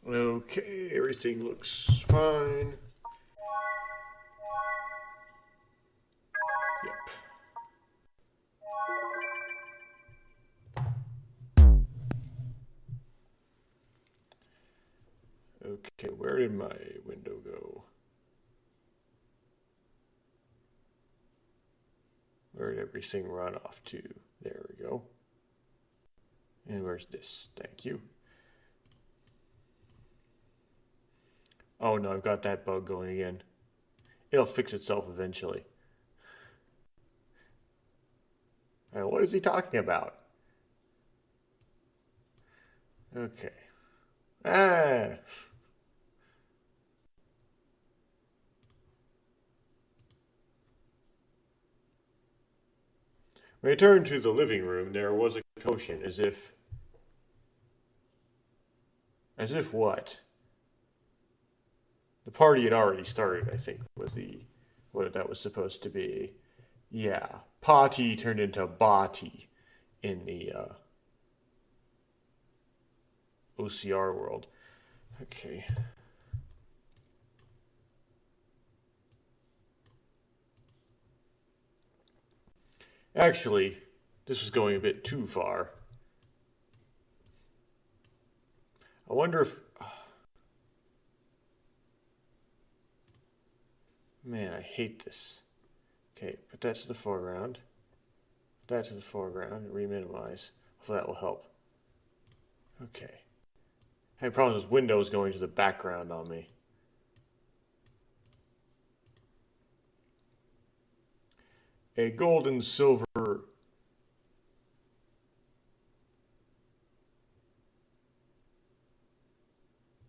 Okay, everything looks fine. Yep. Okay, where did my window go? Where did everything run off to? There we go. And where's this? Thank you. Oh no, I've got that bug going again. It'll fix itself eventually. What is he talking about? Okay. Ah! When I turned to the living room, there was a commotion, as if what? The party had already started, I think, was what that was supposed to be. Yeah, party turned into body in the OCR world. Okay. Actually, this was going a bit too far. I wonder if. Man, I hate this. Okay, put that to the foreground. Put that to the foreground and reminimize. Hopefully that will help. Okay. I had problems with Windows going to the background on me. A gold and silver.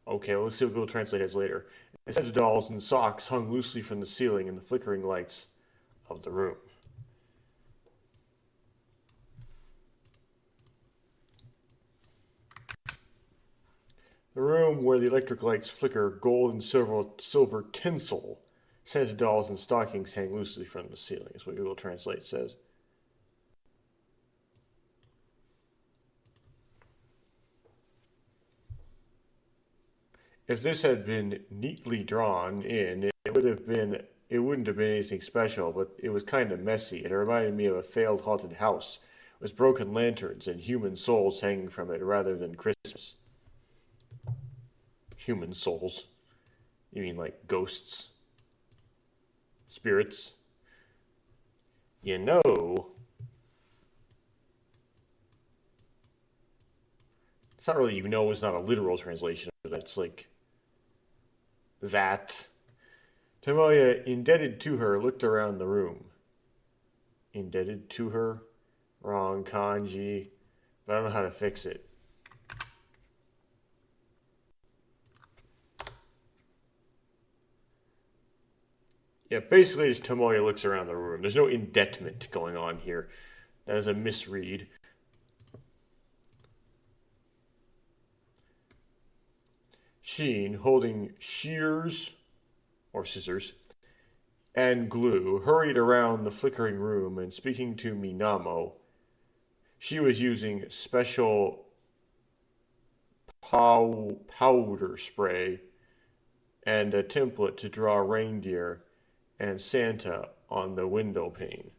Okay, well, let's see what Google Translate has later. A set of dolls and socks hung loosely from the ceiling in the flickering lights of the room. The room where the electric lights flicker gold and silver tinsel. Scented dolls and stockings hang loosely from the ceiling, is what Google Translate says. If this had been neatly drawn in, it wouldn't have been anything special, but it was kind of messy. It reminded me of a failed haunted house with broken lanterns and human souls hanging from it rather than Christmas. Human souls? You mean like ghosts? Spirits? You know, it's not really it's not a literal translation of it. It's like that. Tomoya, indebted to her, looked around the room. Indebted to her? Wrong kanji. But I don't know how to fix it. Yeah, basically, as Tomoya looks around the room, there's no indebtment going on here. That is a misread. Sheen, holding shears or scissors and glue, hurried around the flickering room and speaking to Minamo. She was using special powder spray and a template to draw reindeer and Santa on the window pane.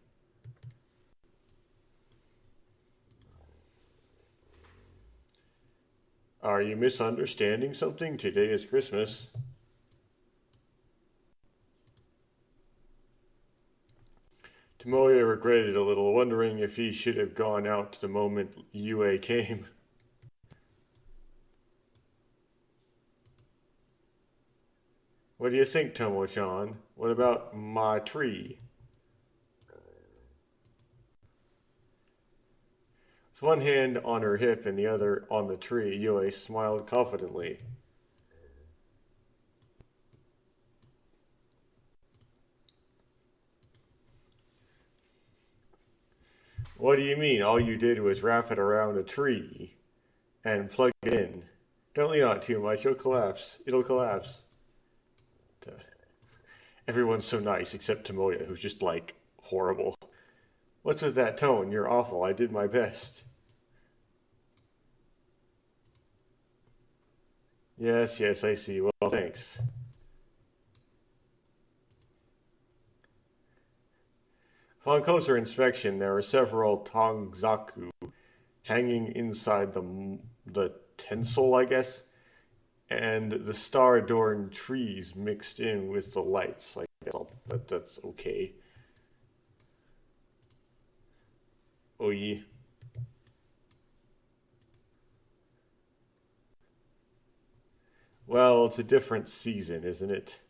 Are you misunderstanding something? Today is Christmas. Tomoya regretted a little, wondering if he should have gone out the moment Yue came. What do you think, Tomo-chan? What about my tree? With one hand on her hip and the other on the tree, Yue smiled confidently. What do you mean? All you did was wrap it around a tree and plug it in. Don't lean on it too much, you'll collapse. It'll collapse. Everyone's so nice except Tomoya, who's just like horrible. What's with that tone? You're awful. I did my best. Yes, yes, I see. Well, thanks. Upon closer inspection, there are several tongzaku hanging inside the tinsel, I guess, and the star-adorned trees mixed in with the lights. Like that's okay. Oh yeah. Well, it's a different season, isn't it?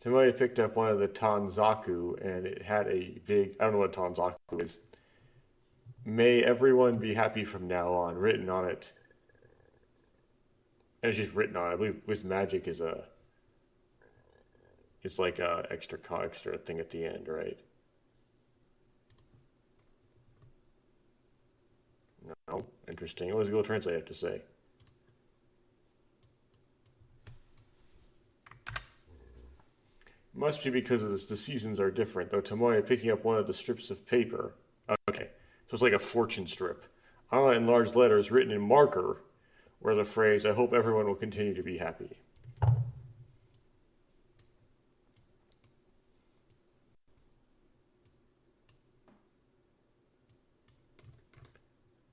Somebody picked up one of the Tanzaku and it had a big, I don't know what Tanzaku is. May everyone be happy from now on, written on it. And it's just written on it. I believe with magic is a, it's like a extra thing at the end, right? No, interesting. What does Google Translate have to say? Must be because of this, the seasons are different, though Tomoya picking up one of the strips of paper. Okay, so it's like a fortune strip. On it in large letters written in marker were the phrase, I hope everyone will continue to be happy.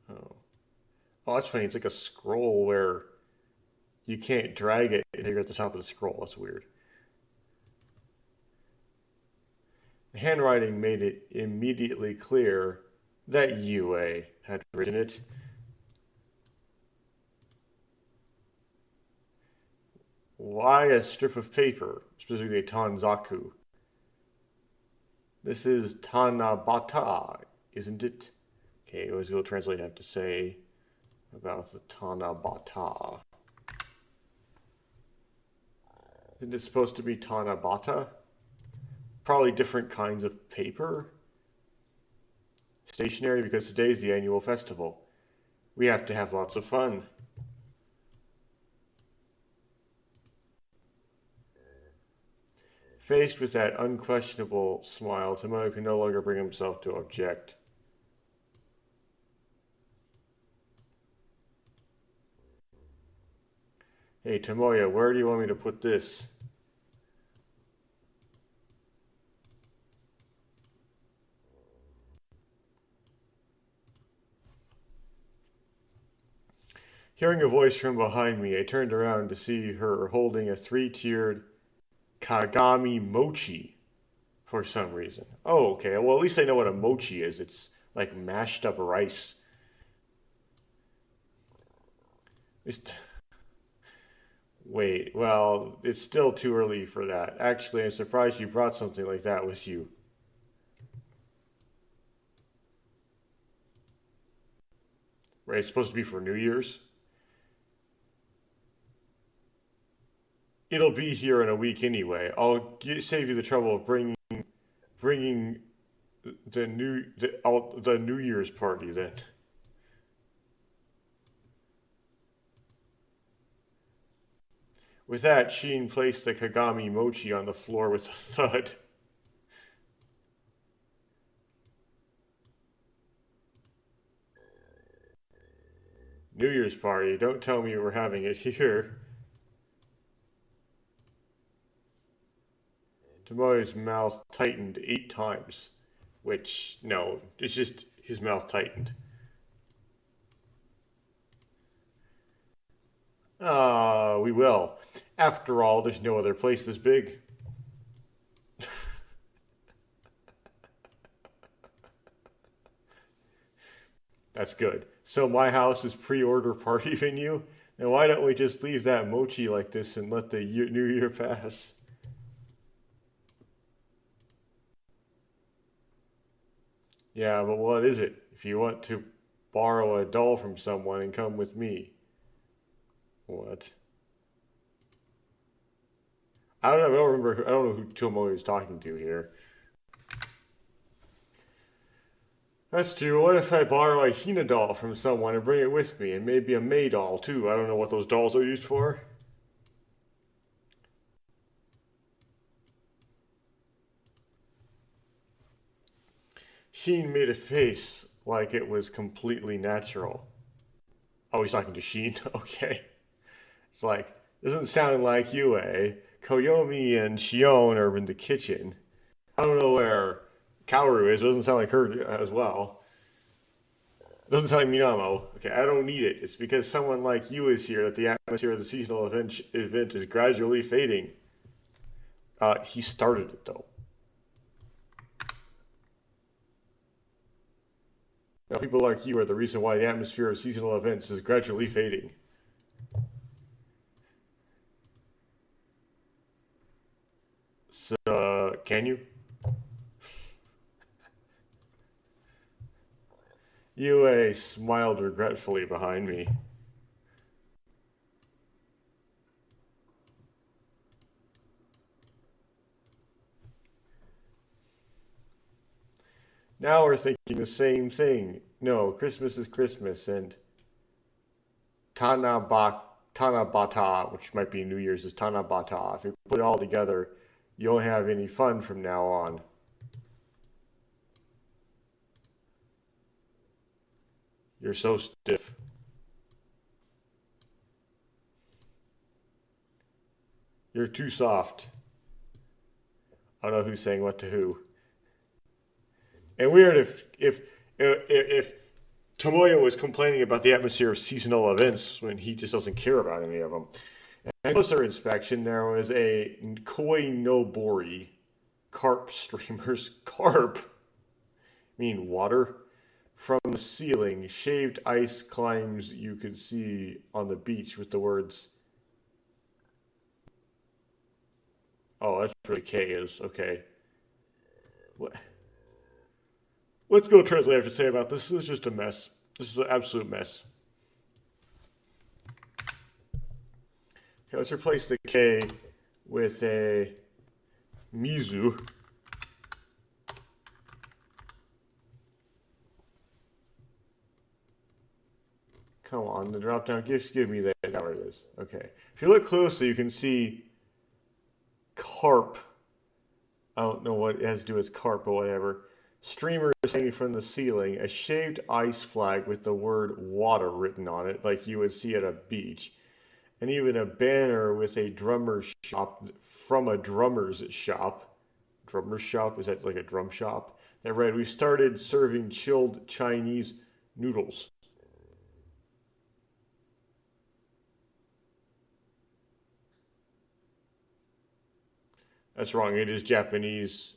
Oh. Oh, that's funny. It's like a scroll where you can't drag it if you're at the top of the scroll. That's weird. The handwriting made it immediately clear that Yue had written it. Why a strip of paper, specifically a tanzaku? This is Tanabata, isn't it? Okay, what does Google Translate have to say about the Tanabata? Isn't it supposed to be Tanabata? Probably different kinds of paper. Stationery, because today's the annual festival. We have to have lots of fun. Faced with that unquestionable smile, Tomoyo could no longer bring himself to object. Hey, Tomoya, where do you want me to put this? Hearing a voice from behind me, I turned around to see her holding a three-tiered Kagami mochi for some reason. Oh, okay. Well, at least I know what a mochi is. It's like mashed up rice. It's, wait, well, it's still too early for that. Actually, I'm surprised you brought something like that with you. Right, it's supposed to be for New Year's. It'll be here in a week anyway. Save you the trouble of bringing the New Year's party then. With that, Sheen placed the Kagami mochi on the floor with a thud. New Year's party? Don't tell me we're having it here. Tomoya's mouth tightened 8 times. Which, no, it's just his mouth tightened. Ah, we will. After all, there's no other place this big. That's good. So my house is pre-order party venue? And why don't we just leave that mochi like this and let the New Year pass? Yeah, but what is it? If you want to borrow a doll from someone and come with me. What? I don't know. I don't remember. I don't know who Tomoe is talking to here. That's true. What if I borrow a Hina doll from someone and bring it with me, and maybe a May doll too? I don't know what those dolls are used for. Sheen made a face like it was completely natural. Oh, he's talking to Sheen? Okay. It's like, Doesn't sound like Yue. Koyomi and Shion are in the kitchen. I don't know where Kaoru is. It doesn't sound like her as well. It doesn't sound like Minamo. Okay, I don't need it. It's because someone like you is here that the atmosphere of the seasonal event is gradually fading. He started it though. Now, people like you are the reason why the atmosphere of seasonal events is gradually fading. So, can you? Yue smiled regretfully behind me. Now we're thinking the same thing. No, Christmas is Christmas, and Tanabata, which might be New Year's, is Tanabata. If you put it all together, you won't have any fun from now on. You're so stiff. You're too soft. I don't know who's saying what to who. And weird if Tomoya was complaining about the atmosphere of seasonal events when he just doesn't care about any of them. And closer inspection, there was a Koi Nobori carp streamers. Carp? I mean water? From the ceiling, shaved ice climbs you could see on the beach with the words. Oh, that's what the K is. Okay. What? Let's go translate what I have to say about this. This is just a mess. This is an absolute mess. Okay, let's replace the K with a Mizu. Come on, the drop down. Just give me that. There it is. Okay. If you look closely, you can see carp. I don't know what it has to do with carp or whatever. Streamer is hanging from the ceiling. A shaved ice flag with the word water written on it, like you would see at a beach. And even a banner with a drummer's shop from a drummer's shop. Drummer's shop? Is that like a drum shop? That read, "We started serving chilled Chinese noodles." That's wrong. It is Japanese.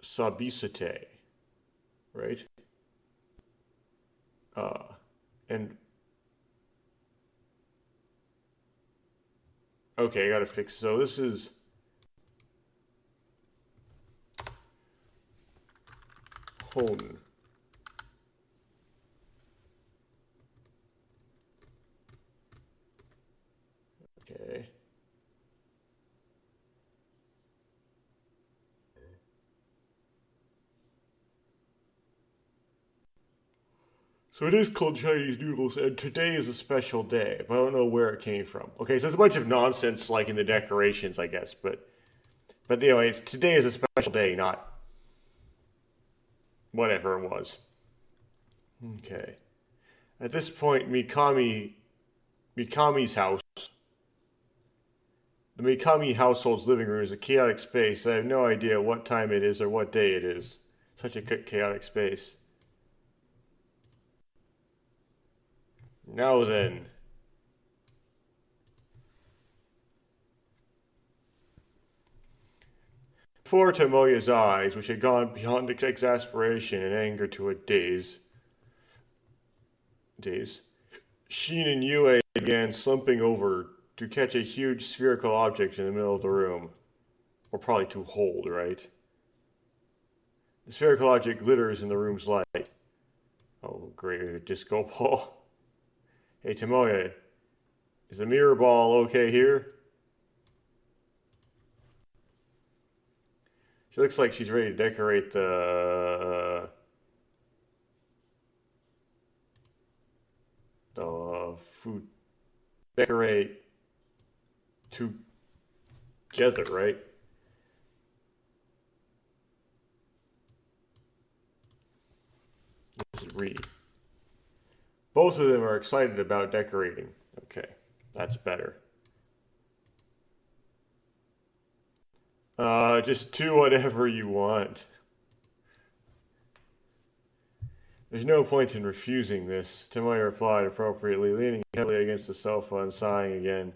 Sabisate, right? And okay, I gotta fix. So this is Hon. Okay. So it is called Chinese noodles, and today is a special day, but I don't know where it came from. Okay, so it's a bunch of nonsense like in the decorations, I guess, but anyway, it's today is a special day, not whatever it was. Okay. At this point, Mikami's house, the Mikami household's living room is a chaotic space. I have no idea what time it is or what day it is. Such a chaotic space. Now then. Before Tomoya's eyes, which had gone beyond exasperation and anger to a daze, Sheen and Yue began slumping over to catch a huge spherical object in the middle of the room. Or probably to hold, right? The spherical object glitters in the room's light. Oh, great disco ball. Hey, Tomoya, is the mirror ball okay here? She looks like she's ready to decorate the food. Decorate together, right? This is 3. Both of them are excited about decorating. Okay, that's better. Just do whatever you want. There's no point in refusing this, Tomoe replied appropriately, leaning heavily against the sofa and sighing again.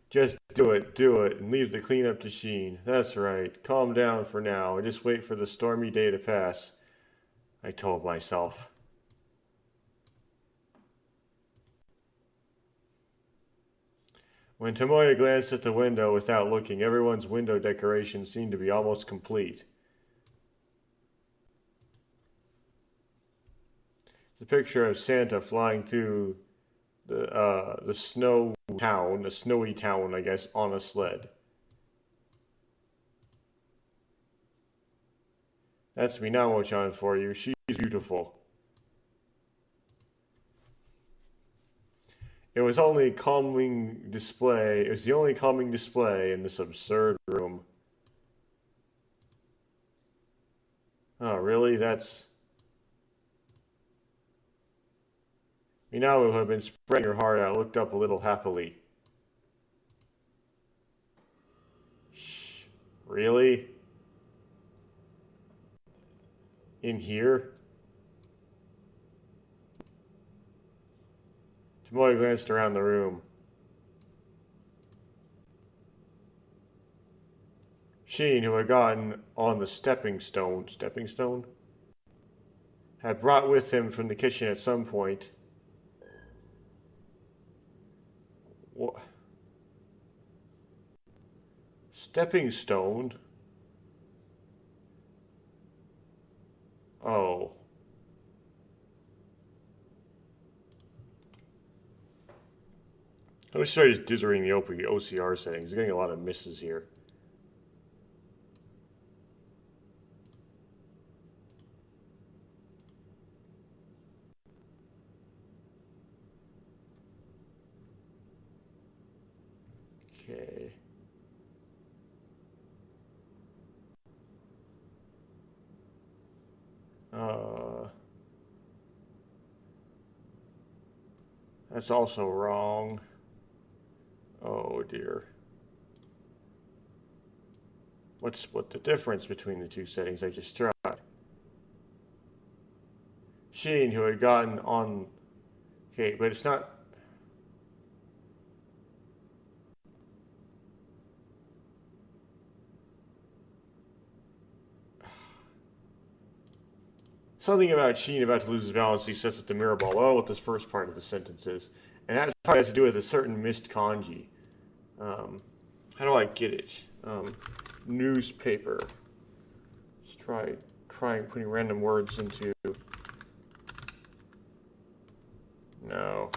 Just do it, and leave the cleanup to Sheen. That's right. Calm down for now, and just wait for the stormy day to pass, I told myself. When Tomoe glanced at the window without looking, everyone's window decoration seemed to be almost complete. It's a picture of Santa flying through the snowy town, I guess, on a sled. That's Minamo-chan for you. She's beautiful. It was the only calming display in this absurd room. Oh, really? That's... Minamo, who had been spreading her heart out, looked up a little happily. Shh. Really? In here? Tomoe glanced around the room. Sheen, who had gotten on the stepping stone, had brought with him from the kitchen at some point. What? Stepping stone? Oh. Let's try just dithering the OCR settings. We're getting a lot of misses here. Okay. That's also wrong. Oh dear. What's the difference between the two settings I just tried? Sheen, who had gotten on... Okay, but it's not... Something about Sheen about to lose his balance, he sets up the mirror ball. Oh, what this first part of the sentence is. And that probably has to do with a certain missed kanji. How do I get it? Newspaper. Let's trying putting random words into... No.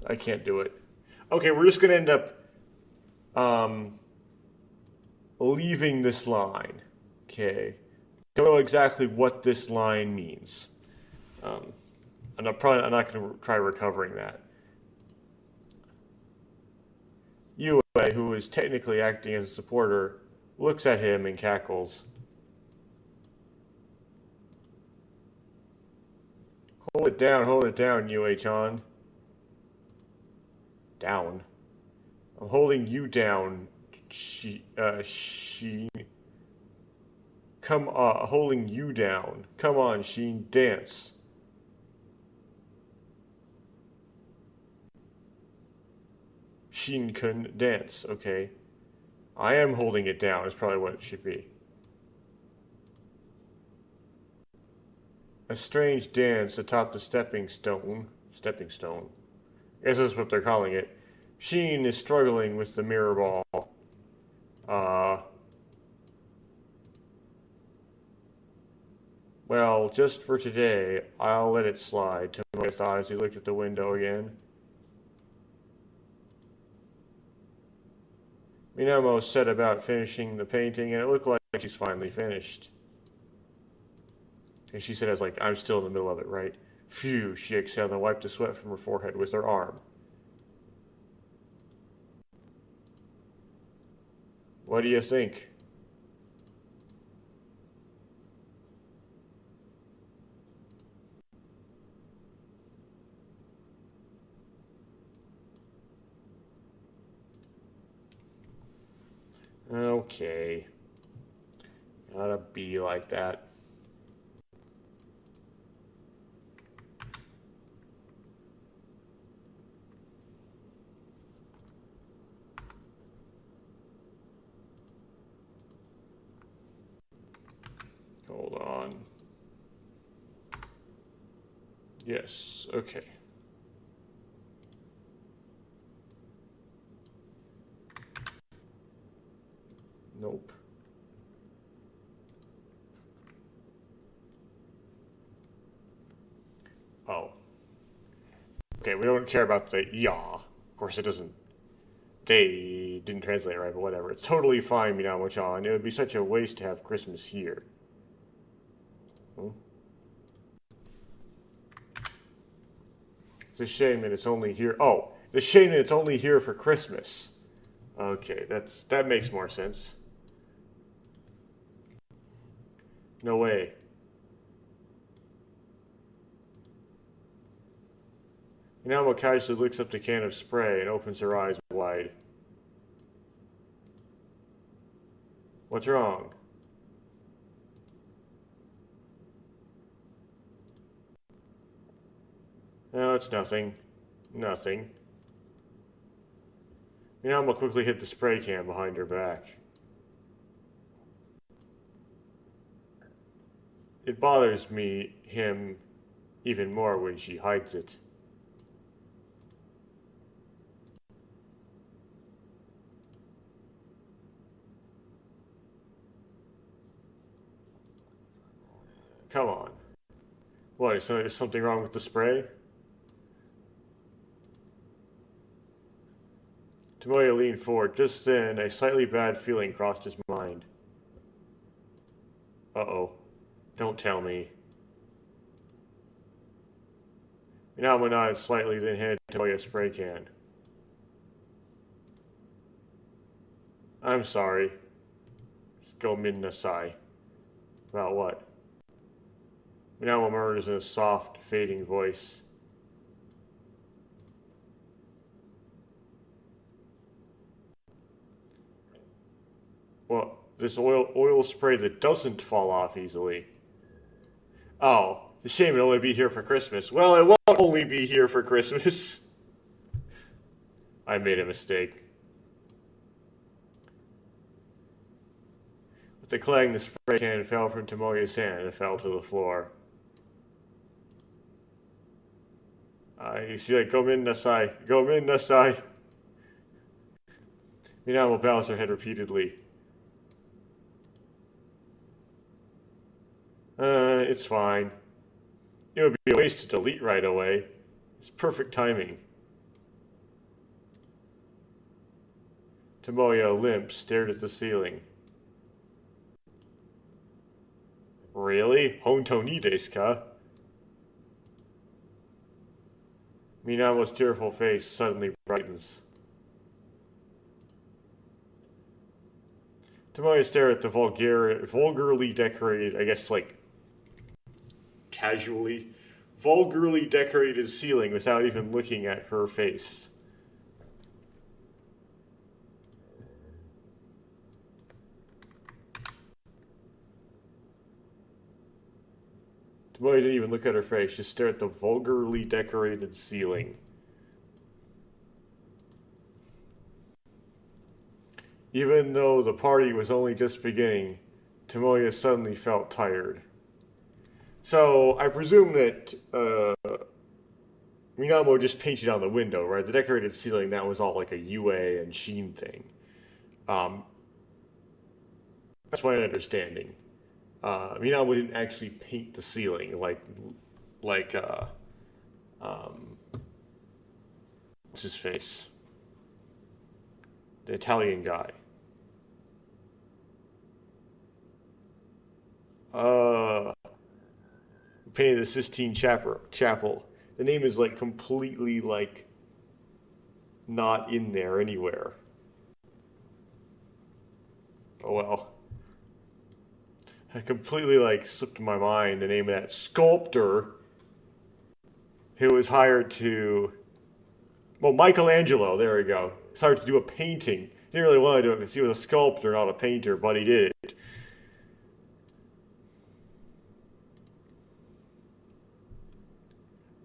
I can't do it. Okay, we're just going to end up leaving this line. Okay. Don't know exactly what this line means. I'm not going to try recovering that. Yue, who is technically acting as a supporter, looks at him and cackles. Hold it down, Yue-chan. Down. I'm holding you down, Sheen. Holding you down. Come on, Sheen, dance. Sheen-kun, dance. Okay. I am holding it down, is probably what it should be. A strange dance atop the stepping stone. Stepping stone. I guess that's what they're calling it. Sheen is struggling with the mirror ball. Well, just for today, I'll let it slide, Tomoe thought as he looked at the window again. Minamo set about finishing the painting, and it looked like she's finally finished. And she said, "I was like, I'm still in the middle of it, right?" Phew, she exhaled and wiped the sweat from her forehead with her arm. What do you think? Okay. Gotta be like that. Hold on. Yes, okay. Nope. Oh. Okay, we don't care about the yaw. Of course, it doesn't. They didn't translate right, but whatever. It's totally fine, Minamo-chan. It would be such a waste to have Christmas here. Hmm? It's a shame that it's only here. Oh, it's a shame that it's only here for Christmas. Okay, that makes more sense. No way. Minamo casually looks up the can of spray and opens her eyes wide. What's wrong? No, it's nothing. Nothing. Minamo quickly hid the spray can behind her back. It bothers him, even more when she hides it. Come on. What, is something wrong with the spray? Tomoya leaned forward. Just then, a slightly bad feeling crossed his mind. Uh-oh. Don't tell me. Minamo nodded slightly, then handed Tomoya a spray can. I'm sorry. Just go Minnasai. About what? Minamo murmurs in a soft, fading voice. Well, this oil spray that doesn't fall off easily. Oh, it's a shame it'll only be here for Christmas. Well, it won't only be here for Christmas. I made a mistake. With the clang, the spray can fell from Tomoya's hand and fell to the floor. You see that? Gomen nasai. Gomen nasai. Minamo bows her head repeatedly. It's fine. It would be a waste to delete right away. It's perfect timing. Tomoya, limp, stared at the ceiling. Really? Honto ni desu ka? Minamo's tearful face suddenly brightens. Tomoya stared at the vulgarly decorated, I guess like casually, vulgarly decorated ceiling without even looking at her face. Tomoya didn't even look at her face, just stared at the vulgarly decorated ceiling. Even though the party was only just beginning, Tomoya suddenly felt tired. So, I presume that Minamo just painted on the window, right? The decorated ceiling, that was all like a UA and sheen thing. That's my understanding. Minamo didn't actually paint the ceiling like what's his face? The Italian guy. painted the Sistine Chapel. The name is like completely like not in there anywhere. Oh well. I completely like slipped my mind the name of that sculptor who was hired to, well, Michelangelo, there we go. He's hired to do a painting. He didn't really want to do it because he was a sculptor, not a painter, but he did it.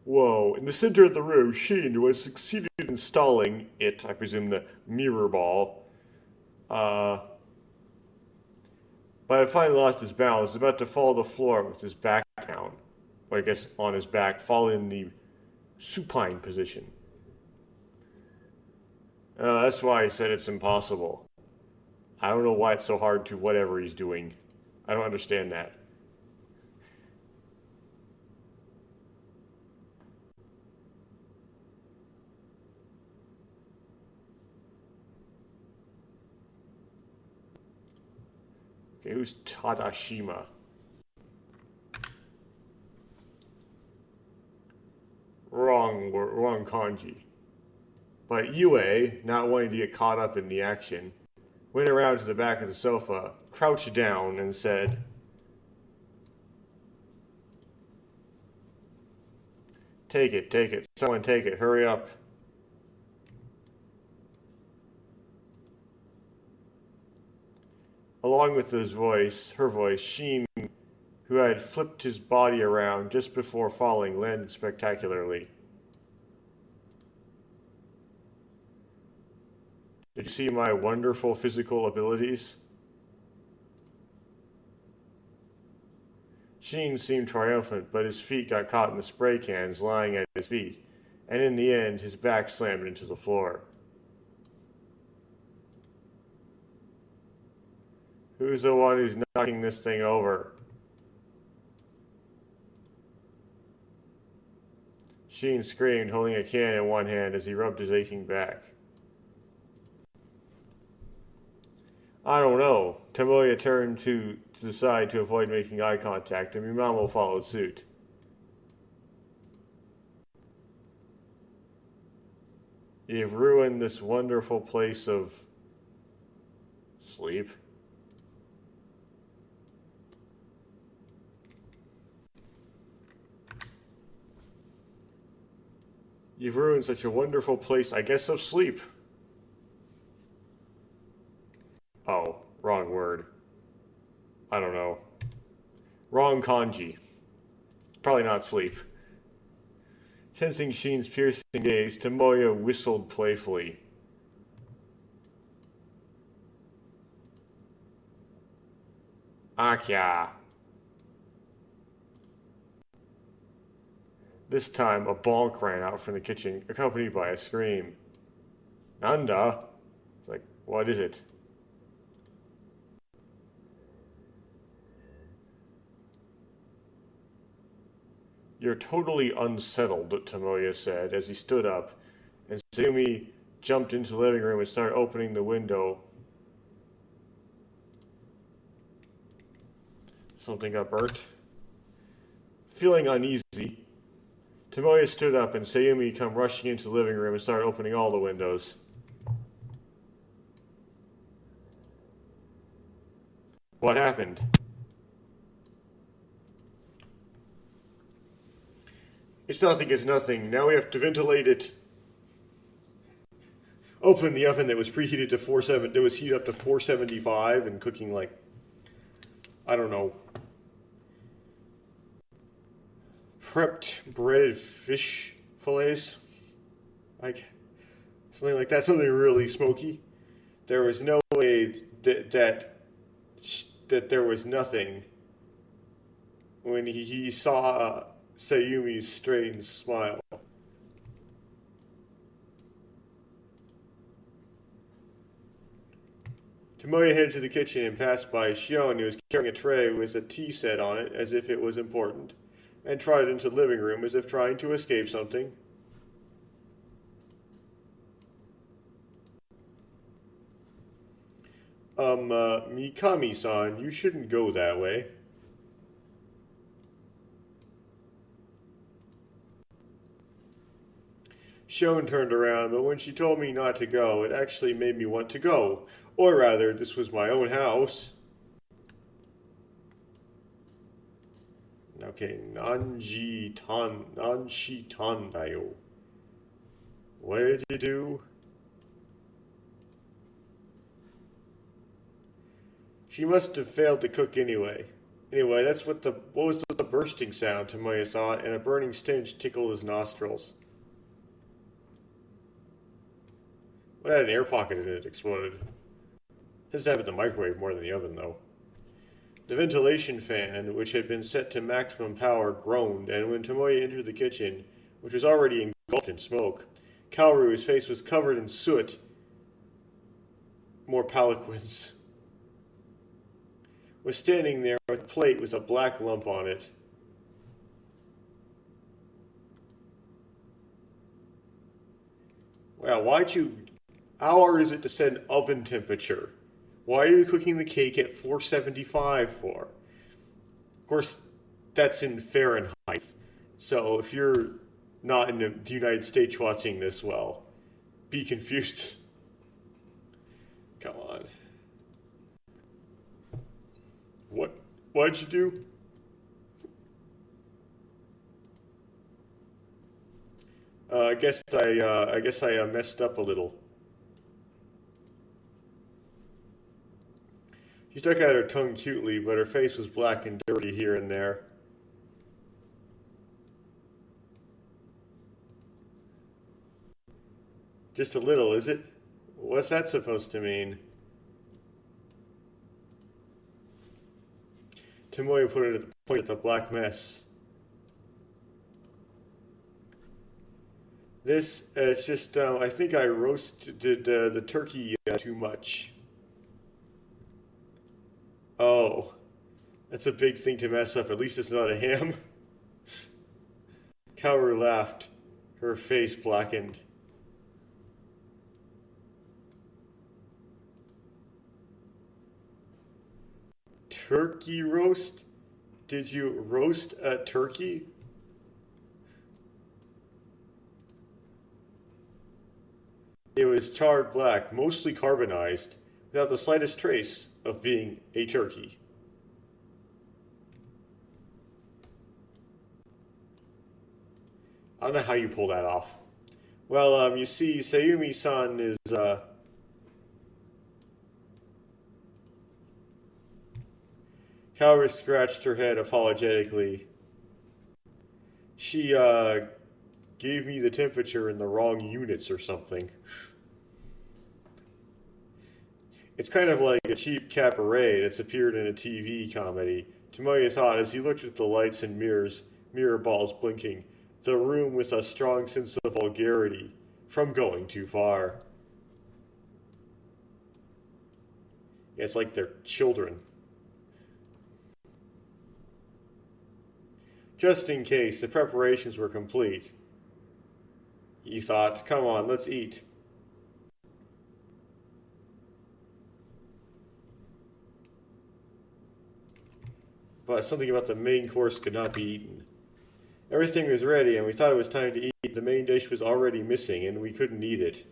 Whoa, in the center of the room, Sheen, who has succeeded in installing it, I presume the mirror ball, but had finally lost his balance, about to fall to the floor with his back down, or I guess on his back, fall in the supine position. That's why I said it's impossible. I don't know why it's so hard to whatever he's doing. I don't understand that. Okay, who's Tadashima? Wrong kanji. But Yue, not wanting to get caught up in the action, went around to the back of the sofa, crouched down, and said, take it, someone take it, hurry up. Along with her voice, Sheen, who had flipped his body around just before falling, landed spectacularly. Did you see my wonderful physical abilities? Sheen seemed triumphant, but his feet got caught in the spray cans lying at his feet, and in the end, his back slammed into the floor. Who's the one who's knocking this thing over? Sheen screamed, holding a can in one hand as he rubbed his aching back. I don't know. Tomoya turned to the side to avoid making eye contact, and Mimamo followed suit. You've ruined this wonderful place of sleep. You've ruined such a wonderful place, I guess, of sleep. Oh, wrong word. I don't know. Wrong kanji. Probably not sleep. Sensing Sheen's piercing gaze, Tomoya whistled playfully. Akya. This time, a bonk ran out from the kitchen, accompanied by a scream. Nanda? It's like, what is it? You're totally unsettled, Tomoya said as he stood up, and Sayumi jumped into the living room and started opening the window. Something got burnt. Feeling uneasy, Tomoya stood up and Sayumi came rushing into the living room and started opening all the windows. What happened? It's nothing. Now we have to ventilate it. Open the oven that was preheated to 470. That was heated up to 475 and cooking like, I don't know, prepped breaded fish fillets, like something like that, something really smoky. There was no way that there was nothing when he saw Sayumi's strange smile. Tomoya headed to the kitchen and passed by Shion, who was carrying a tray with a tea set on it as if it was important, and trotted into the living room as if trying to escape something. Mikami-san, you shouldn't go that way. Shion turned around, but when she told me not to go, it actually made me want to go. Or rather, this was my own house. Okay, Nanshi Tandayo. What did you do? She must have failed to cook anyway. Anyway, what was the bursting sound, Tomoya thought, and a burning stench tickled his nostrils. What had an air pocket in it exploded? This happened in the microwave more than the oven, though. The ventilation fan, which had been set to maximum power, groaned, and when Tomoya entered the kitchen, which was already engulfed in smoke, Kaoru, whose face was covered in soot, more paliquins, was standing there with a plate with a black lump on it. Wow, how hard is it to set oven temperature? Why are you cooking the cake at 475 for? Of course, that's in Fahrenheit. So if you're not in the United States watching this, well, be confused. Come on. What'd you do? I guess I messed up a little. She stuck out her tongue cutely, but her face was black and dirty here and there. Just a little, is it? What's that supposed to mean? Tomoya pointed at the black mess. It's just, I think I roasted the turkey too much. Oh, that's a big thing to mess up. At least it's not a ham. Kaoru laughed. Her face blackened. Turkey roast? Did you roast a turkey? It was charred black, mostly carbonized, without the slightest trace of being a turkey. I don't know how you pull that off. Well, you see, Sayumi-san is, Kaoru scratched her head apologetically. She, gave me the temperature in the wrong units or something. It's kind of like a cheap cabaret that's appeared in a TV comedy. Tomoya thought as he looked at the lights and mirror balls blinking, the room with a strong sense of vulgarity from going too far. Yeah, it's like they're children. Just in case, the preparations were complete. He thought, come on, let's eat. But something about the main course could not be eaten. Everything was ready, and we thought it was time to eat. The main dish was already missing, and we couldn't eat it.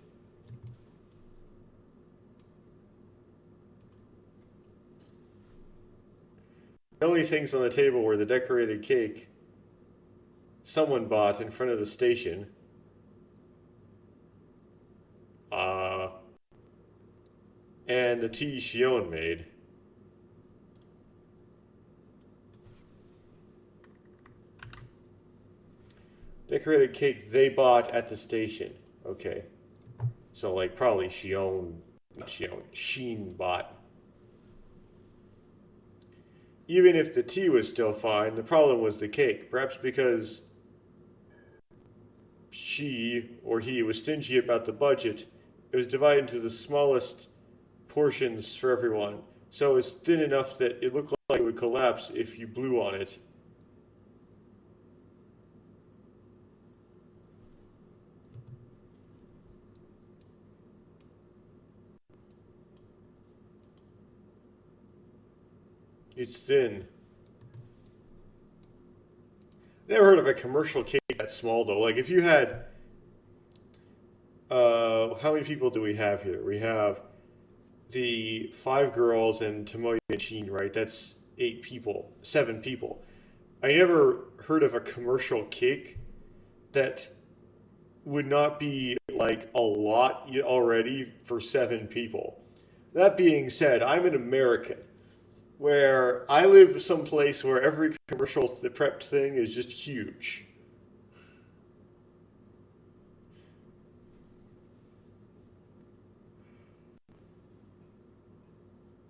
The only things on the table were the decorated cake someone bought in front of the station, and the tea Shion made. Decorated cake they bought at the station. Okay. So, like, probably Sheen bought. Even if the tea was still fine, the problem was the cake. Perhaps because she or he was stingy about the budget, it was divided into the smallest portions for everyone. So it was thin enough that it looked like it would collapse if you blew on it. It's thin. Never heard of a commercial cake that small though. Like if you had How many people do we have here? We have the 5 girls and Tomoya and Sheen, right? That's 8 people, 7 people. I never heard of a commercial cake that would not be like a lot already for 7 people. That being said, I'm an American where I live someplace where every commercial prepped thing is just huge.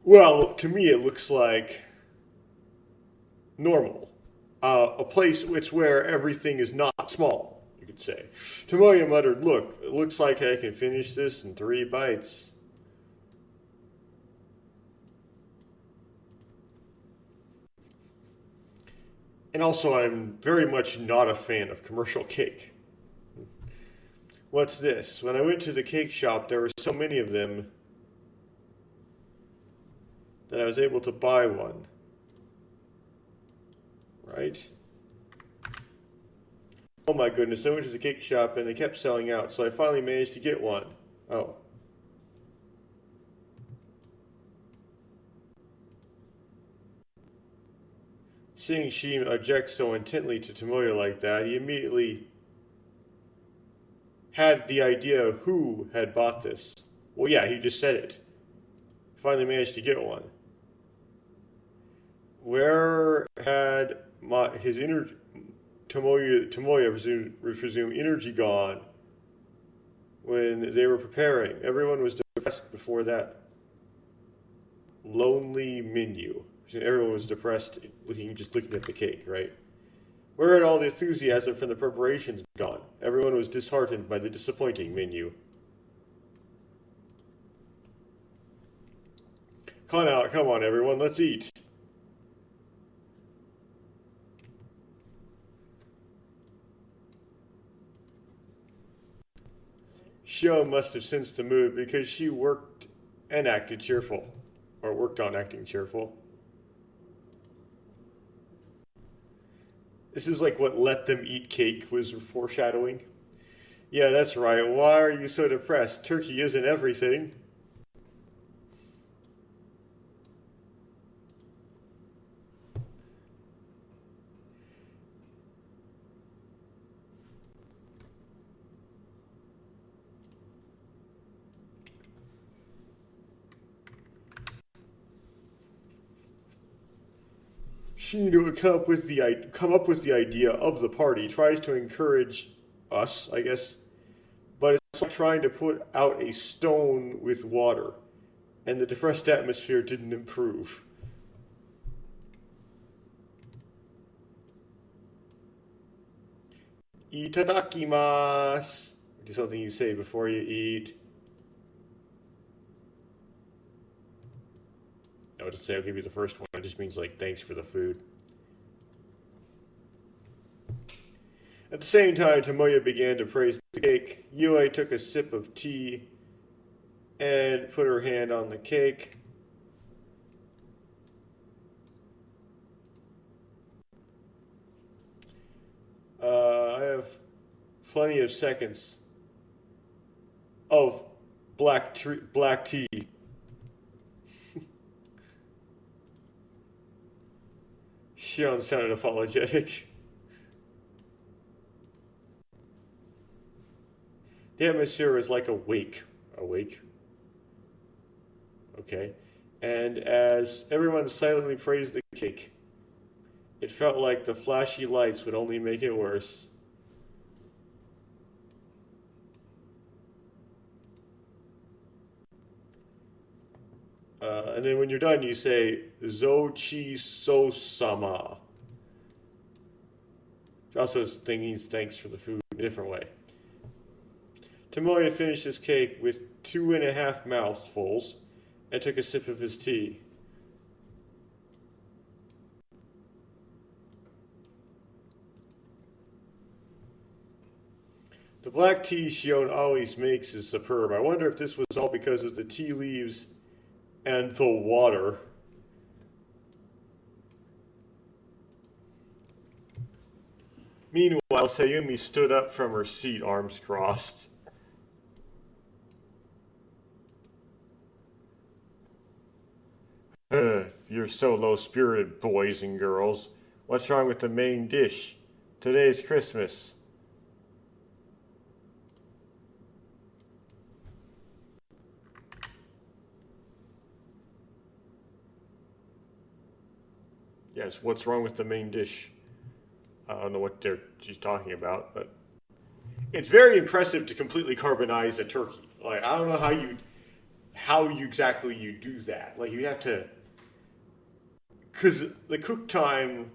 Well, to me, it looks like normal. A place it's where everything is not small, you could say. Tomoya muttered, "Look, it looks like I can finish this in 3 bites." And also, I'm very much not a fan of commercial cake. What's this? When I went to the cake shop, there were so many of them that I was able to buy one. Right? Oh my goodness, I went to the cake shop and they kept selling out, so I finally managed to get one. Oh. Seeing Sheen object so intently to Tomoya like that, he immediately had the idea who had bought this. Well, yeah, he just said it. Finally managed to get one. Where had his inner Tomoya presume energy gone when they were preparing? Everyone was depressed before that lonely menu. Everyone was depressed just looking at the cake, right? Where had all the enthusiasm from the preparations gone? Everyone was disheartened by the disappointing menu. Come on, everyone, let's eat. Shio must have sensed the mood because she worked and acted cheerful, or worked on acting cheerful. This is like what Let Them Eat Cake was foreshadowing. Yeah, that's right. Why are you so depressed? Turkey isn't everything. She to come up with the idea of the party, tries to encourage us, I guess, but it's like trying to put out a stone with water, and the depressed atmosphere didn't improve. Itadakimasu. Do something you say before you eat. No, it doesn't say I'll give you the first one. It just means like thanks for the food. At the same time, Tomoya began to praise the cake. Yue took a sip of tea and put her hand on the cake. I have plenty of seconds of black tea. Shion sounded apologetic. The atmosphere was like a wake. A wake? Okay. And as everyone silently praised the cake, it felt like the flashy lights would only make it worse. And then when you're done, you say, Zochi so sama. Which also means thanks for the food in a different way. Tomoya finished his cake with 2.5 mouthfuls and took a sip of his tea. The black tea Shion always makes is superb. I wonder if this was all because of the tea leaves and the water. Meanwhile, Sayumi stood up from her seat, arms crossed. You're so low-spirited, boys and girls. What's wrong with the main dish? Today's Christmas. Yes, what's wrong with the main dish? I don't know what she's talking about, but it's very impressive to completely carbonize a turkey. Like I don't know how you exactly you do that. Like you have to, because the cook time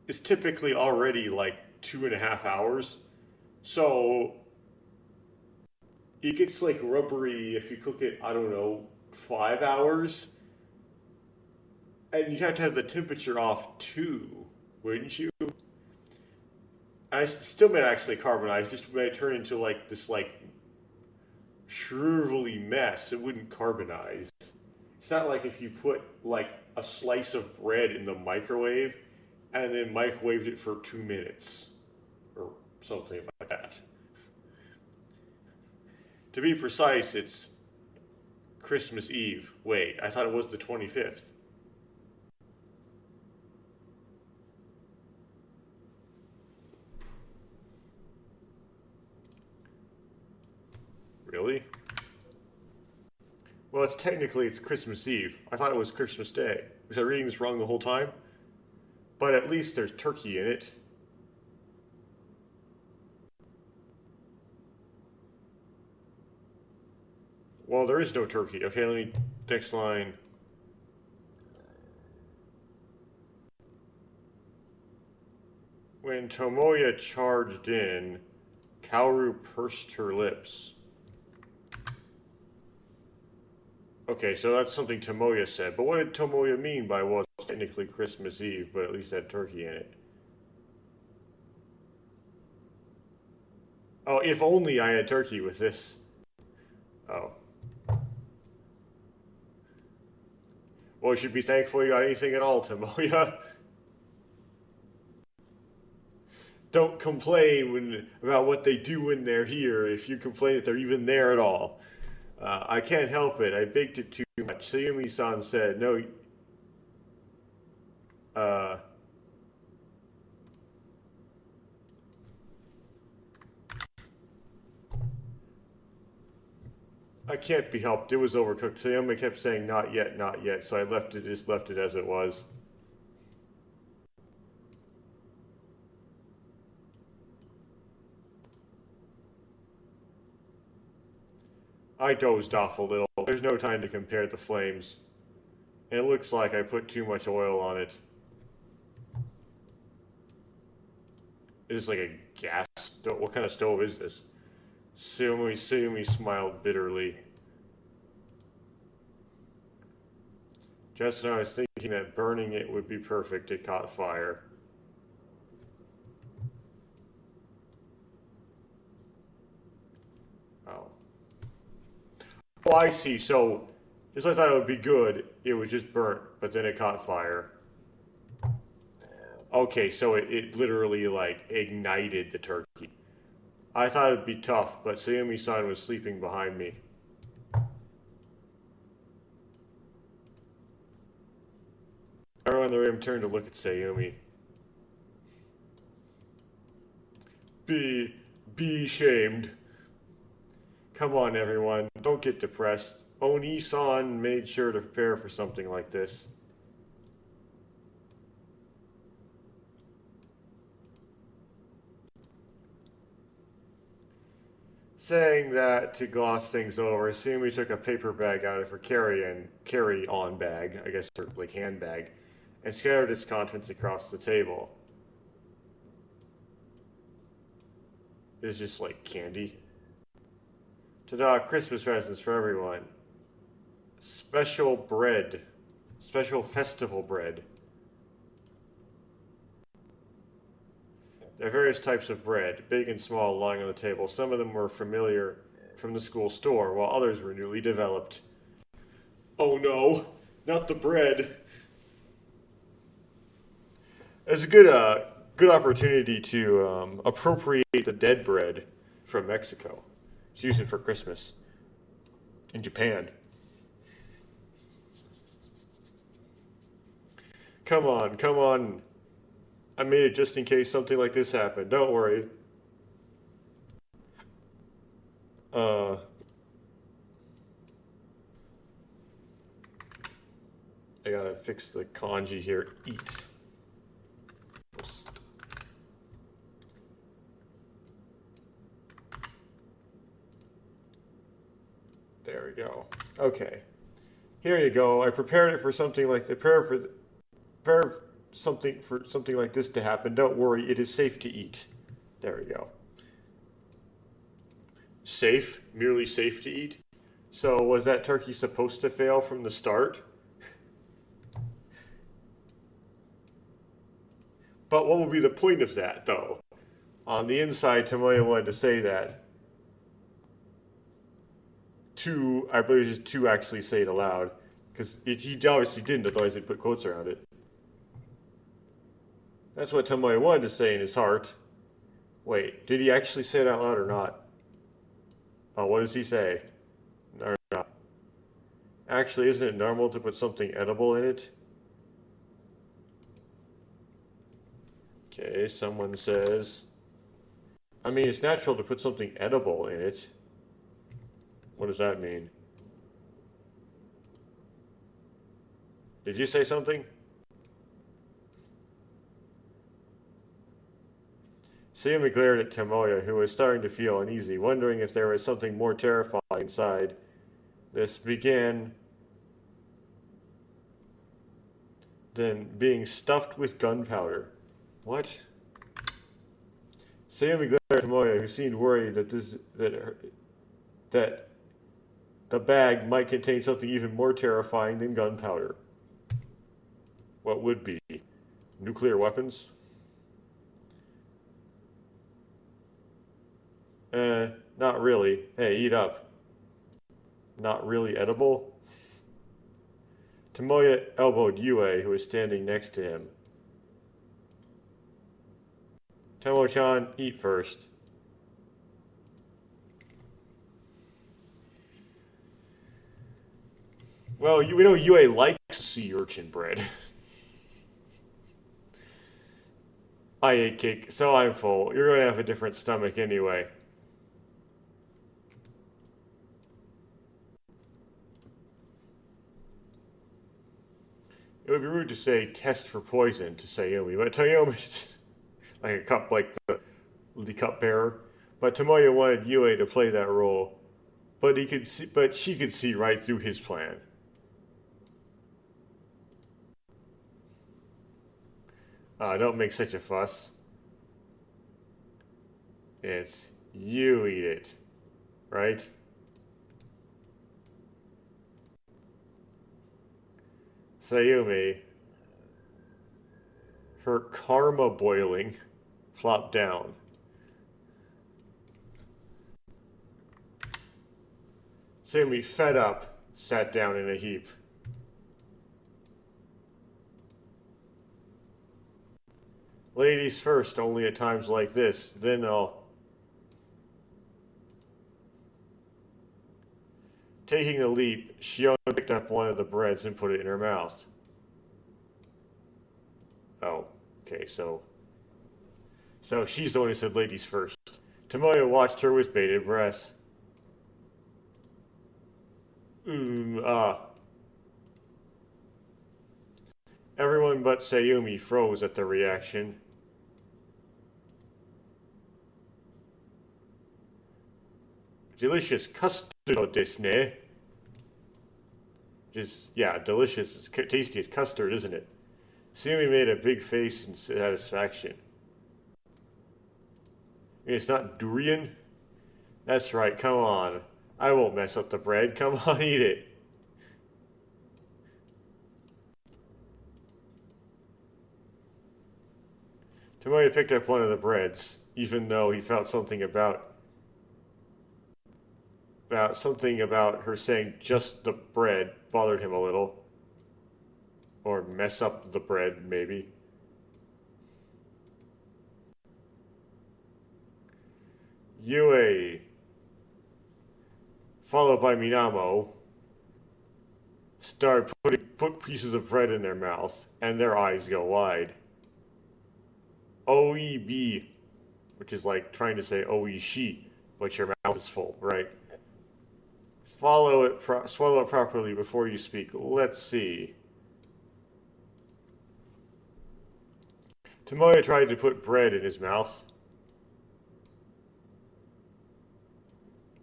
is typically already like 2.5 hours, so it gets like rubbery if you cook it. I don't know, 5 hours, and you have to have the temperature off too, wouldn't you? I still might actually carbonize, just might turn into like this like shrivelly mess. It wouldn't carbonize. It's not like if you put like a slice of bread in the microwave and then microwaved it for 2 minutes or something like that. To be precise, it's Christmas Eve. Wait, I thought it was the 25th. Really? Well, it's Christmas Eve. I thought it was Christmas Day. Was I reading this wrong the whole time? But at least there's turkey in it. Well, there is no turkey. Okay, let me next line. When Tomoya charged in, Kaoru pursed her lips. Okay, so that's something Tomoya said. But what did Tomoya mean by, well, it's technically Christmas Eve, but at least had turkey in it? Oh, if only I had turkey with this. Oh. Well, you should be thankful you got anything at all, Tomoya. Don't complain about what they do when they're here if you complain that they're even there at all. I can't help it. I baked it too much. Sayumi-san said, no, uh, I can't be helped. It was overcooked. Sayumi kept saying, not yet. So I just left it as it was. I dozed off a little. There's no time to compare the flames. It looks like I put too much oil on it. Is this like a gas stove? What kind of stove is this? Sayumi smiled bitterly. Just when I was thinking that burning it would be perfect, it caught fire. Oh. Oh, I see. So, just when I thought it would be good, it was just burnt, but then it caught fire. Okay, so it literally like ignited the turkey. I thought it'd be tough, but Sayumi-san was sleeping behind me. Everyone in the room turned to look at Sayumi. Be shamed. Come on, everyone. Don't get depressed. Oni-san made sure to prepare for something like this. Saying that to gloss things over, Sayumi took a paper bag out of her carry-on bag, I guess her like handbag, and scattered its contents across the table. It's just like candy. Ta-da, Christmas presents for everyone. Special bread. Special festival bread. There are various types of bread, big and small, lying on the table. Some of them were familiar from the school store, while others were newly developed. Oh no, not the bread. It's a good opportunity to appropriate the dead bread from Mexico. Just use it for Christmas in Japan. Come on, come on. I made it just in case something like this happened. Don't worry. Uh, I gotta fix the kanji here. Eat. Oops. There we go. Okay. Here you go. I prepared it for something like prepare something for something like this to happen. Don't worry, it is safe to eat. There we go. Safe? Merely safe to eat? So was that turkey supposed to fail from the start? But what would be the point of that, though? On the inside, Tomoya wanted to say that. I believe it's just to actually say it aloud. Because he obviously didn't, otherwise he'd put quotes around it. That's what Tomoya wanted to say in his heart. Wait, did he actually say it out loud or not? Oh, what does he say? Or not? Actually, isn't it normal to put something edible in it? Okay, someone says... I mean, it's natural to put something edible in it. What does that mean? Did you say something? Sayumi glared at Tomoya, who was starting to feel uneasy, wondering if there was something more terrifying inside. This began then being stuffed with gunpowder. What? Sayumi glared at Tomoya, who seemed worried that the bag might contain something even more terrifying than gunpowder. What would be? Nuclear weapons? Not really. Hey, eat up. Not really edible? Tomoya elbowed Yue, who was standing next to him. Tomo-chan, eat first. Well, we know Yue likes sea urchin bread. I ate cake, so I'm full. You're going to have a different stomach anyway. It would be rude to say test for poison to Sayumi, but Toyomi's like a cup, like the cupbearer. But Tomoya wanted Yue to play that role, but she could see right through his plan. Don't make such a fuss. It's you eat it, right? Sayumi, her karma boiling, flopped down. Sayumi, fed up, sat down in a heap. Ladies first, only at times like this. Then I'll... Taking the leap, Shion picked up one of the breads and put it in her mouth. Oh, okay, so she's the one who said ladies first. Tomoya watched her with bated breath. Everyone but Sayumi froze at the reaction. Delicious custard desu ne. Just, yeah, delicious. It's tasty as custard, isn't it? Sayumi made a big face in satisfaction. It's not durian? That's right, come on. I won't mess up the bread. Come on, eat it. Tomoya picked up one of the breads, even though he felt something about her saying just the bread bothered him a little. Or mess up the bread, maybe. Yue, followed by Minamo, started put pieces of bread in their mouth, and their eyes go wide. OEB, which is like trying to say Oishi, but your mouth is full, right? Swallow it properly before you speak. Let's see. Tomoya tried to put bread in his mouth.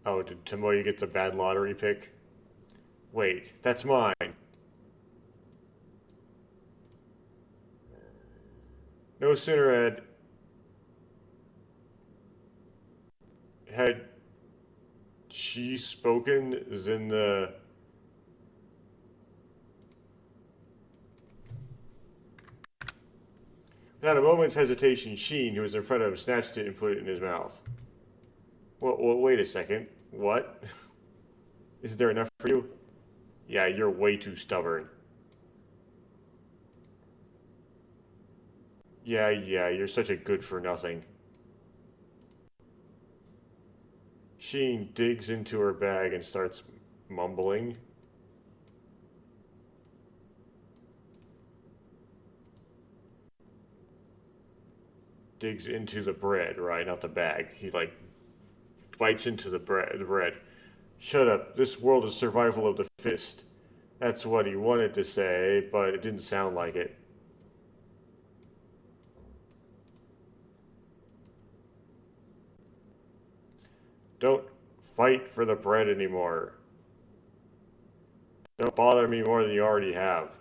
Oh, did Tomoya get the bad lottery pick? Wait, that's mine. No sooner had she spoken than the without a moment's hesitation, Sheen, who was in front of him, snatched it and put it in his mouth. Well, wait a second. What? Isn't there enough for you? Yeah, you're way too stubborn. Yeah, you're such a good-for-nothing. Sheen digs into her bag and starts mumbling. Digs into the bread, right? Not the bag. He, like, bites into the bread. Shut up. This world is survival of the fittest. That's what he wanted to say, but it didn't sound like it. Don't fight for the bread anymore. Don't bother me more than you already have.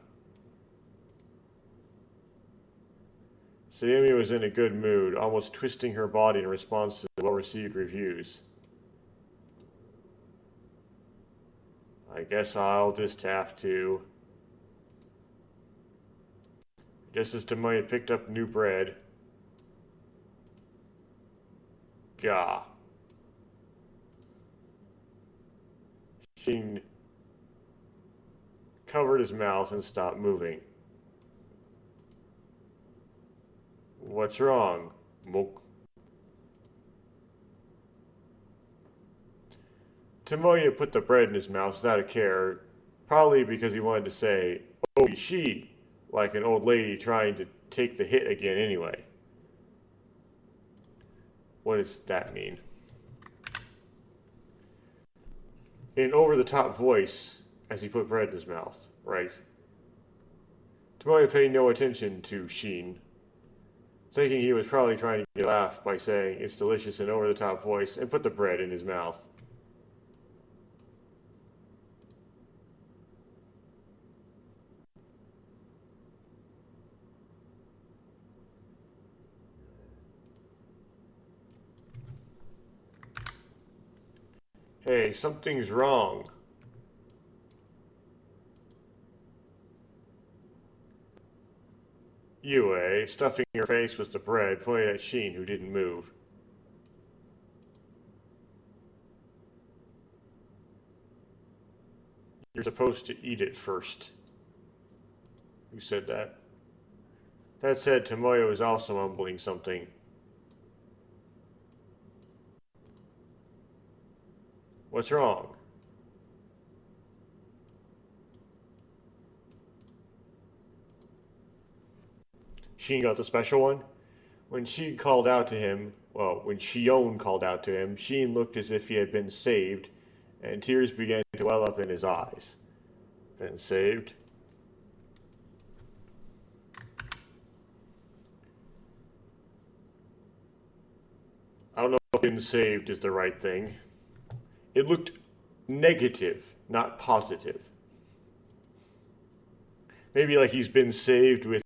Sayumi was in a good mood, almost twisting her body in response to the well-received reviews. I guess I'll just have to. Just as Tomoya picked up new bread. Gah. Sheen covered his mouth and stopped moving. What's wrong, Mook? Tomoya put the bread in his mouth without a care, probably because he wanted to say, "Oh, she," like an old lady trying to take the hit again anyway. What does that mean? In an over-the-top voice, as he put bread in his mouth, right? Tomoya paid no attention to Sheen, thinking he was probably trying to get a laugh by saying it's delicious in an over-the-top voice, and put the bread in his mouth. Hey, something's wrong. Yue, stuffing her face with the bread, pointed at Sheen, who didn't move. You're supposed to eat it first. Who said that? That said, Tomoya was also mumbling something. What's wrong? Sheen got the special one? When Sheen called out to him, when Shion called out to him, Sheen looked as if he had been saved, and tears began to well up in his eyes. Been saved? I don't know if been saved is the right thing. It looked negative, not positive. Maybe like he's been saved with,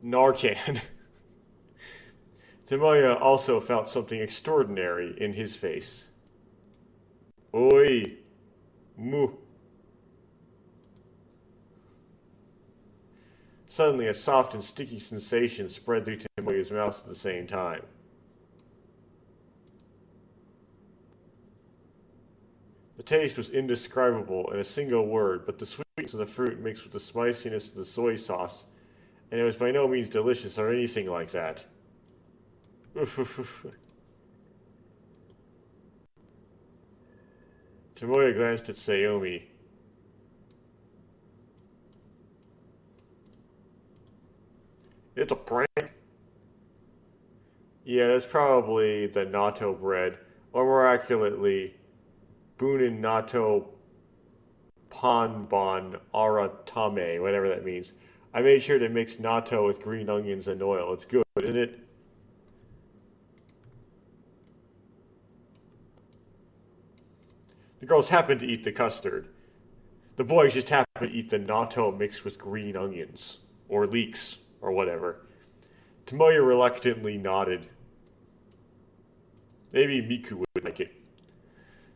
Narcan. Tomoya also felt something extraordinary in his face. Oi! Mu. Suddenly, a soft and sticky sensation spread through Tomoya's mouth at the same time. The taste was indescribable in a single word, but the sweetness of the fruit mixed with the spiciness of the soy sauce, and it was by no means delicious or anything like that. Tomoya glanced at Sayumi. It's a prank. Yeah, that's probably the natto bread, or more accurately, Bunin natto panbon aratame, whatever that means. I made sure to mix natto with green onions and oil. It's good, isn't it? The girls happen to eat the custard. The boys just happen to eat the natto mixed with green onions, or leeks, or whatever. Tomoya reluctantly nodded. Maybe Miku would like it.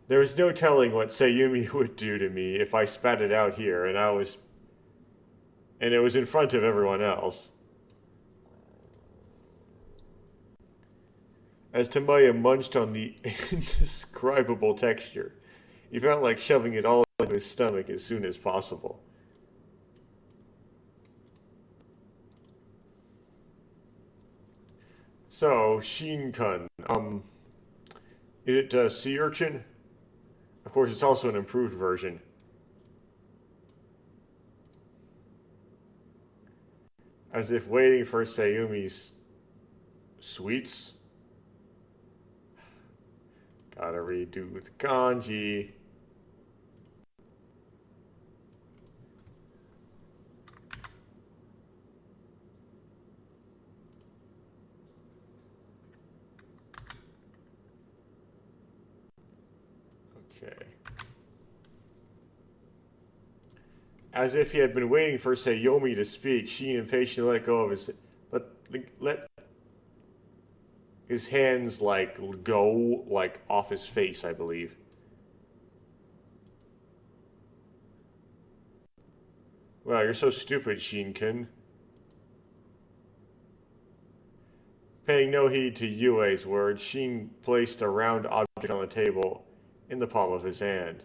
There was no telling what Sayumi would do to me if I spat it out here, and it was in front of everyone else. As Tomoya munched on the indescribable texture, he felt like shoving it all into his stomach as soon as possible. So, Shin-kun, is it sea urchin? Of course, it's also an improved version. As if waiting for Sayumi's sweets. Gotta redo the kanji. Okay. As if he had been waiting for Sayomi to speak, Sheen impatiently let go of let his hands go off his face, I believe. Wow, you're so stupid, Shinken. Paying no heed to Yue's words, Sheen placed a round object on the table in the palm of his hand.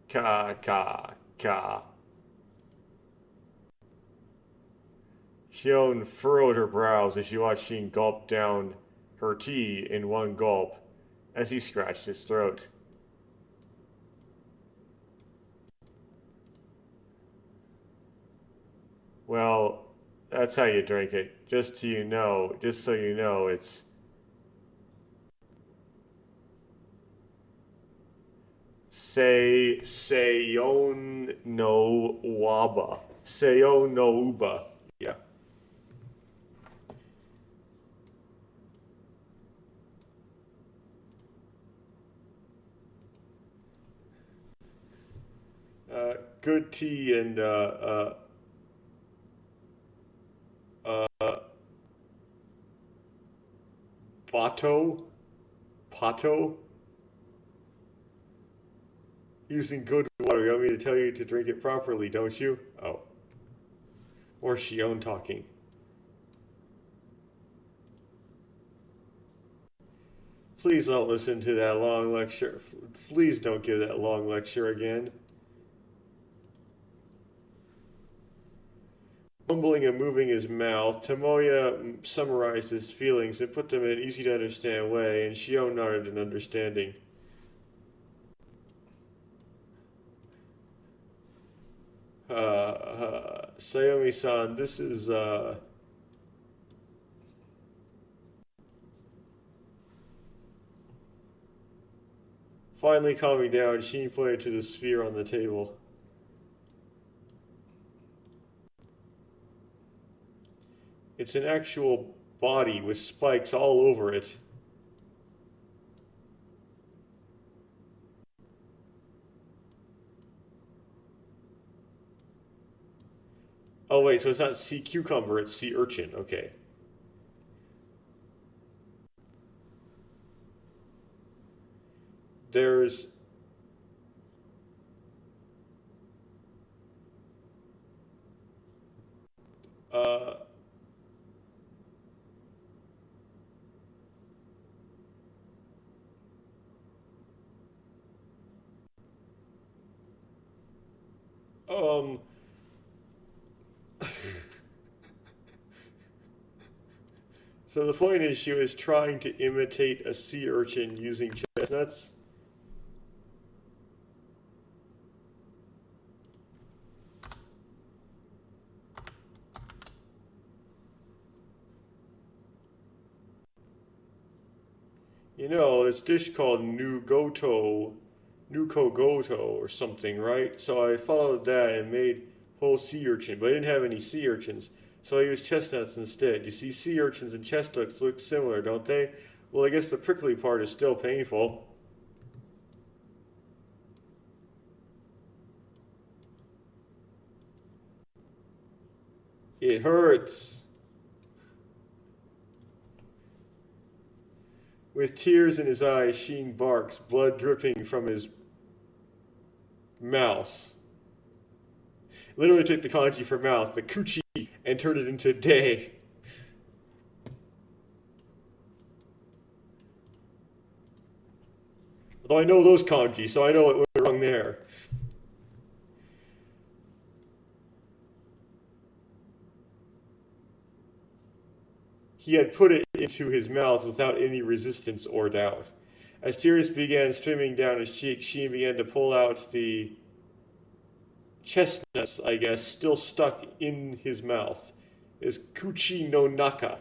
Ka. Shion furrowed her brows as she watched Sheen gulp down her tea in one gulp as he scratched his throat. Well, that's how you drink it. Just so you know, it's Seyon no Waba. Seyon no Uba. Yeah. Good tea and Bato? Pato? Using good water. You want me to tell you to drink it properly, don't you? Oh. Or Shion talking. Please don't listen to that long lecture. Please don't give that long lecture again. Mumbling and moving his mouth, Tomoya summarized his feelings and put them in an easy-to-understand way, and Shion nodded in understanding. Sayumi-san, this is, Finally calming down, Sheen pointed to the sphere on the table. It's an actual body with spikes all over it. Oh wait, so it's not sea cucumber, it's sea urchin. Okay. There's uh um so the point is she was trying to imitate a sea urchin using chestnuts. You know, this dish called Nuko Goto or something, right? So I followed that and made whole sea urchin, but I didn't have any sea urchins. So I used chestnuts instead. You see, sea urchins and chestnuts look similar, don't they? Well, I guess the prickly part is still painful. It hurts. With tears in his eyes, Sheen barks, blood dripping from his mouth. Literally took the kanji for mouth, the kuchi, and turned it into day. Although I know those kanji, so I know what went wrong there. He had put it into his mouth without any resistance or doubt. As tears began streaming down his cheeks, Sheen began to pull out the chestnuts, I guess, still stuck in his mouth. His kuchi no naka.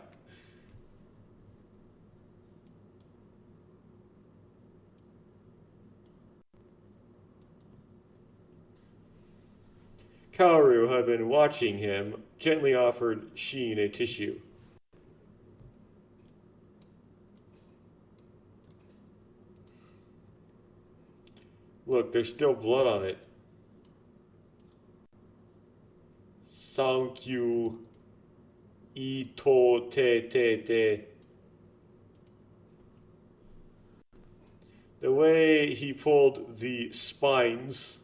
Kaoru, who had been watching him, gently offered Sheen a tissue. Look, there's still blood on it. Sankyu ito te. The way he pulled the spines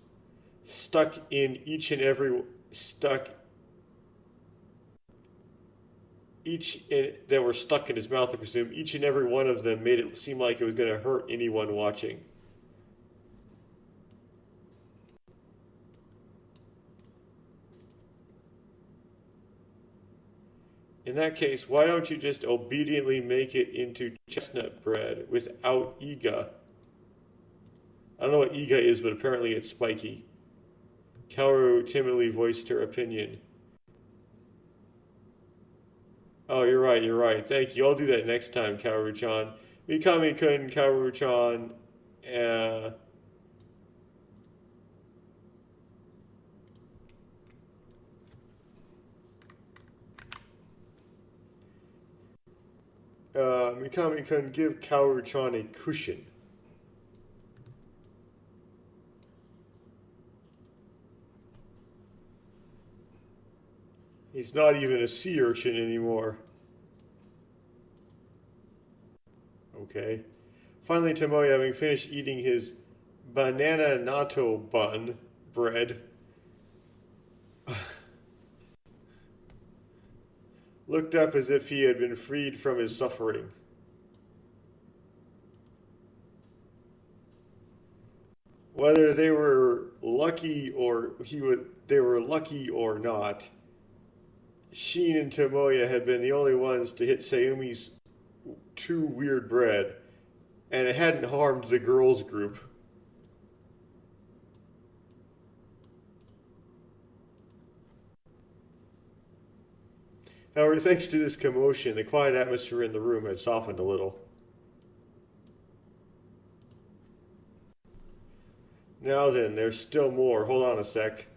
stuck in each and every that were stuck in his mouth, I presume, each and every one of them made it seem like it was going to hurt anyone watching. In that case, why don't you just obediently make it into chestnut bread without iga? I don't know what iga is, but apparently it's spiky. Kaoru timidly voiced her opinion. Oh, you're right. Thank you. I'll do that next time, Kaoru-chan. Mikami-kun, Kaoru-chan, Mikami-kun, give Kaoru-chan a cushion. He's not even a sea urchin anymore. Okay. Finally, Tomoe, having finished eating his banana natto bun bread, looked up as if he had been freed from his suffering. Whether they were lucky or not, Sheen and Tomoya had been the only ones to hit Sayumi's too weird bread, and it hadn't harmed the girls' group. However, thanks to this commotion, the quiet atmosphere in the room had softened a little. Now then, there's still more. Hold on a sec.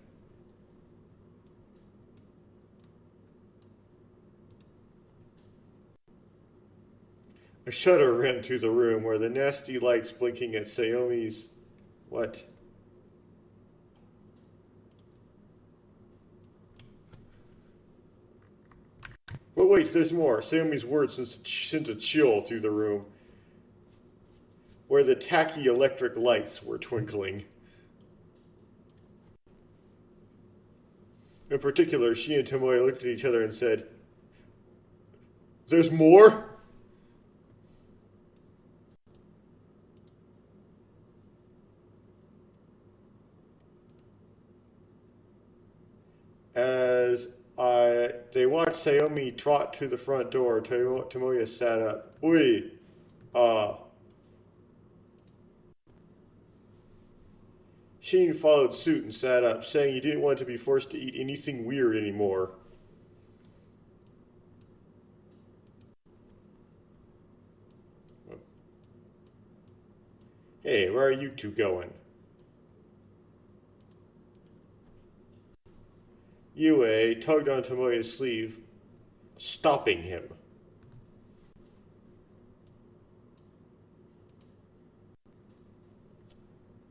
A shudder ran through the room where the nasty lights blinking at Sayumi's... What? But wait, there's more. Sayumi's words sent a chill through the room where the tacky electric lights were twinkling. In particular, she and Tomoe looked at each other and said, "There's more?" As they watched Sayumi trot to the front door, Tomoya sat up. Oi, Sheen followed suit and sat up, saying he didn't want to be forced to eat anything weird anymore. Hey, where are you two going? Yue tugged on Tomoya's sleeve, stopping him.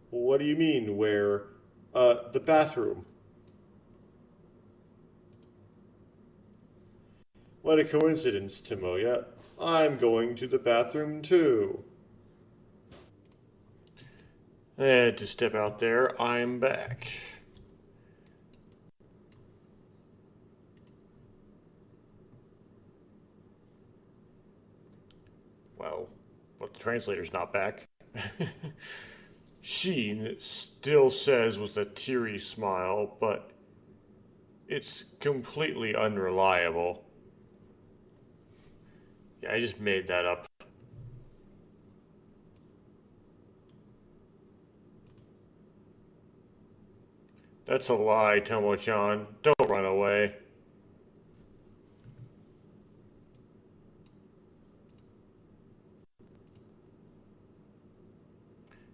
What do you mean, where? The bathroom. What a coincidence, Tomoya. I'm going to the bathroom too. I had to step out there. I'm back. Well, but the translator's not back. Sheen still says with a teary smile, but it's completely unreliable. Yeah, I just made that up. That's a lie, Tomo-chan. Don't run away.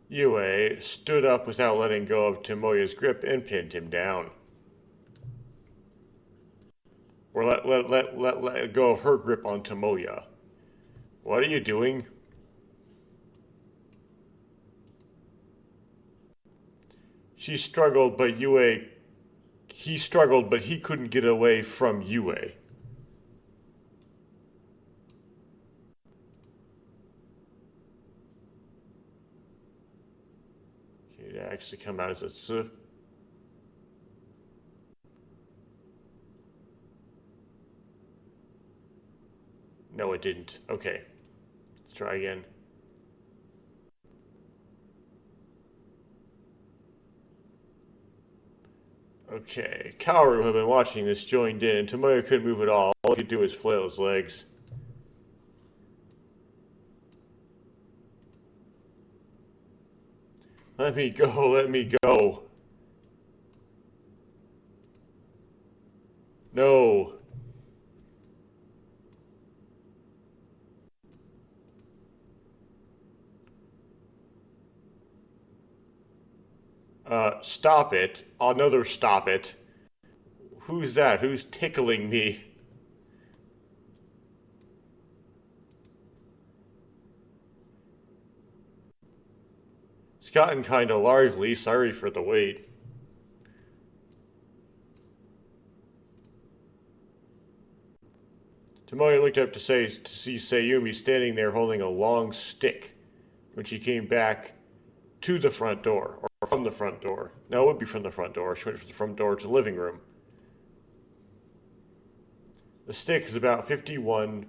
Yue stood up without letting go of Tomoya's grip and pinned him down. Or let go of her grip on Tomoya. What are you doing? She struggled, but he struggled, but he couldn't get away from Yue. It actually come out as a tsu. No, it didn't. Okay. Let's try again. Okay. Kaoru, who had been watching this, joined in, and Tomoya couldn't move at all. All he could do was flail his legs. Let me go, let me go. No. Stop it. Another stop it. Who's that? Who's tickling me? It's gotten kinda lively. Sorry for the wait. Tomoya looked up to see Sayumi standing there holding a long stick when she came back to the front door, or from the front door. No, it would be from the front door. She went from the front door to the living room. The stick is about 51.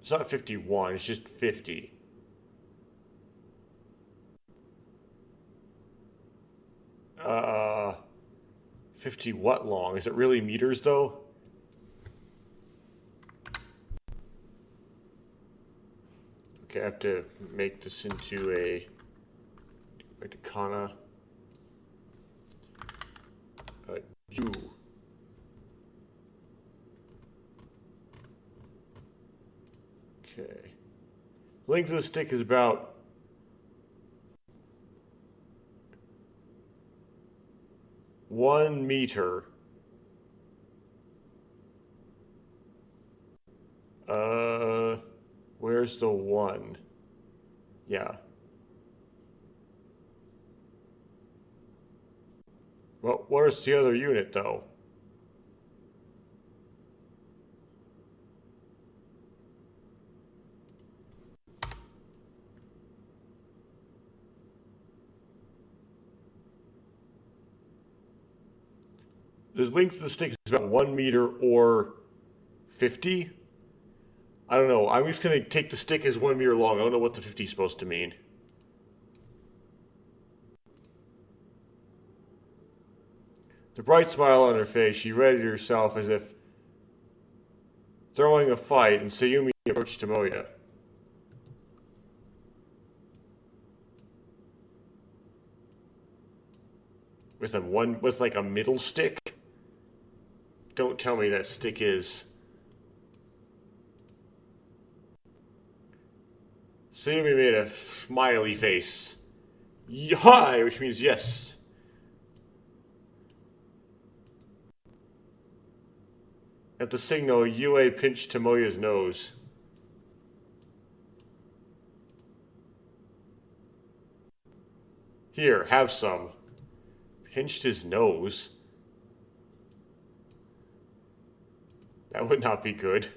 It's not 51, it's just 50. 50 what long? Is it really meters though? Okay, I have to make this into a kana. Ju. Okay. Length of the stick is about 1 meter. Where's the 1? Yeah. Well, where's the other unit, though? The length of the stick is about 1 meter or 50. I don't know. I'm just going to take the stick as 1 meter long. I don't know what the 50 is supposed to mean. The bright smile on her face, she readied herself as if throwing a fight, and Sayumi approached Tomoya. With like a middle stick? Don't tell me that stick is Sayumi made a smiley face. Hi, which means yes. At the signal, Yue pinched Tomoya's nose. Here, have some. Pinched his nose? That would not be good.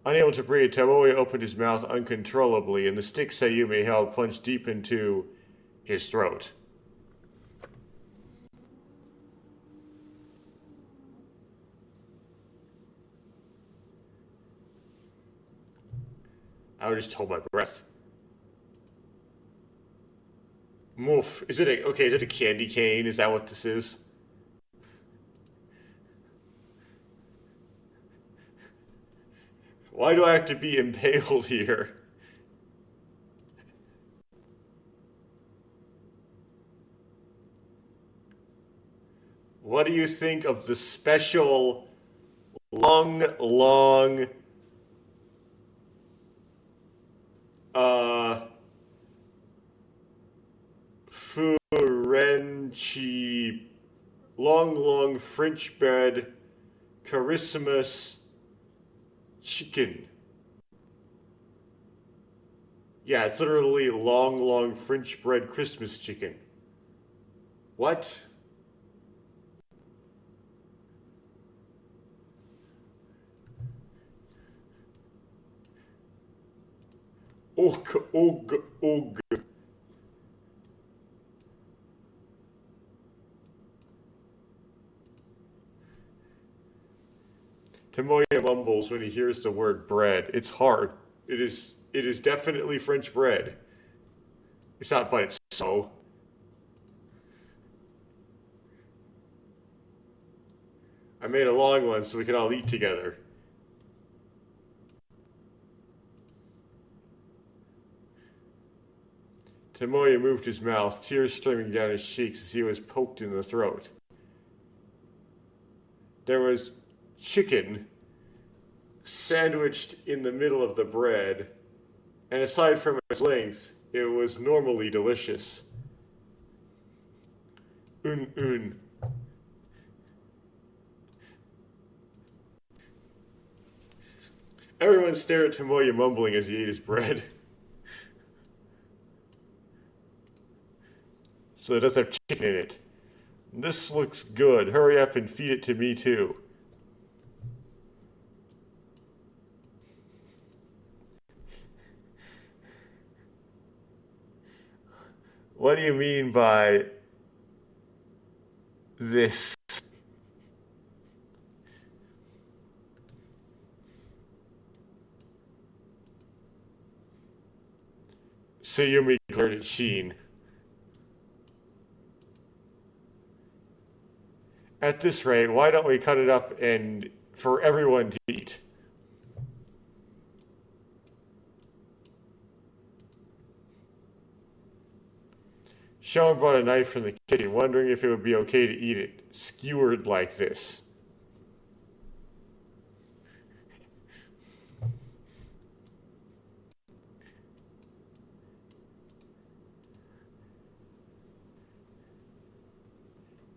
Unable to breathe, Tomoya opened his mouth uncontrollably, and the stick Sayumi held plunged deep into his throat. I would just hold my breath. Moof. Is it a candy cane? Is that what this is? Why do I have to be impaled here? What do you think of the special long Furenchi long French bread Christmas chicken? Yeah, it's literally long French bread Christmas chicken. What? Og. Tomoya mumbles when he hears the word bread. It's hard. It is definitely French bread. It's not, but it's so. I made a long one so we could all eat together. Tomoya moved his mouth, tears streaming down his cheeks as he was poked in the throat. There was chicken sandwiched in the middle of the bread, and aside from its length, it was normally delicious. Un. Everyone stared at Tomoya mumbling as he ate his bread. So it does have chicken in it. This looks good. Hurry up and feed it to me too. What do you mean by this? Sayumi glared at Sheen. At this rate, why don't we cut it up and for everyone to eat? Sean brought a knife from the kitchen, wondering if it would be okay to eat it skewered like this.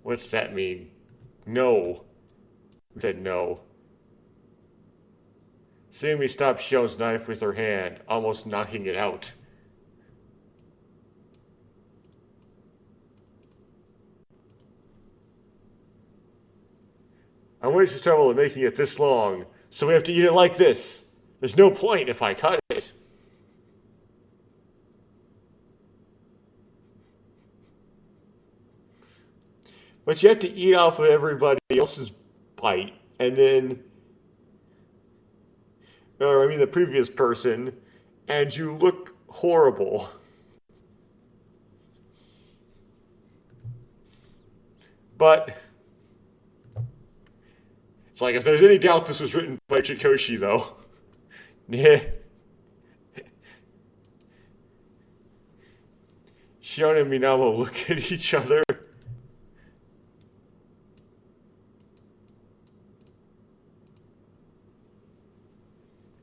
What's that mean? No. Who said no? Sayumi stopped Sean's knife with her hand, almost knocking it out. I wasted trouble in making it this long, so we have to eat it like this. There's no point if I cut it. But you have to eat off of everybody else's bite, and then, or I mean the previous person, and you look horrible. But it's like, if there's any doubt this was written by Chikoshi, though. Yeah. Shion and Minamo look at each other.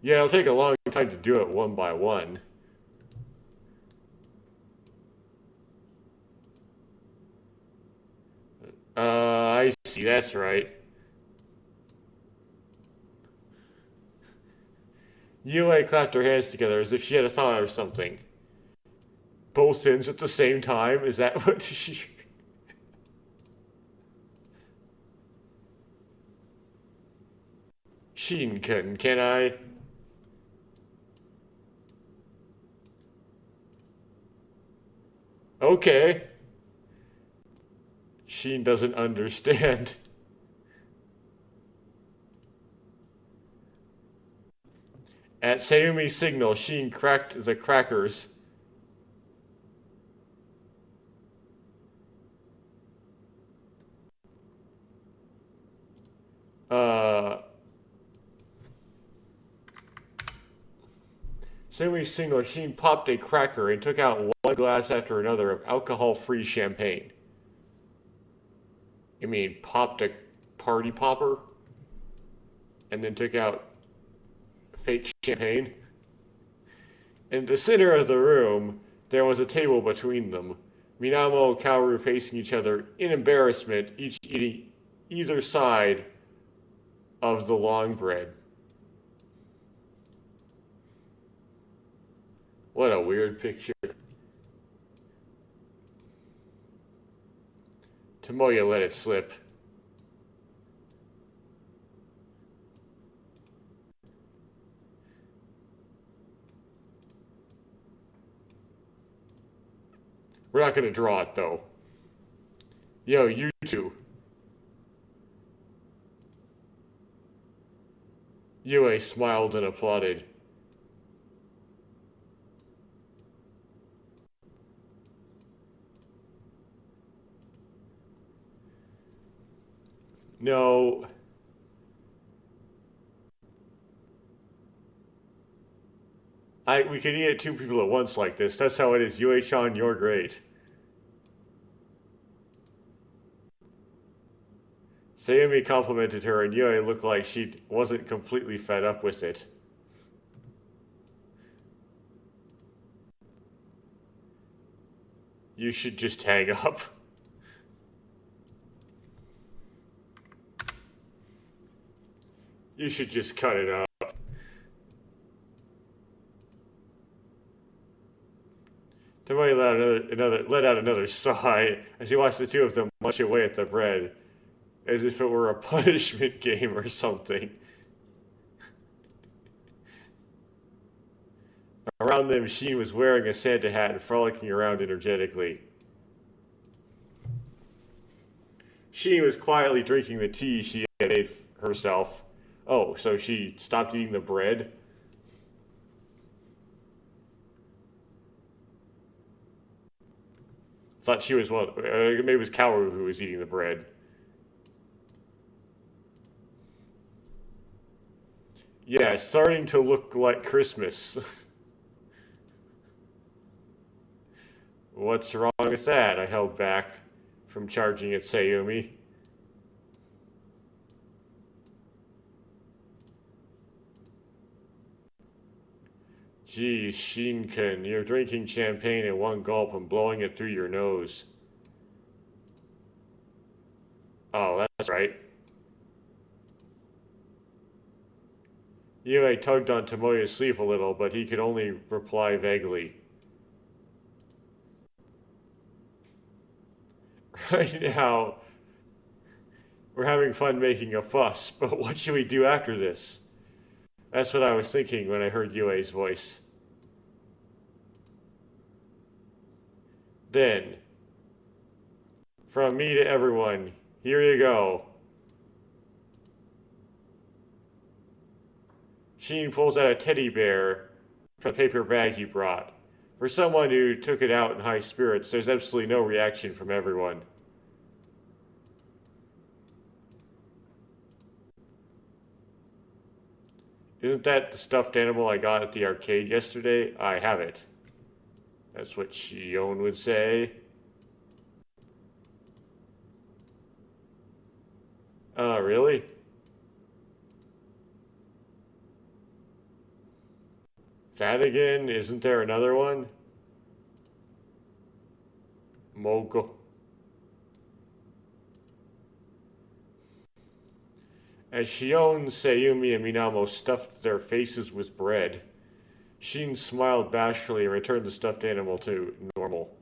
Yeah, it'll take a long time to do it one by one. easy, that's right. Yue clapped her hands together as if she had a thought or something. Both ends at the same time? Is that what she... Shinken, can I? Okay. Sheen doesn't understand. At Sayumi's signal, Sheen cracked the crackers. Sayumi's signal, Sheen popped a cracker and took out one glass after another of alcohol-free champagne. You mean popped a party popper? And then took out fake champagne? In the center of the room, there was a table between them. Minamo and Kaoru facing each other in embarrassment, each eating either side of the long bread. What a weird picture. Tomoya let it slip. We're not gonna draw it, though. Yo, you two. Yue smiled and applauded. No. We can eat at two people at once like this. That's how it is. Yue-chan, you're great. Sayumi complimented her, and Yue looked like she wasn't completely fed up with it. You should just hang up. You should just cut it up. Tomoya let out another sigh as he watched the two of them munch away at the bread, as if it were a punishment game or something. Around them, Sheen was wearing a Santa hat and frolicking around energetically. Sheen was quietly drinking the tea she had made herself. Oh, so she stopped eating the bread? Thought she was one. Maybe it was Kaoru who was eating the bread. Yeah, it's starting to look like Christmas. What's wrong with that? I held back from charging at Sayumi. Geez, Shinken, you're drinking champagne in one gulp and blowing it through your nose. Oh, that's right. Yue tugged on Tomoya's sleeve a little, but he could only reply vaguely. Right now, we're having fun making a fuss, but what should we do after this? That's what I was thinking when I heard Yue's voice. Then, from me to everyone, here you go. Sheen pulls out a teddy bear from the paper bag he brought. For someone who took it out in high spirits, there's absolutely no reaction from everyone. Isn't that the stuffed animal I got at the arcade yesterday? I have it. That's what Shion would say. Really? That again? Isn't there another one? Mogo. As Shion, Sayumi, and Minamo stuffed their faces with bread, Sheen smiled bashfully and returned the stuffed animal to normal.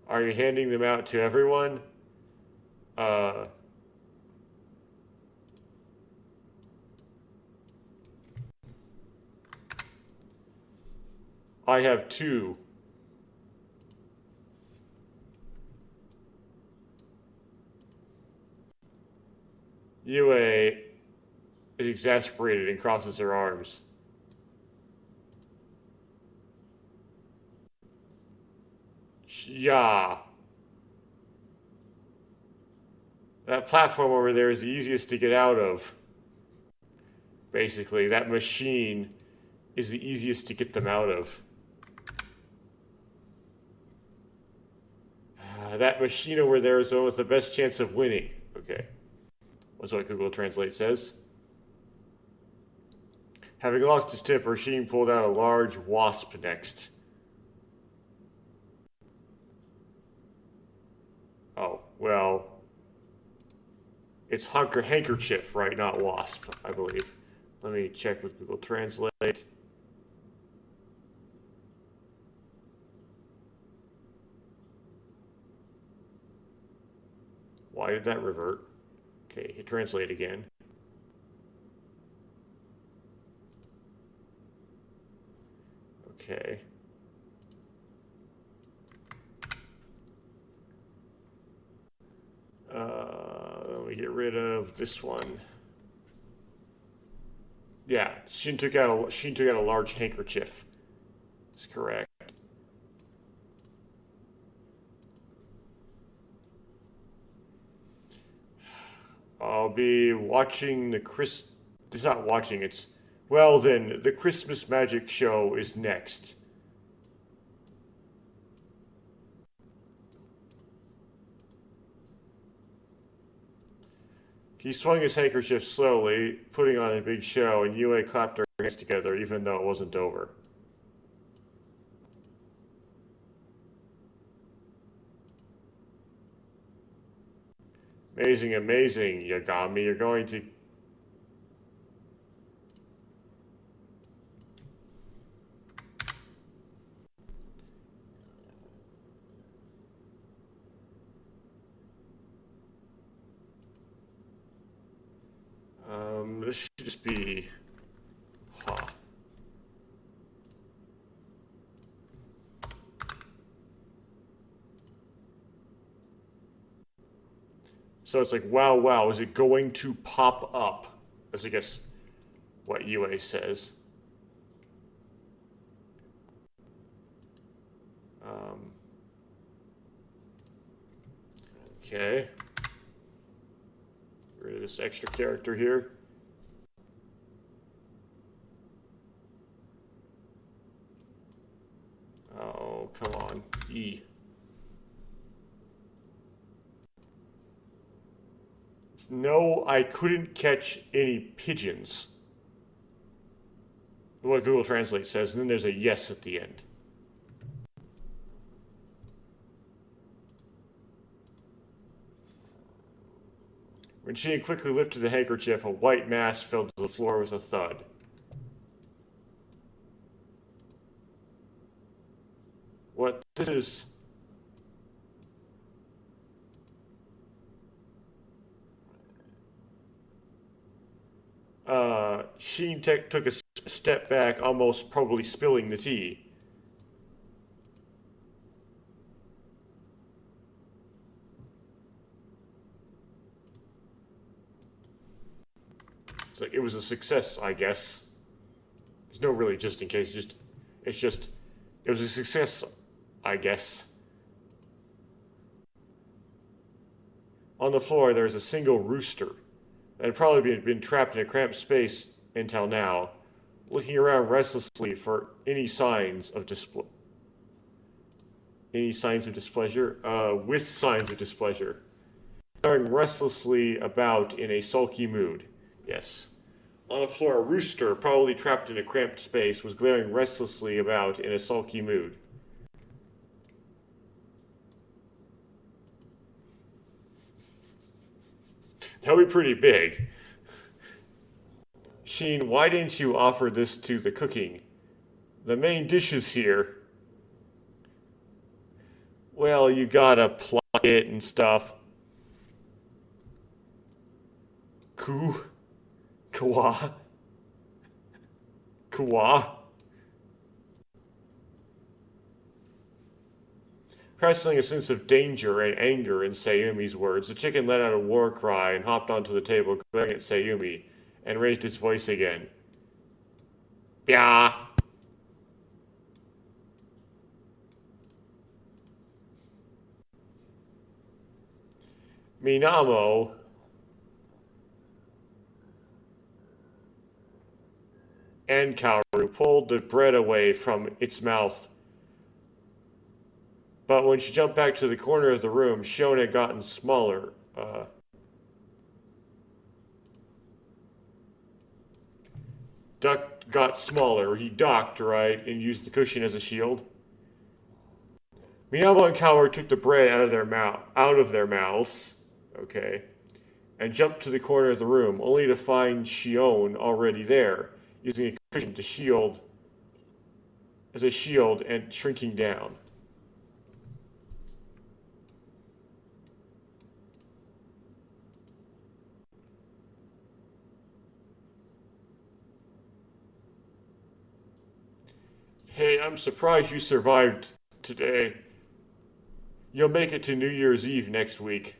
Are you handing them out to everyone? I have two. Yue is exasperated and crosses her arms. Yeah. That platform over there is the easiest to get out of. Basically, that machine is the easiest to get them out of. That machine over there is the one with the best chance of winning. Okay. That's what Google Translate says. Having lost his temper, Sheen pulled out a large wasp next. Oh, well. It's handkerchief, right? Not wasp, I believe. Let me check with Google Translate. Why did that revert? Okay, hit translate again. Okay. Let me get rid of this one. Yeah, Sheen took out a large handkerchief. That's correct. I'll be watching It's not watching, it's... Well then, the Christmas Magic Show is next. He swung his handkerchief slowly, putting on a big show, and Yue clapped her hands together, even though it wasn't over. Amazing, amazing, Yagami. You're going to... This should just be... Huh. So it's like, wow, wow, is it going to pop up? That's, I guess, what Yue says. Okay. Get rid of this extra character here. Oh, come on. E. No, I couldn't catch any pigeons. What Google Translate says, and then there's a yes at the end. When she quickly lifted the handkerchief, a white mass fell to the floor with a thud. What this is... Sheen took a step back, almost probably spilling the tea. It's like, it was a success, I guess. There's no really just in case, it was a success, I guess. On the floor, there's a single rooster that had probably been trapped in a cramped space until now, looking around restlessly for any signs of displeasure. With signs of displeasure. Staring restlessly about in a sulky mood. Yes. On the floor, a rooster, probably trapped in a cramped space, was glaring restlessly about in a sulky mood. That would be pretty big. Sheen, why didn't you offer this to the cooking? The main dish is here. Well, you gotta pluck it and stuff. Kwa. Wrestling a sense of danger and anger in Sayumi's words, the chicken let out a war cry and hopped onto the table, glaring at Sayumi, and raised its voice again. Byaa! Minamo and Kaoru pulled the bread away from its mouth. But when she jumped back to the corner of the room, Shion had gotten smaller. Duck got smaller. He ducked, right, and used the cushion as a shield. Minamo and Kaoru took the bread out of their mouths, okay, and jumped to the corner of the room, only to find Shion already there, using a cushion to shield as a shield and shrinking down. Hey, I'm surprised you survived today. You'll make it to New Year's Eve next week.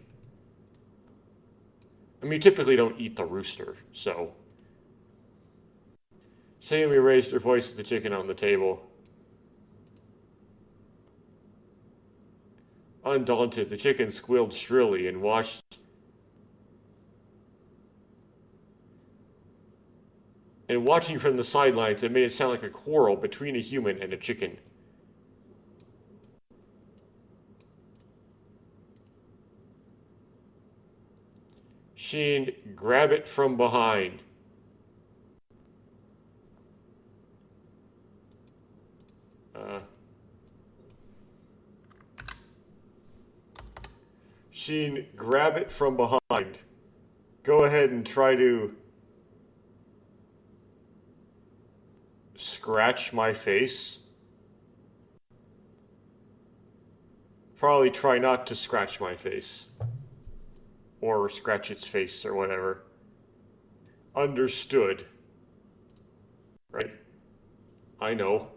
I mean, typically don't eat the rooster, so. Sayumi raised her voice at the chicken on the table. Undaunted, the chicken squealed shrilly and watching from the sidelines, it made it sound like a quarrel between a human and a chicken. Sheen, grab it from behind. Sheen, grab it from behind. Go ahead and try to scratch my face. Probably try not to scratch my face. Or scratch its face or whatever. Understood. Right? I know.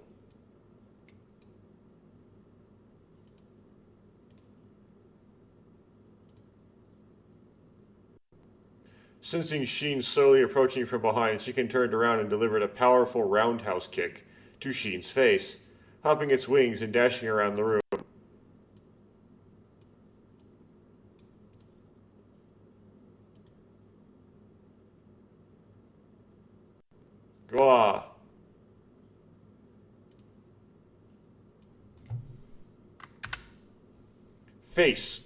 Sensing Sheen slowly approaching from behind, Chicken turned around and delivered a powerful roundhouse kick to Sheen's face, hopping its wings and dashing around the room. Gwa. Face.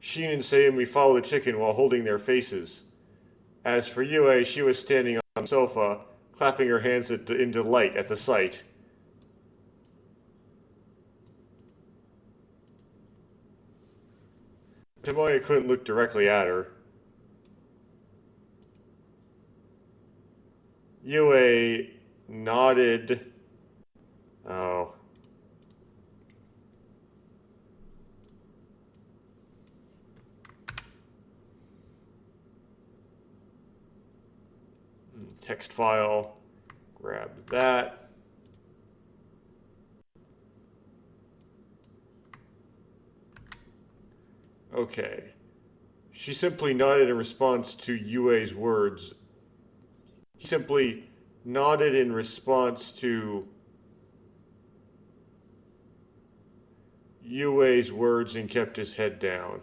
Sheen and Sayumi followed the chicken while holding their faces. As for Yue, she was standing on the sofa, clapping her hands in delight at the sight. Tomoya couldn't look directly at her. Yue nodded. Oh. Text file. Grab that. Okay. She simply nodded in response to Yue's words. He simply nodded in response to Yue's words and kept his head down.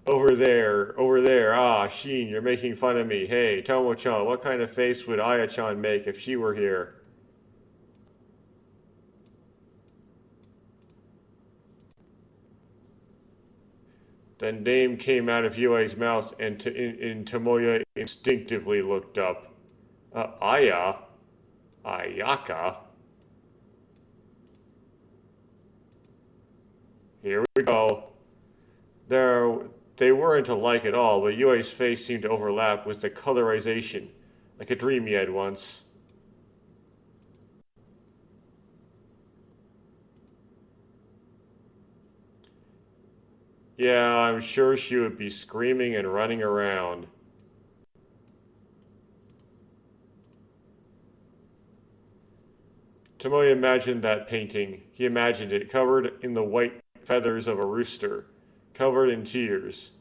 Over there. Ah, Sheen, you're making fun of me. Hey, Tomo-chan, what kind of face would Aya-chan make if she were here? The name came out of Yue's mouth, and Tomoya instinctively looked up. Aya? Ayaka? Here we go. They weren't alike at all, but Yue's face seemed to overlap with the colorization, like a dream he had once. Yeah, I'm sure she would be screaming and running around. Tomoya imagined that painting. He imagined it, covered in the white feathers of a rooster, covered in tears.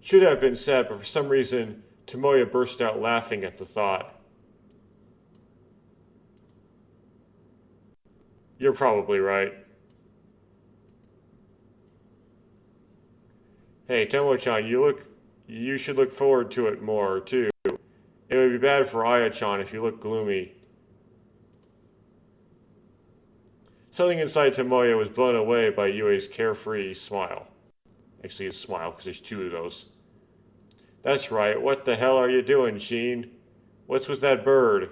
Should have been sad, but for some reason, Tomoya burst out laughing at the thought. You're probably right. Hey, Tomo-chan, you should look forward to it more, too. It would be bad for Aya-chan if you look gloomy. Something inside Tomoya was blown away by Yue's carefree smile. Actually, his smile, because there's two of those. That's right. What the hell are you doing, Sheen? What's with that bird?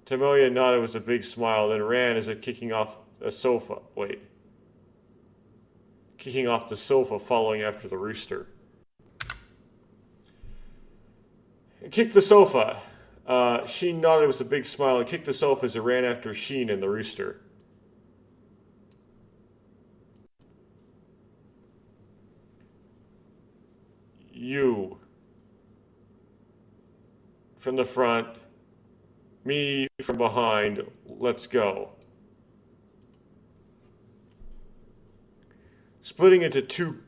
Tomoya nodded with a big smile, then ran as if kicking off a sofa. Wait. Kicking off the sofa, following after the rooster. Kick the sofa. Sheen nodded with a big smile and kicked the sofa as he ran after Sheen and the rooster. You. From the front. Me from behind. Let's go. Splitting into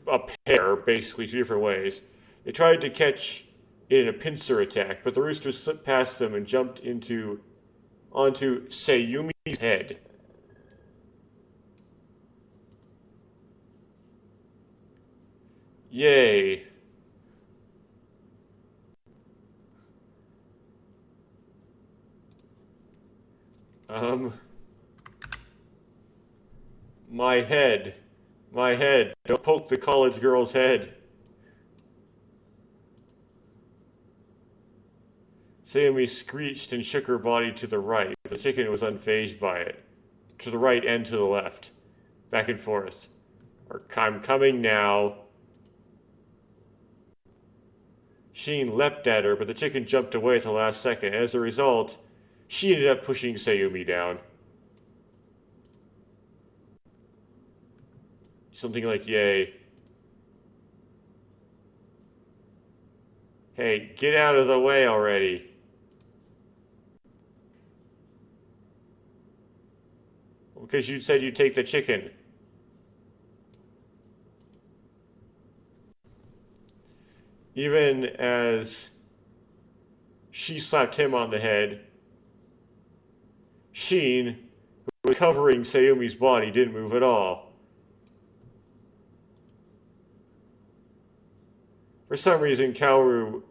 a pair, basically, two different ways. They tried to catch it in a pincer attack, but the rooster slipped past them and jumped onto Sayumi's head. Yay. My head. My head. Don't poke the college girl's head. Sayumi screeched and shook her body to the right. The chicken was unfazed by it. To the right and to the left. Back and forth. I'm coming now. Sheen leapt at her, but the chicken jumped away at the last second. As a result, she ended up pushing Sayumi down. Something like, yay. Hey, get out of the way already. Because you said you'd take the chicken. Even as she slapped him on the head, Sheen, who was covering Sayumi's body, didn't move at all. For some reason, Kaoru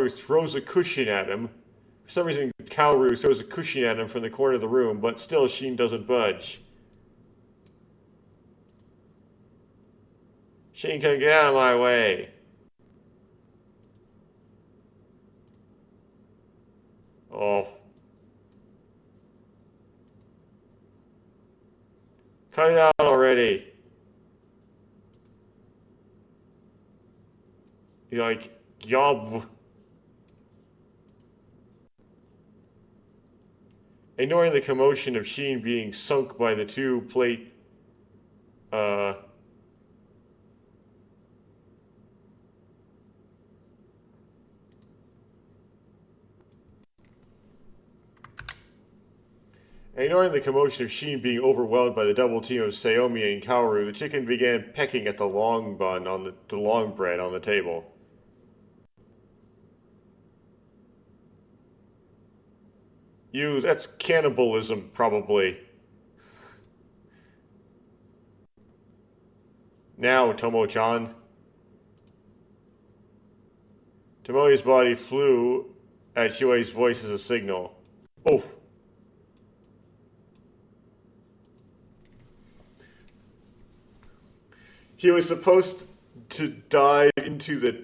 throws a cushion at him. For some reason, Kaoru throws a cushion at him from the corner of the room, but still Sheen doesn't budge. Sheen, can get out of my way. Oh. Cut it out already. You're like, yob. Ignoring the commotion of Sheen being sunk by the two plate Ignoring the commotion of Sheen being overwhelmed by the double team of Saomi and Kaoru, the chicken began pecking at the long bun on the long bread on the table. That's cannibalism, probably. Now, Tomo-chan. Tomoe's body flew at Shuei's voice as a signal. Oh. He was supposed to dive into the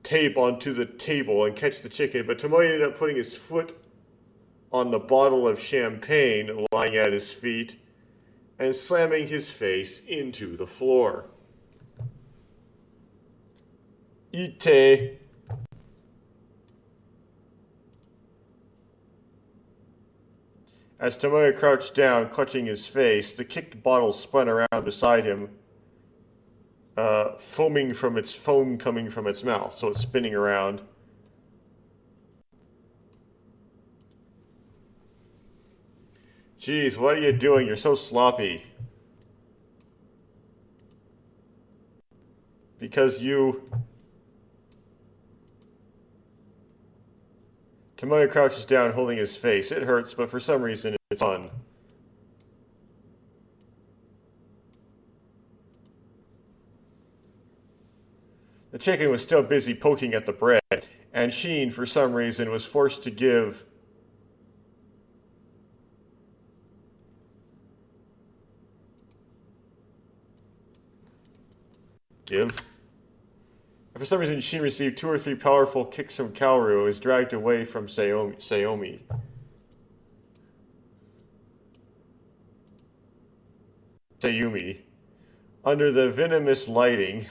tape onto the table and catch the chicken, but Tomoe ended up putting his foot on the bottle of champagne lying at his feet and slamming his face into the floor. Ite. As Tomoe crouched down, clutching his face, the kicked bottle spun around beside him, foam coming from its mouth, so it's spinning around. Jeez, what are you doing? You're so sloppy. Because you... Tomoe crouches down, holding his face. It hurts, but for some reason, it's fun. The chicken was still busy poking at the bread, and Sheen, for some reason, was forced to give... For some reason, Sheen received 2 or 3 powerful kicks from Kaoru and was dragged away from Sayumi. Under the venomous lighting,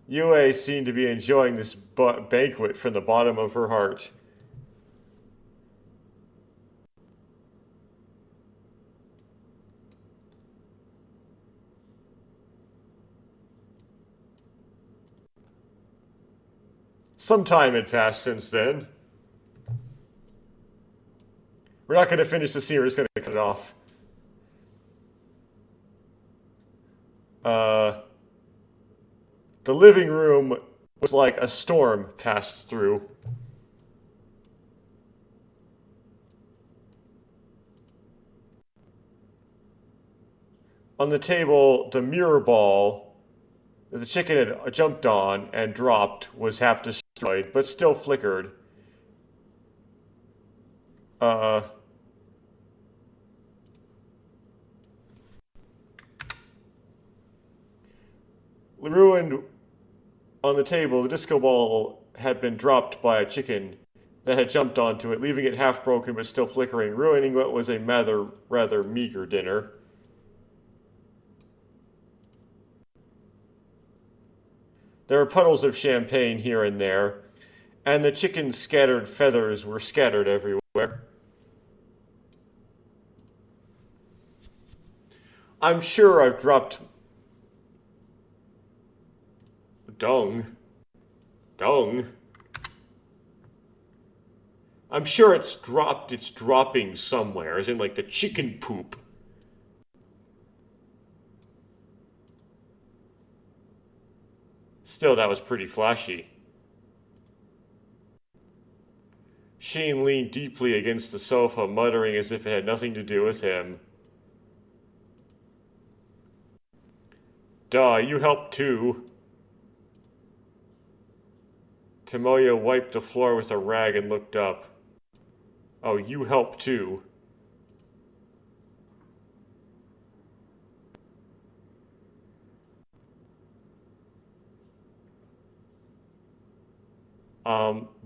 Yue seemed to be enjoying this banquet from the bottom of her heart. Some time had passed since then. We're not going to finish the scene, we're just going to cut it off. The living room was like a storm passed through. On the table, the mirror ball that the chicken had jumped on and dropped was half destroyed, but still flickered. Ruined on the table, the disco ball had been dropped by a chicken that had jumped onto it, leaving it half broken but still flickering, ruining what was a rather meager dinner. There were puddles of champagne here and there, and the chicken's scattered feathers were scattered everywhere. I'm sure I've dropped dung. I'm sure it's dropping somewhere, as in like the chicken poop. Still, that was pretty flashy. Sheen leaned deeply against the sofa, muttering as if it had nothing to do with him. Duh, you helped too. Tomoya wiped the floor with a rag and looked up. Oh, you helped too.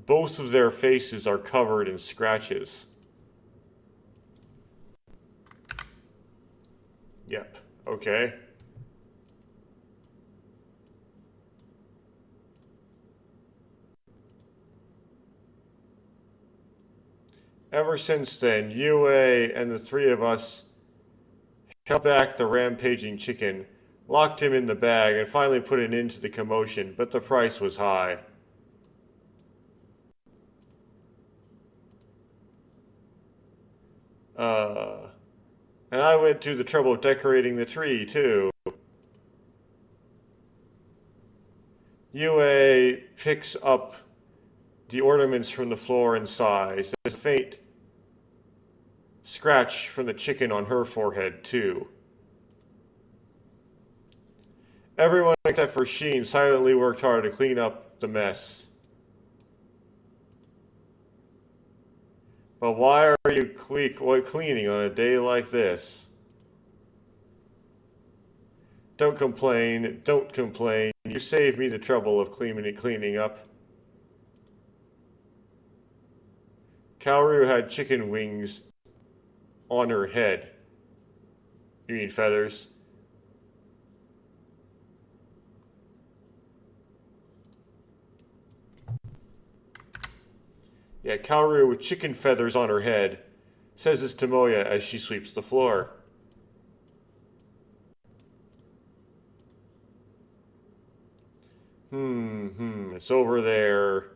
Both of their faces are covered in scratches. Yep, okay. Ever since then, Yue and the 3 of us held back the rampaging chicken, locked him in the bag, and finally put an end to the commotion, but the price was high. And I went to the trouble of decorating the tree, too. Yue picks up the ornaments from the floor and sighs. There's a faint scratch from the chicken on her forehead, too. Everyone except for Sheen silently worked hard to clean up the mess. But why are you cleaning on a day like this? Don't complain, don't complain. You saved me the trouble of cleaning up. Kaoru had chicken wings on her head. You mean feathers? Yeah, Kaoru with chicken feathers on her head, says this to Moya as she sweeps the floor. It's over there.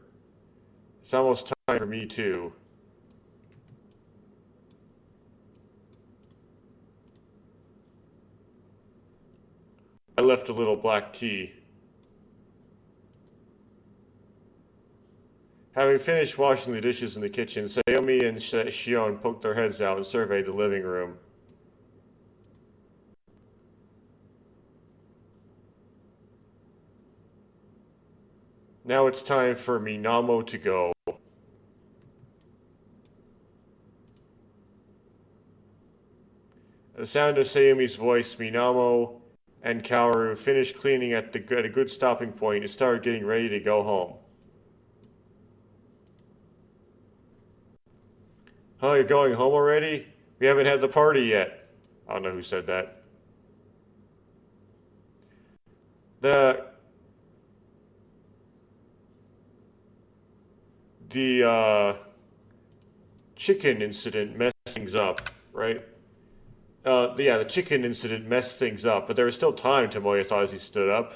It's almost time for me too. I left a little black tea. Having finished washing the dishes in the kitchen, Sayomi and Shion poked their heads out and surveyed the living room. Now it's time for Minamo to go. At the sound of Sayumi's voice, Minamo and Kaoru finished cleaning at a good stopping point and started getting ready to go home. Oh, you're going home already? We haven't had the party yet. I don't know who said that. The chicken incident messed things up, right? The chicken incident messed things up, but there was still time, Tomoya thought as he stood up.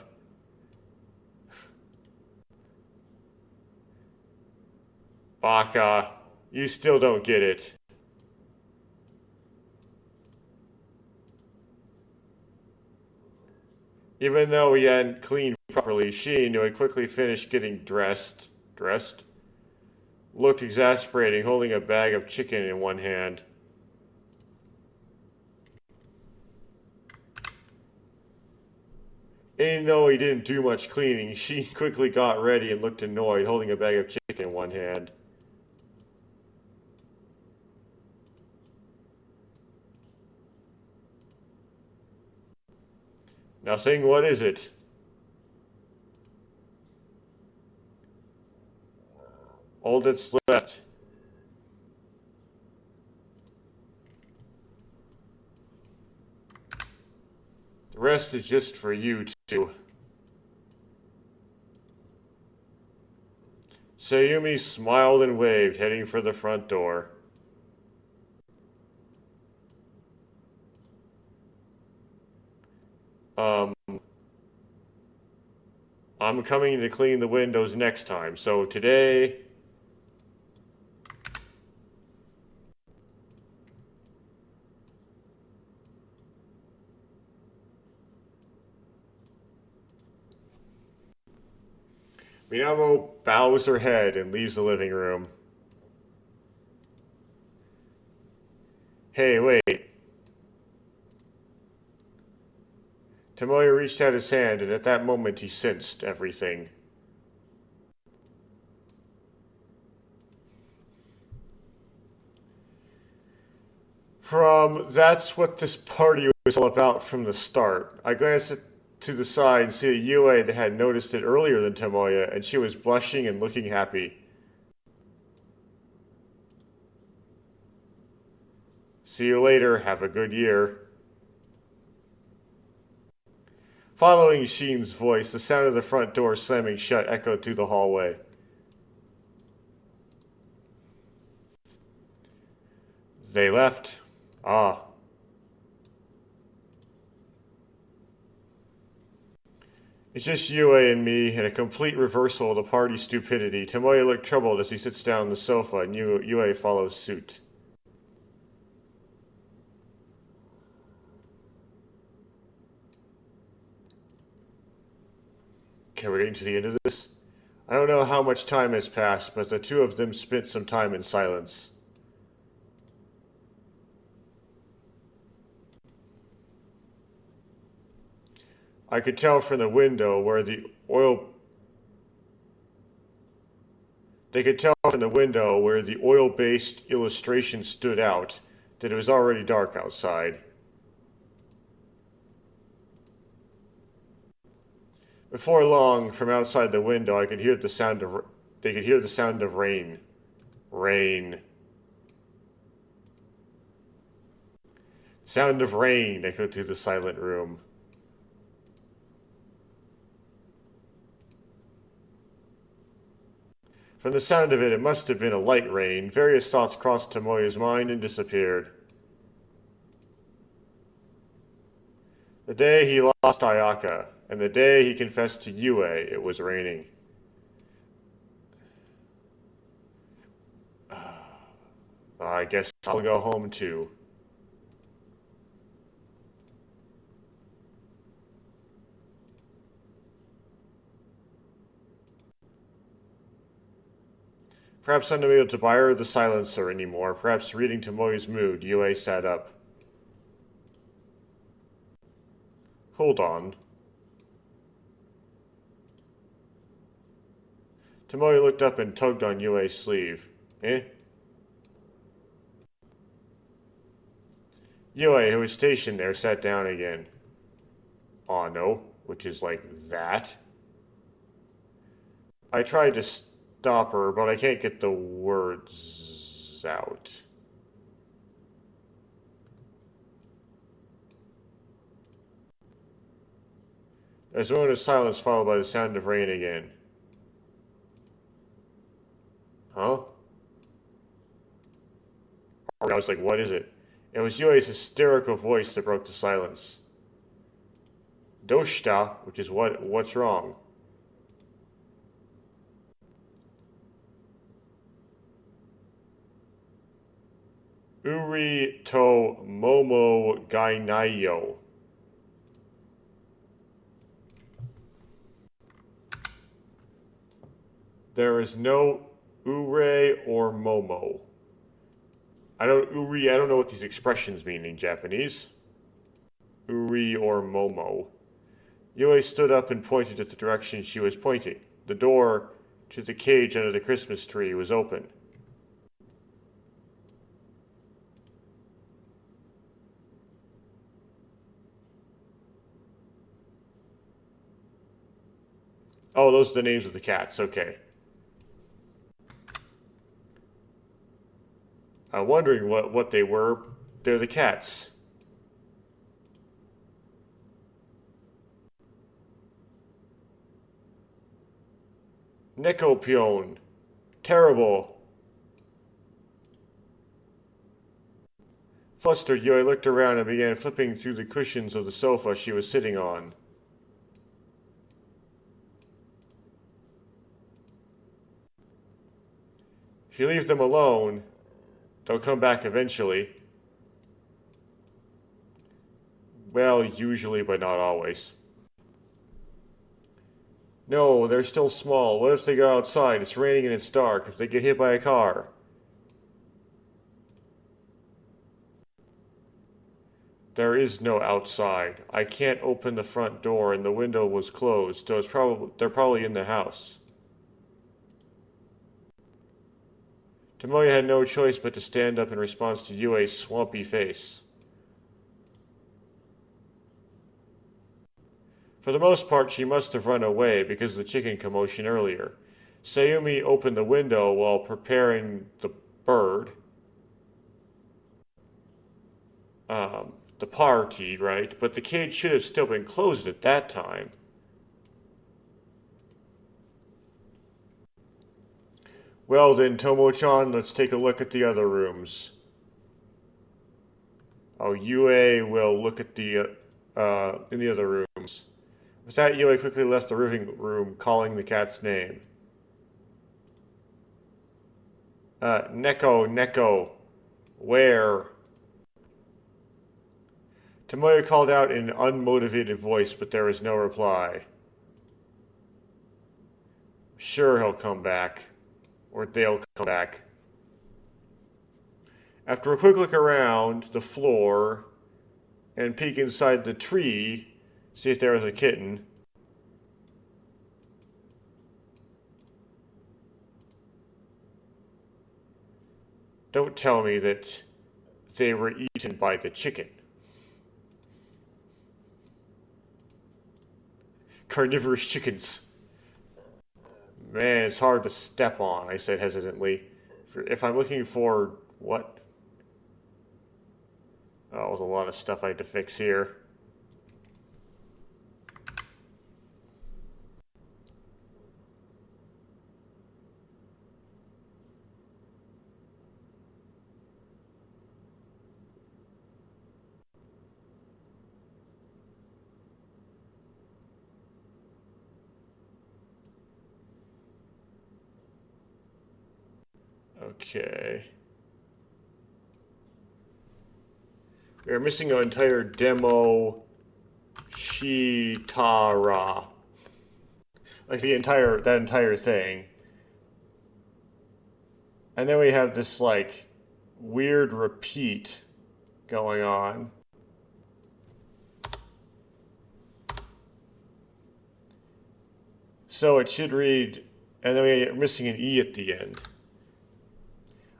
Baka, you still don't get it. Even though he hadn't cleaned properly, Sheen, who had quickly finished getting dressed, looked exasperating, holding a bag of chicken in one hand. Even though he didn't do much cleaning, Sheen quickly got ready and looked annoyed, holding a bag of chicken in one hand. Nothing? What is it? All that's left. The rest is just for you two. Sayumi smiled and waved, heading for the front door. I'm coming to clean the windows next time, so today... Minamo bows her head and leaves the living room. Hey, wait. Tomoya reached out his hand, and at that moment he sensed everything. That's what this party was all about from the start. I glanced to the side and see that Yue that had noticed it earlier than Tomoya, and she was blushing and looking happy. See you later. Have a good year. Following Sheen's voice, the sound of the front door slamming shut echoed through the hallway. They left. Ah. It's just Yue and me, and a complete reversal of the party's stupidity. Tomoya looked troubled as he sits down on the sofa, and Yue follows suit. Okay, we're getting to the end of this. I don't know how much time has passed, but the two of them spent some time in silence. I could tell from the window where the oil... They could tell from the window where the oil-based illustration stood out that it was already dark outside. Before long, from outside the window, I could hear the sound of... They could hear the sound of rain. Rain. Sound of rain echoed through the silent room. From the sound of it, it must have been a light rain. Various thoughts crossed Tomoyo's mind and disappeared. The day he lost Ayaka, and the day he confessed to Yue, it was raining. I guess I'll go home too. Perhaps I'm not able to buy her the silencer anymore. Perhaps reading Tomoyo's mood, Yue sat up. Hold on. Tomoyo looked up and tugged on Yue's sleeve. Eh? Yue, who was stationed there, sat down again. Aw, no. Which is like that. I tried to stop her, but I can't get the words out. There's a moment of silence followed by the sound of rain again. Huh? I was like, what is it? It was Yue's hysterical voice that broke the silence. Doshita, which is what's wrong? Uri to momo gainayo. There is no ure or momo. I don't know what these expressions mean in Japanese. Uri or momo. Yue stood up and pointed at the direction she was pointing. The door to the cage under the Christmas tree was open. Oh, those are the names of the cats. Okay. I'm wondering what they were. They're the cats. Nekopion. Terrible. Flustered, Yue looked around and began flipping through the cushions of the sofa she was sitting on. If you leave them alone, they'll come back eventually. Well, usually, but not always. No, they're still small. What if they go outside? It's raining and it's dark. If they get hit by a car? There is no outside. I can't open the front door and the window was closed, so they're probably in the house. Tomoyo had no choice but to stand up in response to Yue's swampy face. For the most part, she must have run away because of the chicken commotion earlier. Sayumi opened the window while preparing the bird. The party, right? But the cage should have still been closed at that time. Well then, Tomo-chan, let's take a look at the other rooms. Oh, Yue will look at in the other rooms. With that, Yue quickly left the living room, calling the cat's name. Neko, where? Tomoyo called out in an unmotivated voice, but there was no reply. sure he'll come back. Or they'll come back. After a quick look around the floor and peek inside the tree, see if there was a kitten. Don't tell me that they were eaten by the chicken. Carnivorous chickens. Man, it's hard to step on, I said hesitantly. If I'm looking for what? Oh, there's a lot of stuff I had to fix here. Okay. We're missing an entire demo Shitara. Like that entire thing. And then we have this like weird repeat going on. So it should read, and then we're missing an E at the end.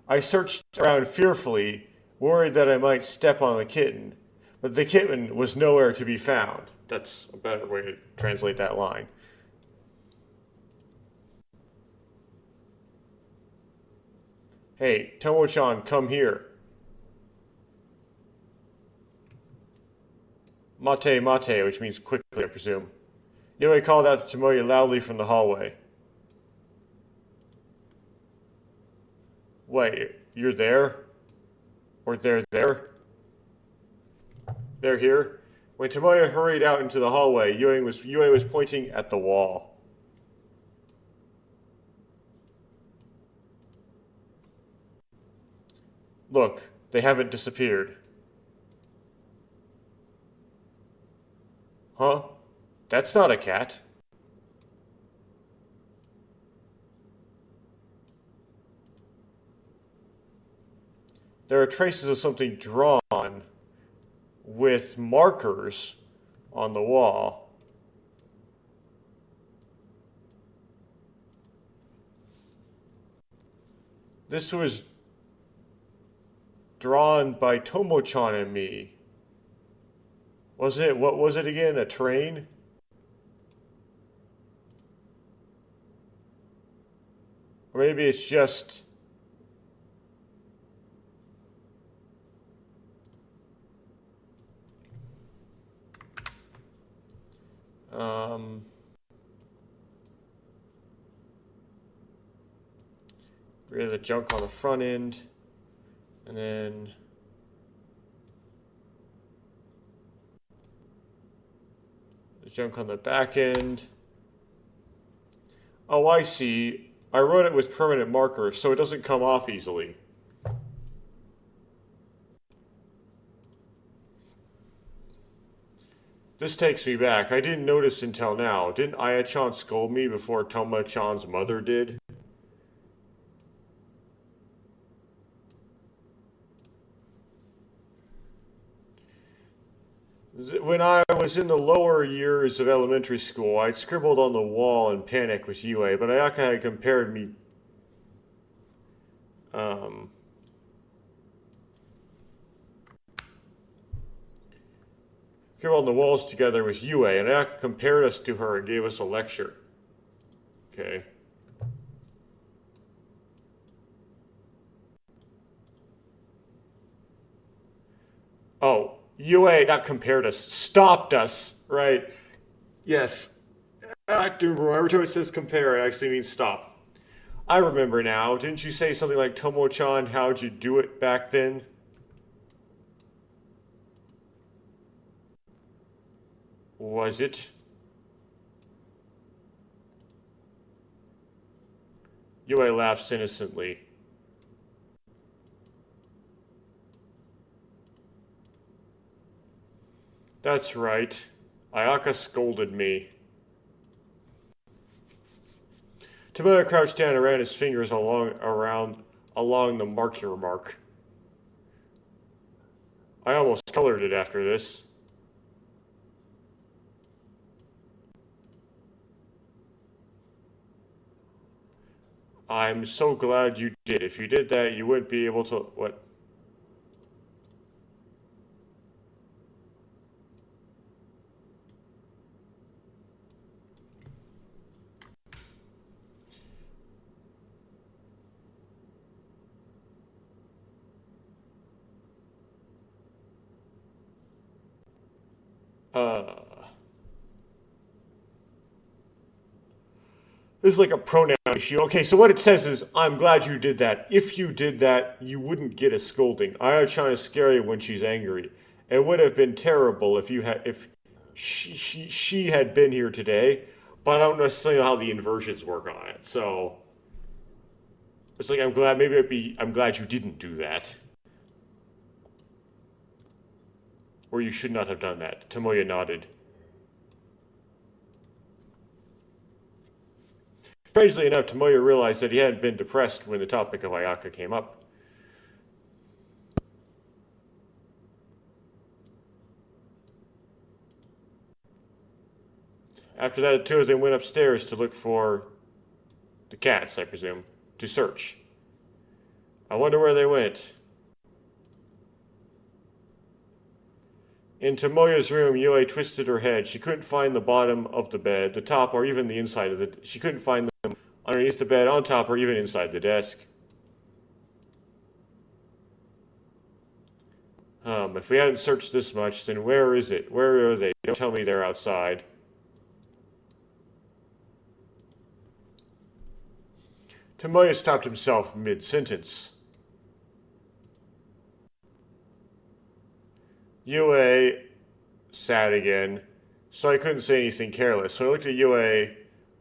I searched around fearfully, worried that I might step on the kitten, but the kitten was nowhere to be found. That's a better way to translate that line. Hey, Tomo-chan, come here. Mate mate, which means quickly, I presume. Yui called out to Tomoya loudly from the hallway. Wait, you're there? Or they're there? They're here? When Tomoya hurried out into the hallway, Yui was pointing at the wall. Look, they haven't disappeared. Huh? That's not a cat. There are traces of something drawn with markers on the wall. This was drawn by Tomo-chan and me. What was it again? A train? Or maybe it's just... rid of the junk on the front end, and then the junk on the back end. Oh, I see. I wrote it with permanent markers, so it doesn't come off easily. This takes me back. I didn't notice until now. Didn't Aya-chan scold me before Toma-chan's mother did? When I was in the lower years of elementary school, I scribbled on the wall in panic with Yui, but Ayaka had compared me... scribbled on the walls together with Yui, and Ayaka compared us to her and gave us a lecture. Okay. Oh, Yui not compared us, stopped us, right? Yes. I do remember. Every time it says compare, it actually means stop. I remember now. Didn't you say something like, Tomo-chan, how'd you do it back then? Was it? Yui laughs innocently. That's right. Ayaka scolded me. Tomoya crouched down and ran his fingers along the marker mark. I almost colored it after this. I'm so glad you did. If you did that, you wouldn't be able to... What? This is like a pronoun issue. Okay, so what it says is, I'm glad you did that. If you did that, you wouldn't get a scolding. Aya-chan is scary when she's angry. It would have been terrible if she had been here today, but I don't necessarily know how the inversions work on it. So it's like I'm glad you didn't do that. Or you should not have done that. Tomoya nodded. Strangely enough, Tomoya realized that he hadn't been depressed when the topic of Ayaka came up. After that, the two of them went upstairs to look for the cats, I presume, to search. I wonder where they went. In Tomoya's room, Yue twisted her head. She couldn't find the bottom of the bed, the top, or even the inside of the... She couldn't find them underneath the bed, on top, or even inside the desk. If we hadn't searched this much, then where is it? Where are they? Don't tell me they're outside. Tomoya stopped himself mid-sentence. Yue sat again, so I couldn't say anything careless. When I looked at Yue,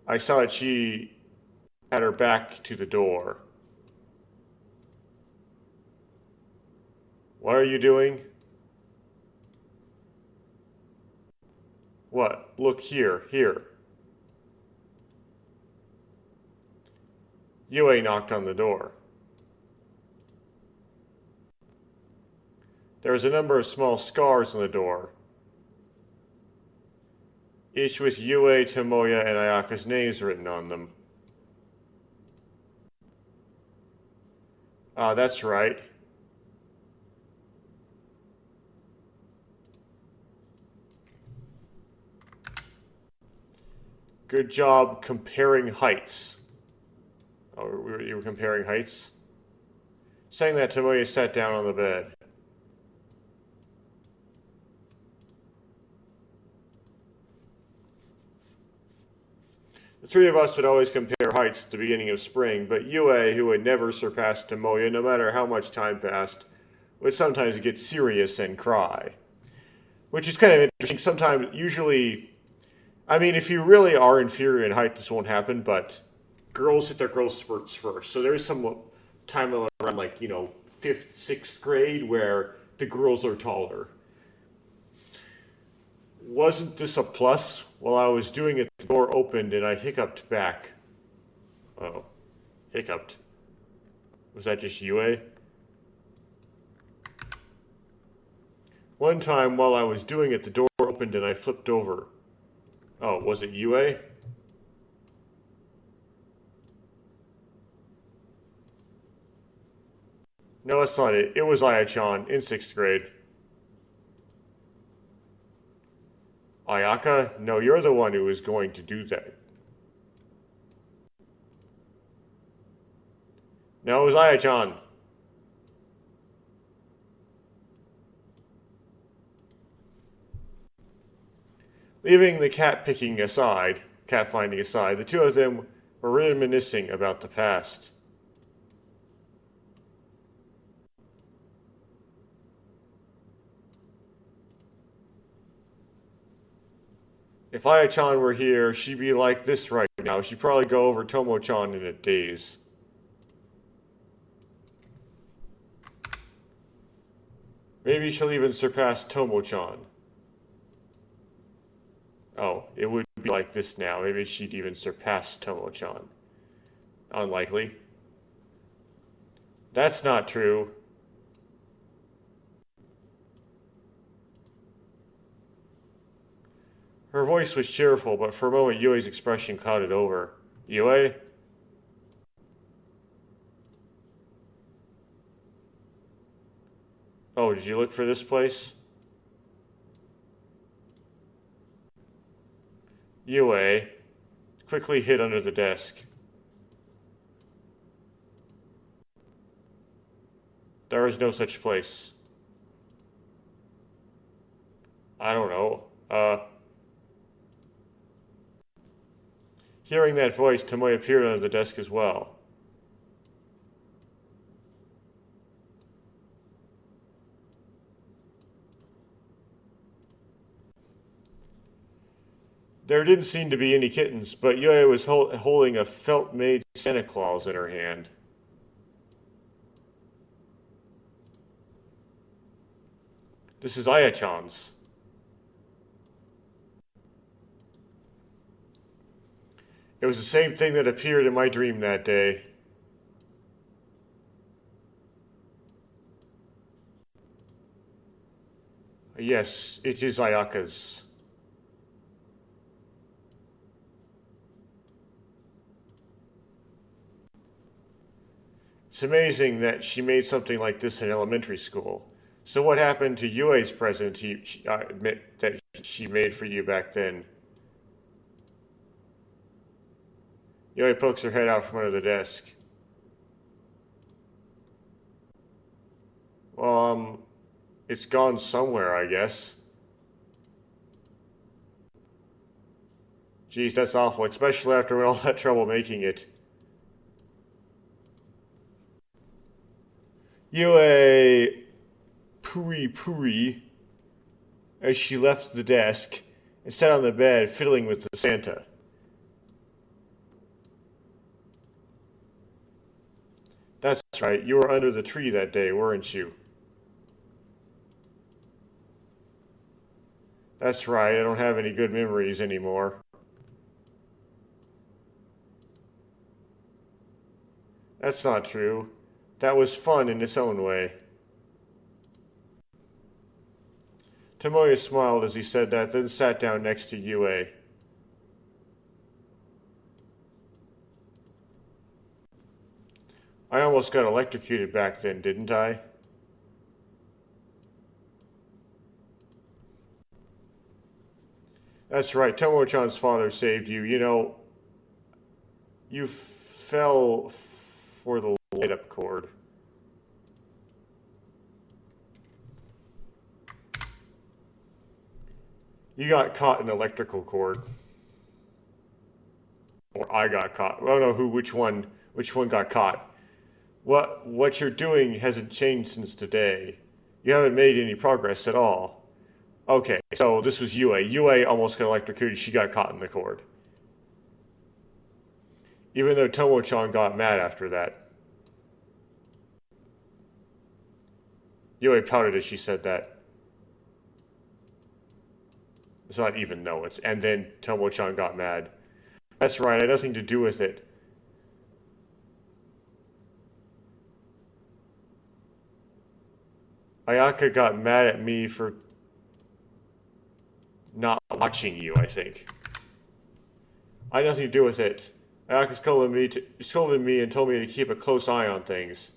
I saw that she had her back to the door. What are you doing? What? Look here, here. Yue knocked on the door. There was a number of small scars on the door, each with Yue, Tomoya, and Ayaka's names written on them. Ah, that's right. Good job comparing heights. Oh, you were comparing heights? Saying that, Tomoya sat down on the bed. The three of us would always compare heights at the beginning of spring, but Yue, who had never surpassed Tomoya no matter how much time passed, would sometimes get serious and cry. Which is kind of interesting. Sometimes, usually, I mean, if you really are inferior in height, this won't happen, but girls hit their growth spurts first. So there's some time around, like, 5th, 6th grade where the girls are taller. Wasn't this a plus? While I was doing it, the door opened and I hiccuped back. Oh. Hiccuped. Was that just Yue? One time while I was doing it, the door opened and I flipped over. Oh, was it Yue? No, that's not it. It was Aya-chan in 6th grade. Ayaka? No, you're the one who was going to do that. No, it was Aya-chan. Leaving the cat finding aside, the two of them were reminiscing about the past. If Aya-chan were here, she'd be like this right now. She'd probably go over Tomo-chan in a daze. Maybe she'll even surpass Tomo-chan. Oh, it would be like this now. Maybe she'd even surpass Tomo-chan. Unlikely. That's not true. Her voice was cheerful, but for a moment Yue's expression clouded over. Yue? Oh, did you look for this place? Yue quickly hid under the desk. There is no such place. I don't know. Hearing that voice, Tomoe appeared under the desk as well. There didn't seem to be any kittens, but Yue was holding a felt-made Santa Claus in her hand. This is Aya-chan's. It was the same thing that appeared in my dream that day. Yes, it is Ayaka's. It's amazing that she made something like this in elementary school. So what happened to Yue's present that she made for you back then? Yue pokes her head out from under the desk. Well, it's gone somewhere, I guess. Geez, that's awful, especially after all that trouble making it. Yue puri as she left the desk and sat on the bed fiddling with the Santa. That's right, you were under the tree that day, weren't you? That's right, I don't have any good memories anymore. That's not true. That was fun in its own way. Tomoe smiled as he said that, then sat down next to Yue. I almost got electrocuted back then, didn't I? That's right, Tomo-chan's father saved you. You know, you fell for the light-up cord. You got caught in electrical cord. Or I got caught. I don't know which one got caught. What you're doing hasn't changed since today. You haven't made any progress at all. Okay, so this was Yue. Yue almost got electrocuted. She got caught in the cord. Even though Tomo-chan got mad after that. Yue pouted as she said that. It's not even though, it's and then Tomo-chan got mad. That's right, it had nothing to do with it. Ayaka got mad at me for not watching you, I think. I had nothing to do with it. Ayaka scolded me and told me to keep a close eye on things.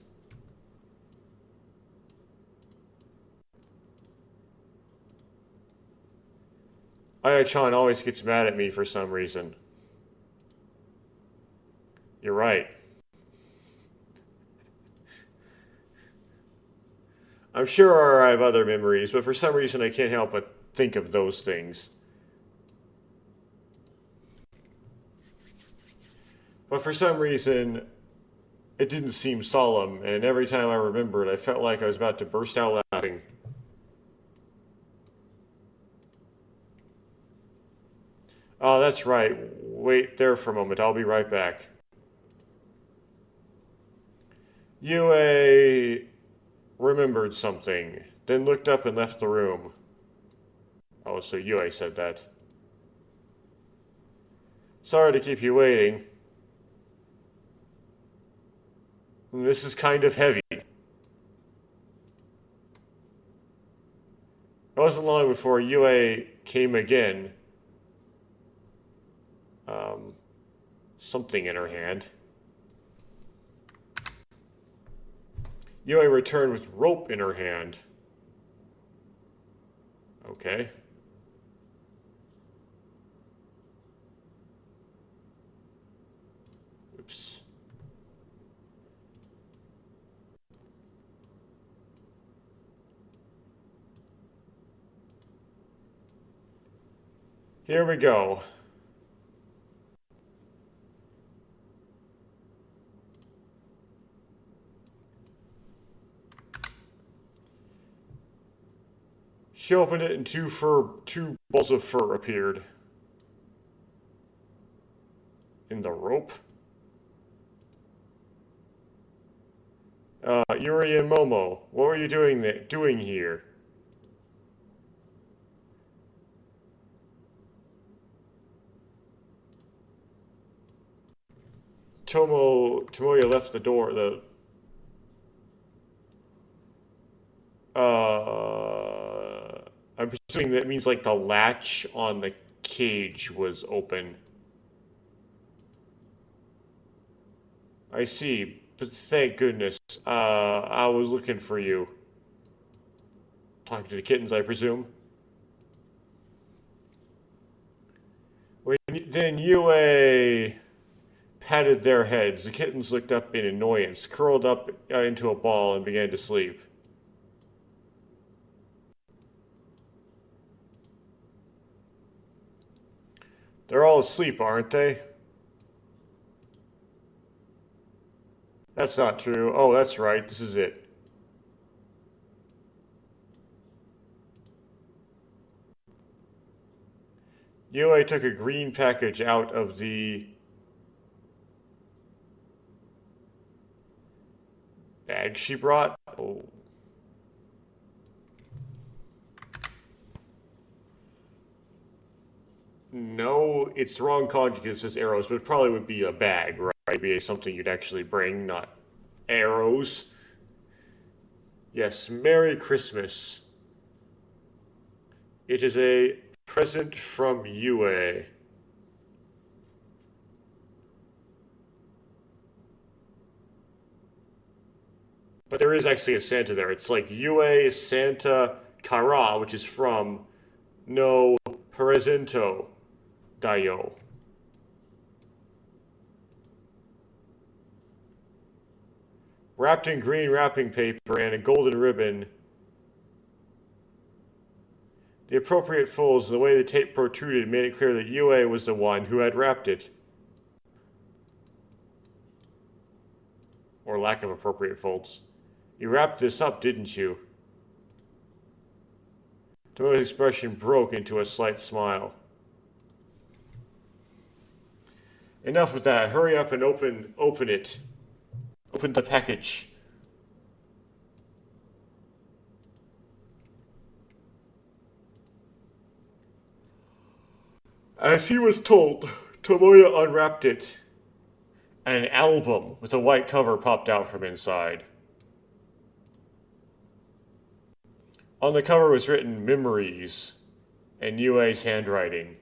Aya-chan always gets mad at me for some reason. You're right. I'm sure I have other memories, but for some reason I can't help but think of those things. But for some reason, it didn't seem solemn, and every time I remembered, I felt like I was about to burst out laughing. Oh, that's right. Wait there for a moment. I'll be right back. Yue remembered something, then looked up and left the room. Oh, so Yue said that. Sorry to keep you waiting. This is kind of heavy. It wasn't long before UA came again. Something in her hand. UA returned with rope in her hand. Okay. Oops. Here we go. She opened it and two balls of fur appeared. In the rope? Yuri and Momo, what were you doing here? Tomoya left the door, I'm presuming that means like the latch on the cage was open. I see, but thank goodness. I was looking for you. Talking to the kittens, I presume. Then UA patted their heads. The kittens looked up in annoyance, curled up into a ball, and began to sleep. They're all asleep, aren't they? That's not true. Oh, that's right. This is it. UA took a green package out of the bag she brought. Oh. No, it's the wrong conjugate. It says arrows, but it probably would be a bag, right? It'd be something you'd actually bring, not arrows. Yes, Merry Christmas. It is a present from UA. But there is actually a Santa there. It's like UA Santa Kara, which is from no presento dayo. Wrapped in green wrapping paper and a golden ribbon. The appropriate folds and the way the tape protruded made it clear that UA was the one who had wrapped it. Or lack of appropriate folds. You wrapped this up, didn't you? Tomo's expression broke into a slight smile. Enough with that. Hurry up and open it. Open the package. As he was told, Tomoya unwrapped it, and an album with a white cover popped out from inside. On the cover was written Memories in UA's handwriting.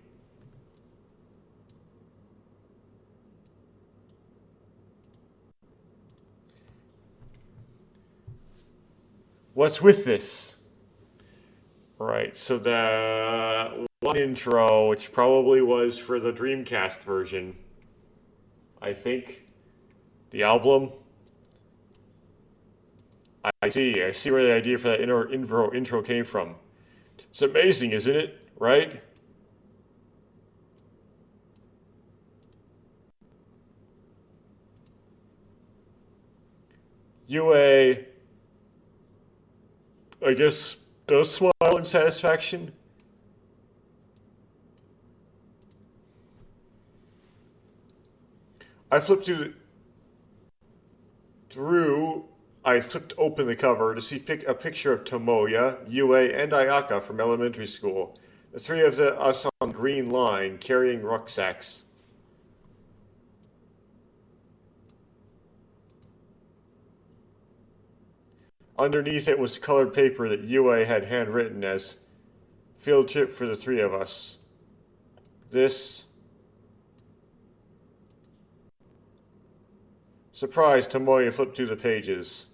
What's with this? Right, so the one intro, which probably was for the Dreamcast version, I think. The album. I see where the idea for that intro came from. It's amazing, isn't it? Right? UA, I guess, does smile in satisfaction. I flipped I flipped open the cover to see a picture of Tomoya, UA, and Ayaka from elementary school. The three of us on the green line, carrying rucksacks. Underneath it was colored paper that Yue had handwritten as field trip for the three of us. This... Surprised, Tomoya flipped through the pages.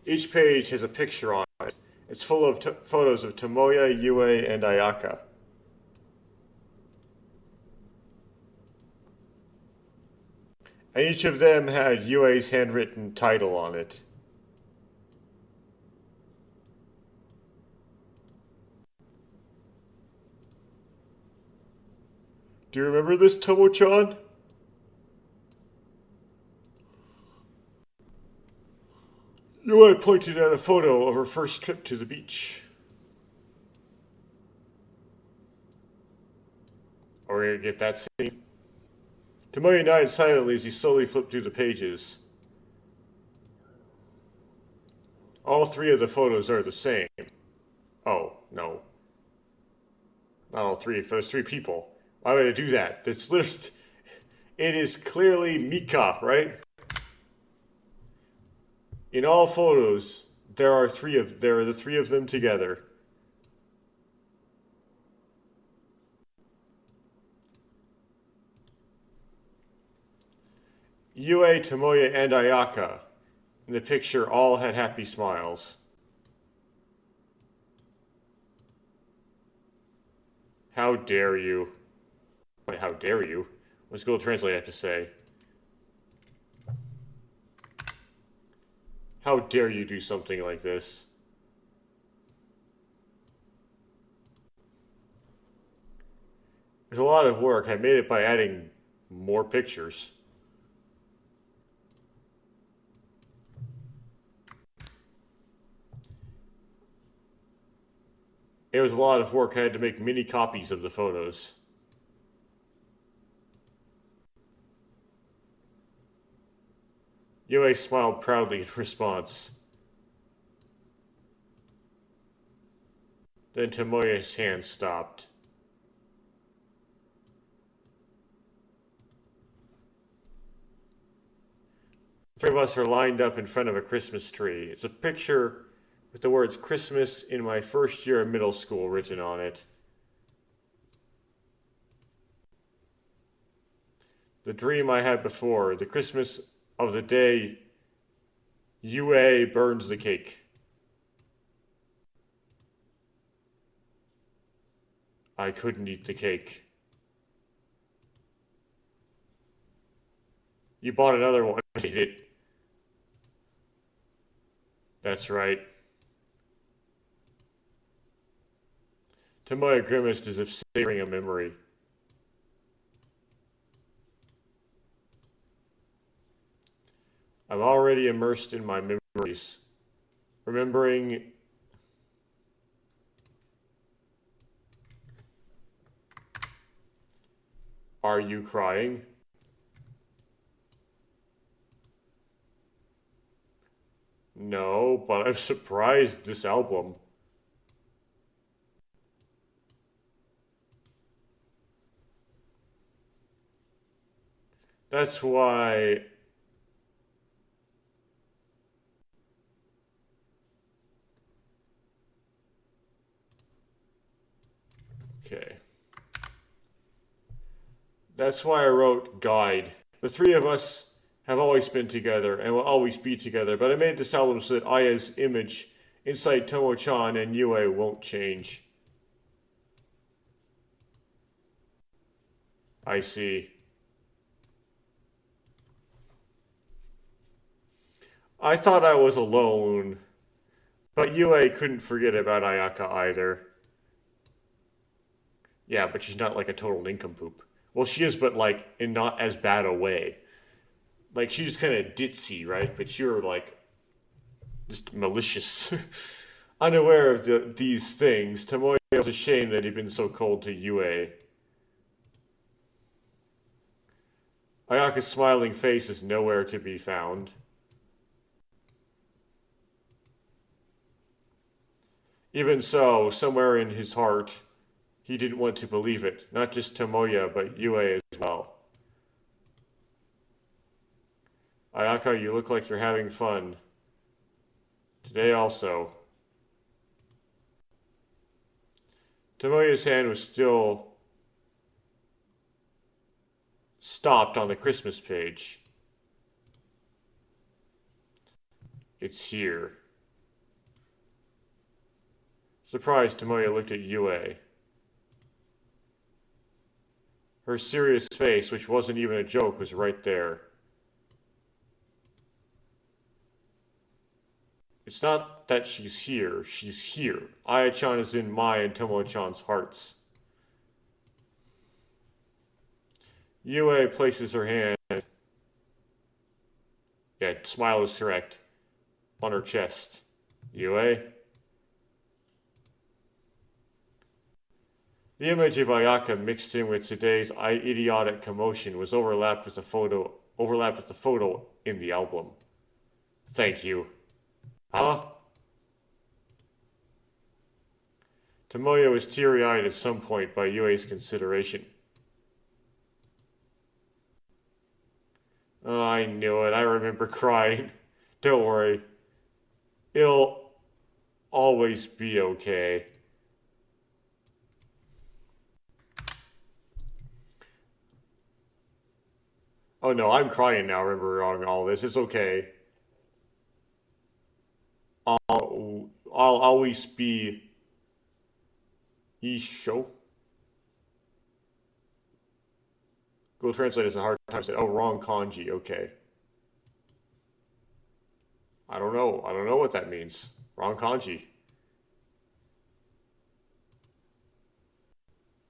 Each page has a picture on it. It's full of photos of Tomoya, Yue, and Ayaka. And each of them had Yue's handwritten title on it. Do you remember this, Tomo-chan? Yue pointed at a photo of her first trip to the beach. Are we gonna get that scene? Tomoya nodded silently as he slowly flipped through the pages. All three of the photos are the same. Oh, no. Not all three, for those three people. Why would I do that? It's literally... It is clearly Mika, right? In all photos, there are the three of them together. Yue, Tomoya, and Ayaka in the picture all had happy smiles. How dare you? Wait, how dare you? What's Google Translate have to say? How dare you do something like this? There's a lot of work. I made it by adding more pictures. It was a lot of work. I had to make mini copies of the photos. Yue smiled proudly in response. Then Tomoya's hand stopped. The three of us are lined up in front of a Christmas tree. It's a picture with the words Christmas in my first year of middle school written on it. The dream I had before, the Christmas of the day Yue burns the cake. I couldn't eat the cake. You bought another one, ate it. That's right. Tomoya grimaced as if savoring a memory. I'm already immersed in my memories. Remembering... Are you crying? No, but I'm surprised this album. That's why... Okay. That's why I wrote Guide. The three of us have always been together and will always be together, but I made this album so that Aya's image inside Tomo-chan and Yue won't change. I see. I thought I was alone, but Yue couldn't forget about Ayaka either. Yeah, but she's not like a total nincompoop. Well, she is, but like in not as bad a way. Like she's just kind of ditzy, right? But you're like just malicious, unaware of these things. Tomoya was ashamed that he'd been so cold to Yue. Ayaka's smiling face is nowhere to be found. Even so, somewhere in his heart, he didn't want to believe it. Not just Tomoya, but Yue as well. Ayaka, you look like you're having fun. Today also. Tomoya's hand was still stopped on the Christmas page. It's here. Surprised, Tomoya looked at Yue. Her serious face, which wasn't even a joke, was right there. It's not that she's here. Aya-chan is in my and Tomo-chan's hearts. Yue places her hand, yeah, smile is correct, on her chest. Yue? The image of Ayaka mixed in with today's idiotic commotion was overlapped with the photo in the album. Thank you. Huh? Tomoya was teary-eyed at some point by Yue's consideration. Oh, I knew it. I remember crying. Don't worry. It'll always be okay. Oh no, I'm crying now, remembering all this. It's okay. I'll always be Isho. Google Translate is a hard time to say. Oh, wrong kanji. Okay. I don't know. I don't know what that means. Wrong kanji.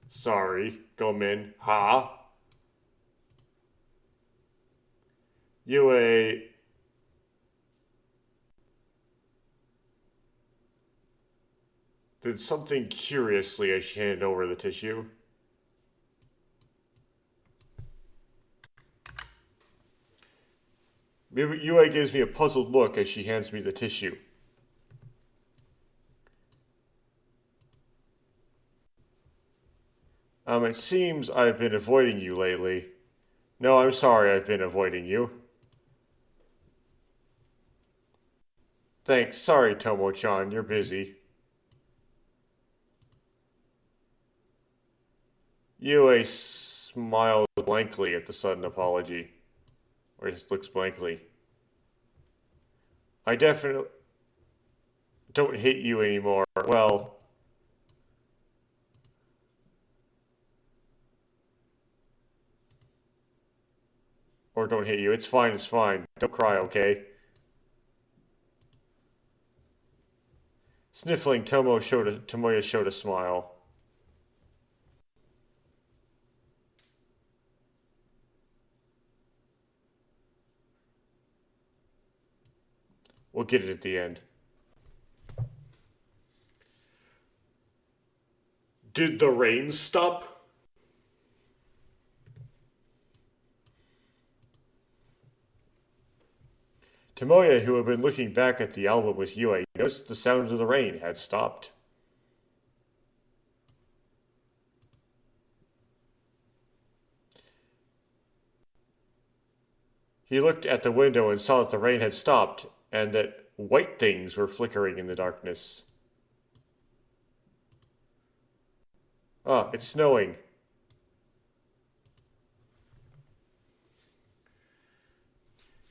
Sorry. Gomen. Ha. Yue did something curiously as she handed over the tissue. Yue gives me a puzzled look as she hands me the tissue. It seems I've been avoiding you lately. No, I'm sorry I've been avoiding you. Thanks. Sorry, Tomo-chan. You're busy. Yue smiles blankly at the sudden apology. Or just looks blankly. I definitely don't hate you anymore. Well, or don't hate you. It's fine, it's fine. Don't cry, okay? Sniffling, Tomoya showed a smile. We'll get it at the end. Did the rain stop? Tomoya, who had been looking back at the album with Yue, noticed the sound of the rain had stopped. He looked at the window and saw that the rain had stopped, and that white things were flickering in the darkness. Ah, it's snowing.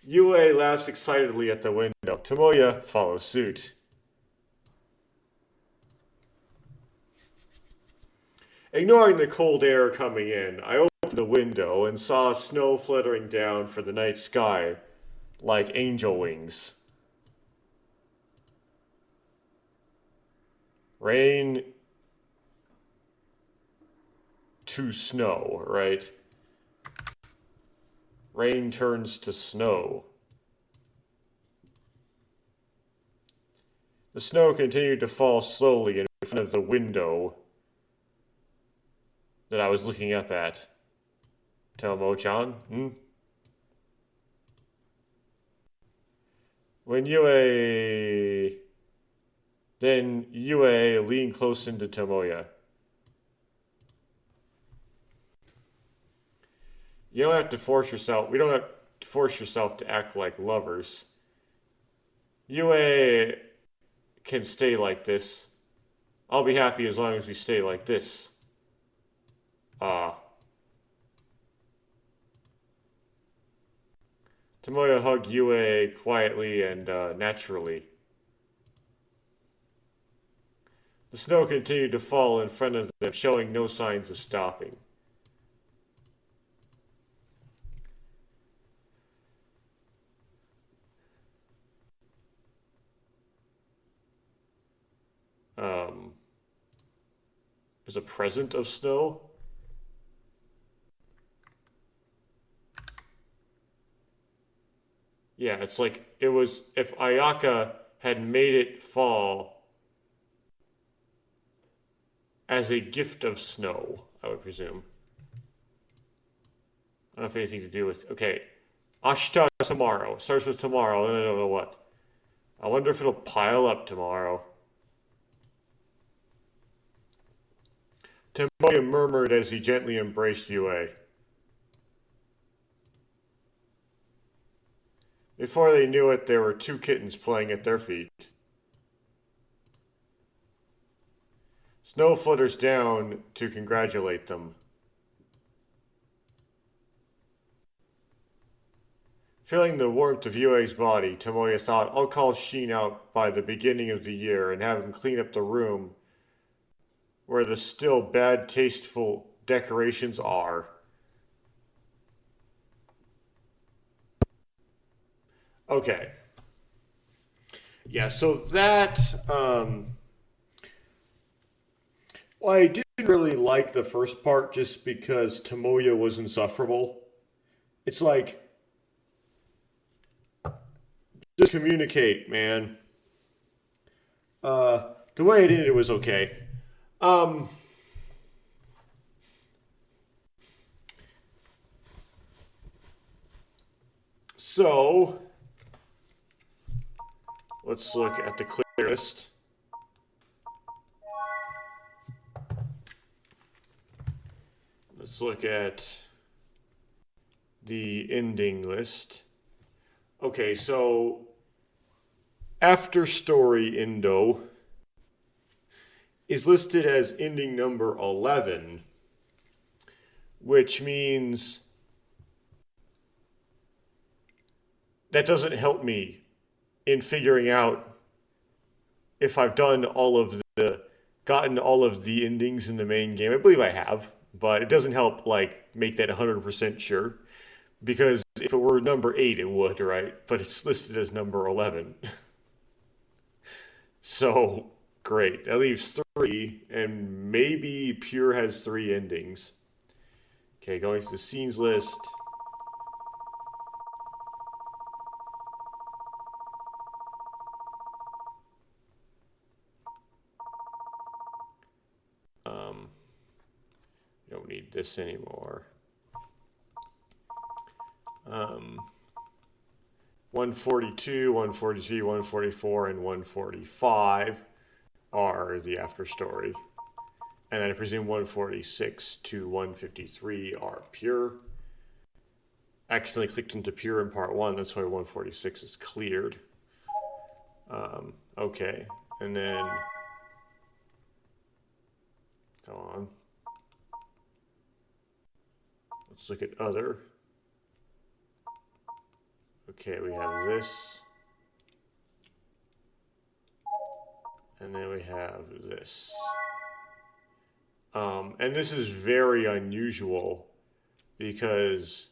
Yue laughs excitedly at the window. Tomoya follows suit. Ignoring the cold air coming in, I opened the window and saw snow fluttering down for the night sky, like angel wings. Rain to snow, right? Rain turns to snow. The snow continued to fall slowly in front of the window that I was looking up at. Tomo-chan, Then Yue leaned close into Tomoya. You don't have to force yourself. We don't have... force yourself to act like lovers. Yue can stay like this. I'll be happy as long as we stay like this. Tomoya hugged Yue quietly and naturally. The snow continued to fall in front of them, showing no signs of stopping. There's a present of snow. Yeah, it's like it was if Ayaka had made it fall as a gift of snow, I would presume. I don't know if anything to do with. Okay, Ashita tomorrow. Starts with tomorrow, and I don't know what. I wonder if it'll pile up tomorrow. Tomoya murmured as he gently embraced Yue. Before they knew it, there were two kittens playing at their feet. Snow flutters down to congratulate them. Feeling the warmth of Yue's body, Tomoya thought, I'll call Shin out by the beginning of the year and have him clean up the room where the still bad tasteful decorations are. Okay. Yeah, so that, well, I didn't really like the first part just because Tomoya was insufferable. It's like, just communicate, man. The way it ended was okay. So, let's look at the clear list. Let's look at the ending list. Okay, so after story Indo is listed as ending number 11, which means that doesn't help me in figuring out if I've gotten all of the endings in the main game. I believe I have, but it doesn't help make that 100% sure, because if it were number 8 it would, right? But it's listed as number 11. So great, that leaves 3, and maybe Pure has 3 endings. Okay, going to the scenes list. Don't need this anymore. 142, 143, 144, and 145 are the after story. And then I presume 146 to 153 are pure. I accidentally clicked into pure in part 1, that's why 146 is cleared. Okay, and then, come on. Let's look at other. Okay, we have this. And then we have this. And this is very unusual because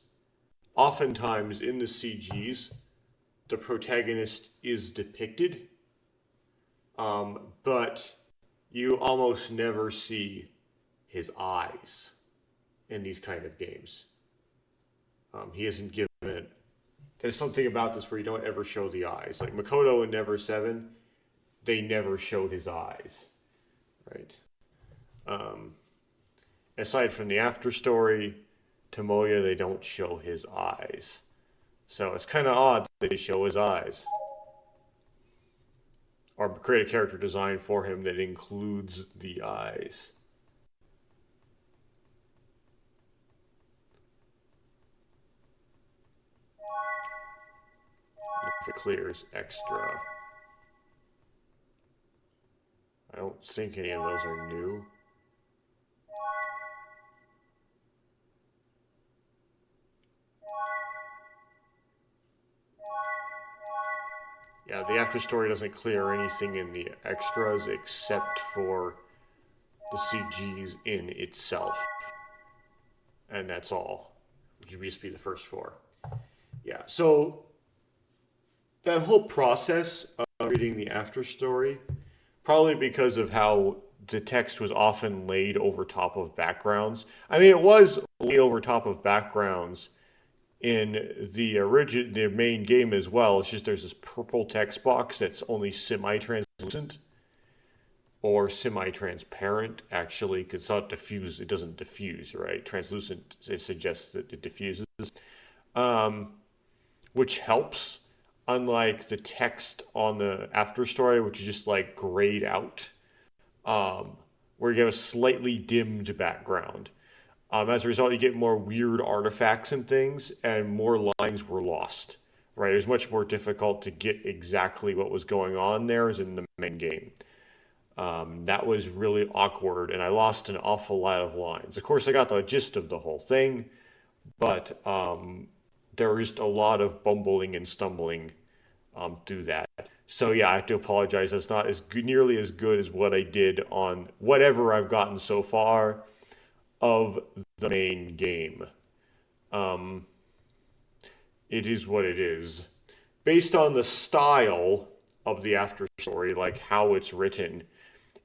oftentimes in the CGs, the protagonist is depicted, but you almost never see his eyes in these kind of games. He isn't given it. There's something about this where you don't ever show the eyes. Like Makoto in Never 7, they never showed his eyes, right? Aside from the after story, Tomoya, they don't show his eyes. So it's kind of odd that they show his eyes. Or create a character design for him that includes the eyes. if it clears extra. I don't think any of those are new. Yeah, the after story doesn't clear anything in the extras except for the CGs in itself. And that's all. Which would just be the first 4. Yeah, so that whole process of reading the after story, probably because of how the text was often laid over top of backgrounds. I mean, it was laid over top of backgrounds in the main game as well. It's just there's this purple text box that's only semi-translucent or semi-transparent, actually, because it's not diffuse. It doesn't diffuse, right? Translucent, it suggests that it diffuses, which helps. Unlike the text on the after story, which is just like grayed out, where you have a slightly dimmed background. As a result, you get more weird artifacts and things, and more lines were lost. Right? It was much more difficult to get exactly what was going on there as in the main game. That was really awkward, and I lost an awful lot of lines. Of course, I got the gist of the whole thing, but there was just a lot of bumbling and stumbling through that. So yeah, I have to apologize. That's not as good, nearly as good as what I did on whatever I've gotten so far of the main game. It is what it is. Based on the style of the after story, like how it's written,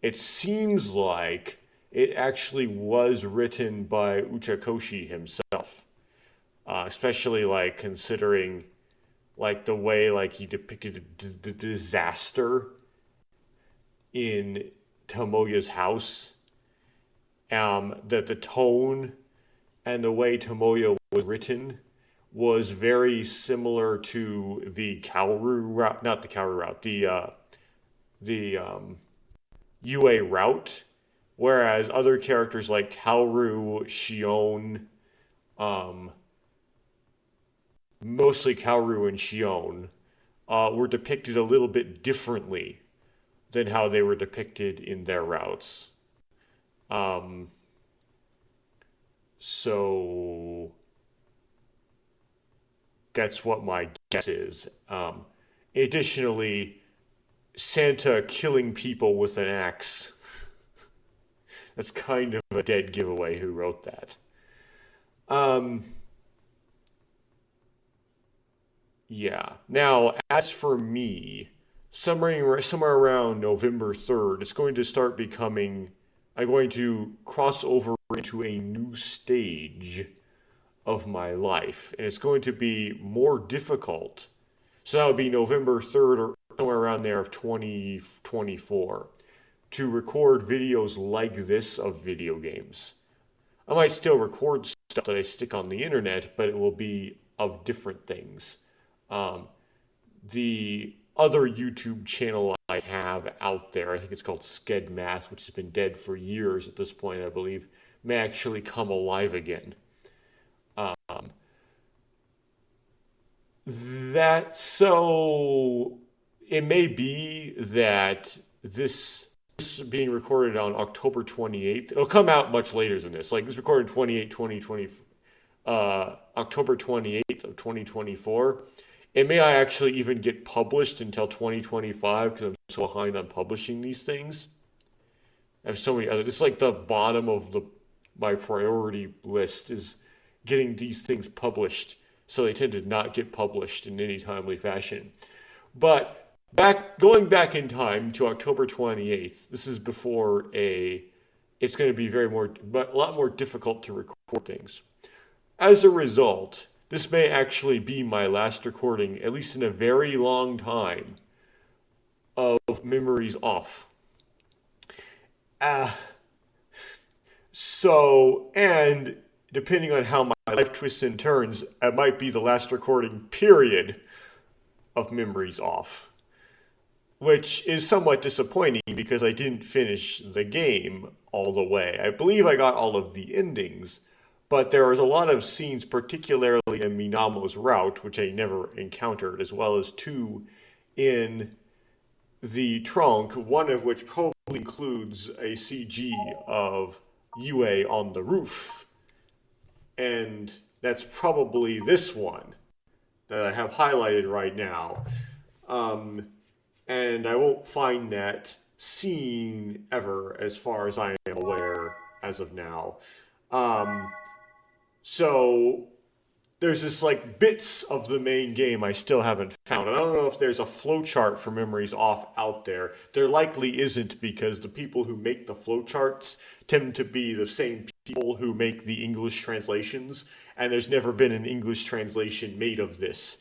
it seems like it actually was written by Uchakoshi himself. Especially like considering like the way like he depicted the disaster in Tomoya's house. That the tone and the way Tomoya was written was very similar to the Kaoru route, not the Kaoru route, the UA route, whereas other characters like Kaoru, Shion, mostly Kaoru and Shion, were depicted a little bit differently than how they were depicted in their routes. So that's what my guess is. Additionally, Santa killing people with an axe. That's kind of a dead giveaway who wrote that. Yeah. Now, as for me, somewhere around November 3rd, it's going to start becoming. I'm going to cross over into a new stage of my life, and it's going to be more difficult. So that would be November 3rd or somewhere around there of 2024 to record videos like this of video games. I might still record stuff that I stick on the internet, but it will be of different things. The other YouTube channel I have out there, I think it's called Skedmath, which has been dead for years at this point, I believe, may actually come alive again. So it may be that this being recorded on October 28th, it'll come out much later than this. Like this recorded 2020, October 28th of 2024. It may not actually even get published until 2025 because I'm so behind on publishing these things. I have so many other. It's like the bottom of my priority list is getting these things published. So they tend to not get published in any timely fashion. But going back in time to October 28th, this is before it's going to be a lot more difficult to record things. As a result, this may actually be my last recording, at least in a very long time, of Memories Off. And depending on how my life twists and turns, it might be the last recording period of Memories Off. Which is somewhat disappointing because I didn't finish the game all the way. I believe I got all of the endings, But there was a lot of scenes, particularly in Minamo's route, which I never encountered, as well as two in the trunk, one of which probably includes a CG of Yue on the roof. And that's probably this one that I have highlighted right now. And I won't find that scene ever, as far as I am aware, as of now. So there's just like bits of the main game I still haven't found. And I don't know if there's a flowchart for Memories Off out there. There likely isn't, because the people who make the flowcharts tend to be the same people who make the English translations, and there's never been an English translation made of this.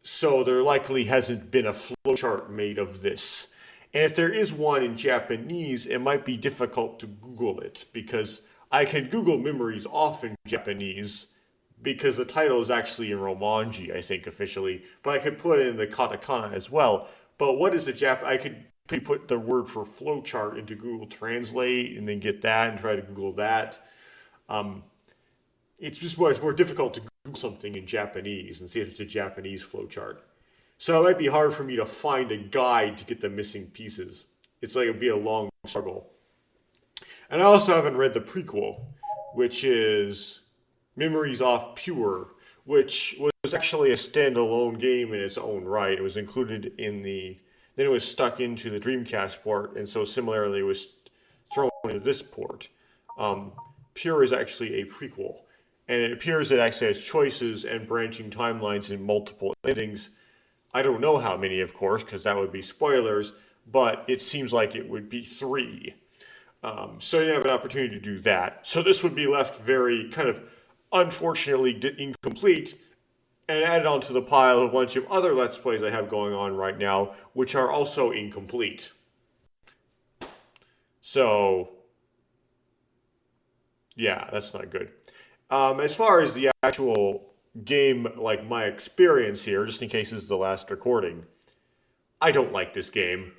So there likely hasn't been a flowchart made of this. And if there is one in Japanese, it might be difficult to Google it, because I can Google Memories Off in Japanese, because the title is actually in Romanji, I think, officially. But I could put it in the katakana as well. But what is the I could put the word for flowchart into Google Translate and then get that and try to Google that. It's just it's more difficult to Google something in Japanese and see if it's a Japanese flowchart. So it might be hard for me to find a guide to get the missing pieces. It's like it'd be a long struggle. And I also haven't read the prequel, which is Memories Off Pure, which was actually a standalone game in its own right. It was included in then it was stuck into the Dreamcast port, and so similarly it was thrown into this port. Pure is actually a prequel, and it appears it actually has choices and branching timelines in multiple endings. I don't know how many, of course, because that would be spoilers, but it seems like it would be 3. So you have an opportunity to do that. So this would be left very kind of unfortunately incomplete, and added onto the pile of a bunch of other Let's Plays I have going on right now, which are also incomplete. So, yeah, that's not good. As far as the actual game, like my experience here, just in case this is the last recording, I don't like this game.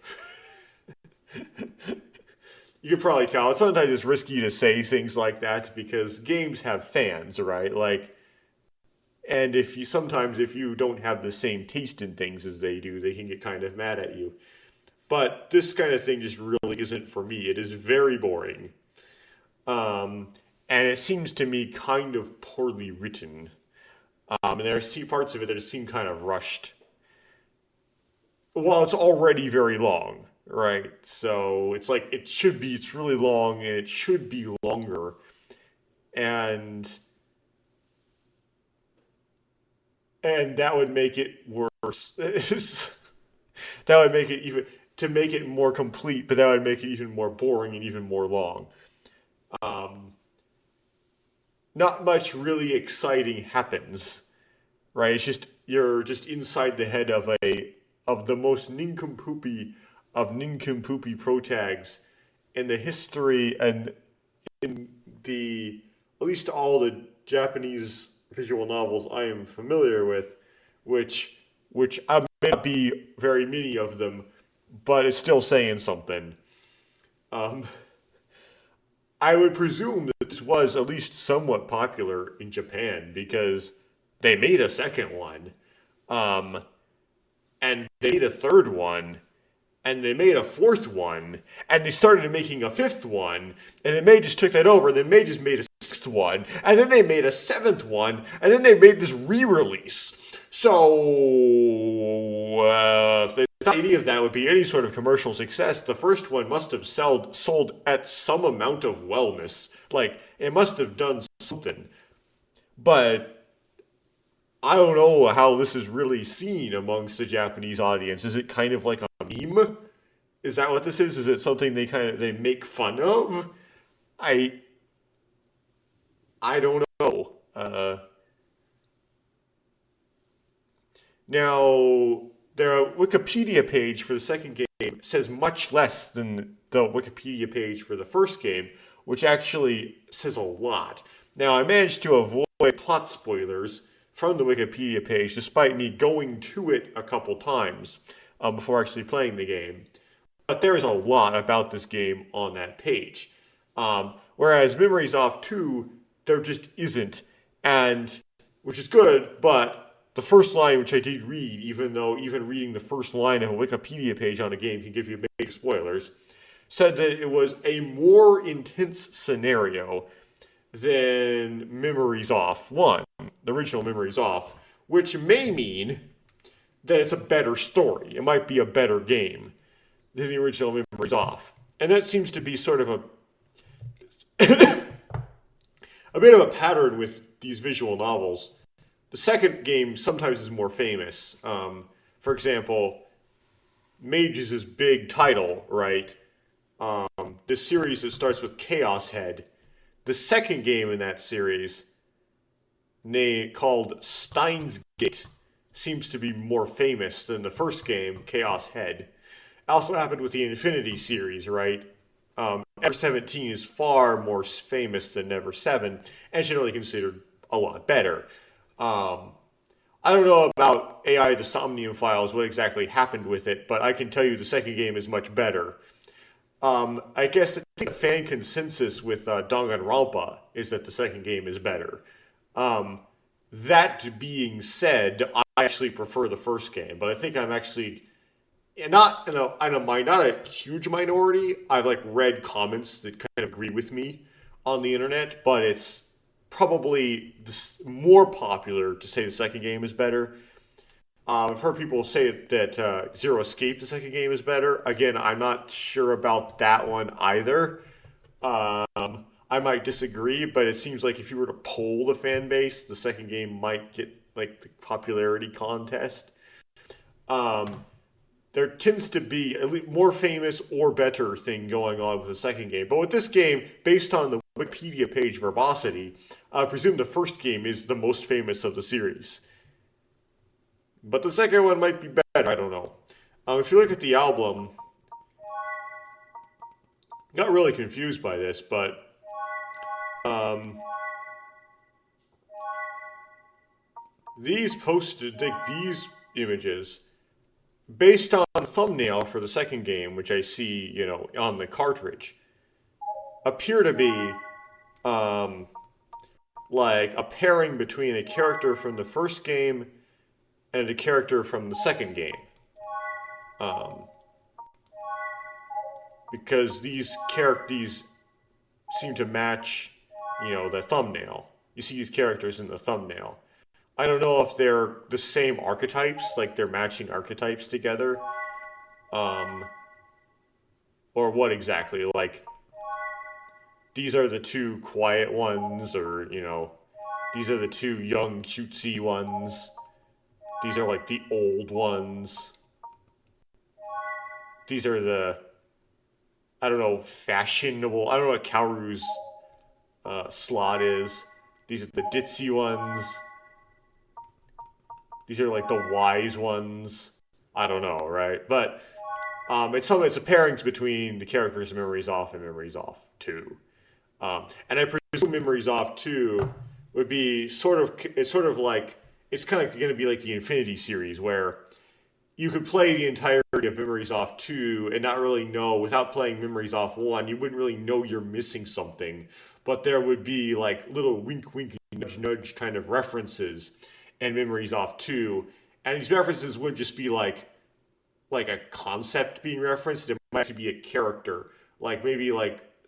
You can probably tell. Sometimes it's risky to say things like that because games have fans, right? Like, and if you don't have the same taste in things as they do, they can get kind of mad at you. But this kind of thing just really isn't for me. It is very boring. And it seems to me kind of poorly written. And there are parts of it that seem kind of rushed. Well, it's already very long, right? So it's like it's really long, and it should be longer. And that would make it worse. That would make it to make it more complete, but that would make it even more boring and even more long. Not much really exciting happens, right? It's just you're just inside the head of the most nincompoopy of nincompoopy protags in the history and in the at least all the Japanese visual novels I am familiar with, which I may not be very many of them, but it's still saying something. I would presume that this was at least somewhat popular in Japan because they made a second one, and they made a third one, and they made a fourth one, and they started making a fifth one, and then May just took that over, and then May just made a sixth one, and then they made a seventh one, and then they made this re-release. So, if they thought any of that would be any sort of commercial success, the first one must have sold at some amount of wellness. Like, it must have done something. But I don't know how this is really seen amongst the Japanese audience. Is it kind of like a meme? Is that what this is? Is it something they make fun of? I don't know. Now, the Wikipedia page for the second game says much less than the Wikipedia page for the first game, which actually says a lot. Now, I managed to avoid plot spoilers from the Wikipedia page, despite me going to it a couple times before actually playing the game. But there is a lot about this game on that page. Whereas Memories Off 2 there just isn't, and which is good. But the first line, which I did read, even though even reading the first line of a Wikipedia page on a game can give you major spoilers, said that it was a more intense scenario than Memories Off 1, the original Memories Off, which may mean that it's a better story. It might be a better game than the original Memories Off. And that seems to be sort of a a bit of a pattern with these visual novels. The second game sometimes is more famous. For example, Mage's big title, right? This series that starts with Chaos Head. The second game in that series, called Steins Gate, seems to be more famous than the first game, Chaos Head. Also happened with the Infinity series, right? Never 17 is far more famous than Never 7, and generally considered a lot better. I don't know about AI the Somnium Files, what exactly happened with it, but I can tell you the second game is much better. I guess the fan consensus with Danganronpa is that the second game is better. That being said, I actually prefer the first game, but I think I'm actually not a huge minority. I've read comments that kind of agree with me on the internet, but it's probably more popular to say the second game is better. I've heard people say that Zero Escape, the second game, is better. Again, I'm not sure about that one either. I might disagree, but it seems like if you were to poll the fan base, the second game might get the popularity contest. There tends to be a more famous or better thing going on with the second game. But with this game, based on the Wikipedia page verbosity, I presume the first game is the most famous of the series. But the second one might be better, I don't know. If you look at the album, not really confused by this, but these images, based on the thumbnail for the second game, which I see, on the cartridge, appear to be a pairing between a character from the first game and a character from the second game. Because these characters seem to match, the thumbnail. You see these characters in the thumbnail. I don't know if they're the same archetypes, they're matching archetypes together. Or what exactly. These are the two quiet ones, or, these are the two young, cutesy ones. These are the old ones. These are the, I don't know, fashionable. I don't know what Kaoru's slot is. These are the ditzy ones. These are the wise ones. I don't know, right? But it's a pairings between the characters of Memories Off and Memories Off 2. And I presume Memories Off 2 would be it's kind of going to be like the Infinity series, where you could play the entirety of Memories Off 2 and not really know, without playing Memories Off 1, you wouldn't really know you're missing something. But there would be little wink, wink, nudge, nudge kind of references in Memories Off 2. And these references would just be like a concept being referenced. It might actually be a character. Maybe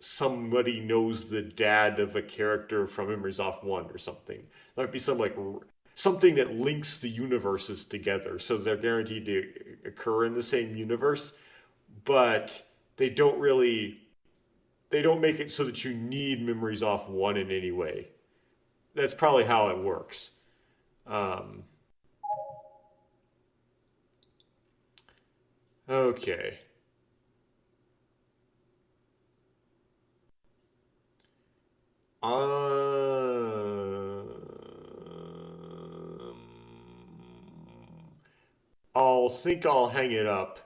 somebody knows the dad of a character from Memories Off 1 or something. There might be something that links the universes together, so they're guaranteed to occur in the same universe, but they don't make it so that you need Memories Off 1 in any way. That's probably how it works. Okay. I'll hang it up.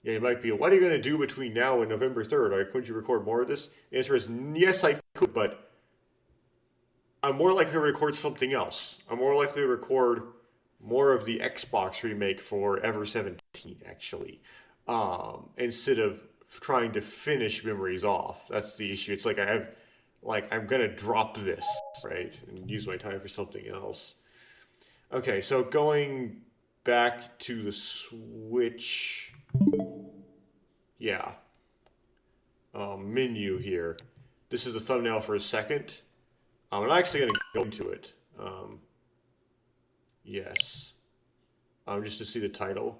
Yeah, you might be. What are you going to do between now and November 3rd? Couldn't you record more of this? The answer is yes, I could, but I'm more likely to record something else. I'm more likely to record more of the Xbox remake for Ever 17, actually, instead of trying to finish Memories Off. That's the issue. It's like I'm gonna drop this, right, and use my time for something else. Okay, so going back to the Switch, yeah, menu here. This is the thumbnail for a second. I'm actually gonna go into it. Yes, just to see the title.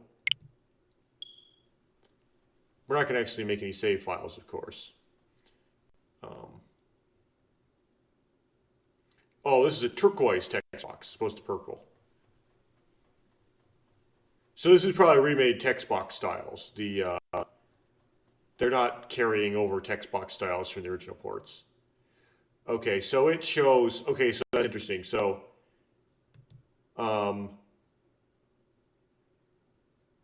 We're not gonna actually make any save files, of course. Oh, this is a turquoise text box, opposed to purple. So this is probably remade text box styles. They're not carrying over text box styles from the original ports. Okay, so it shows. Okay, so that's interesting. So, okay,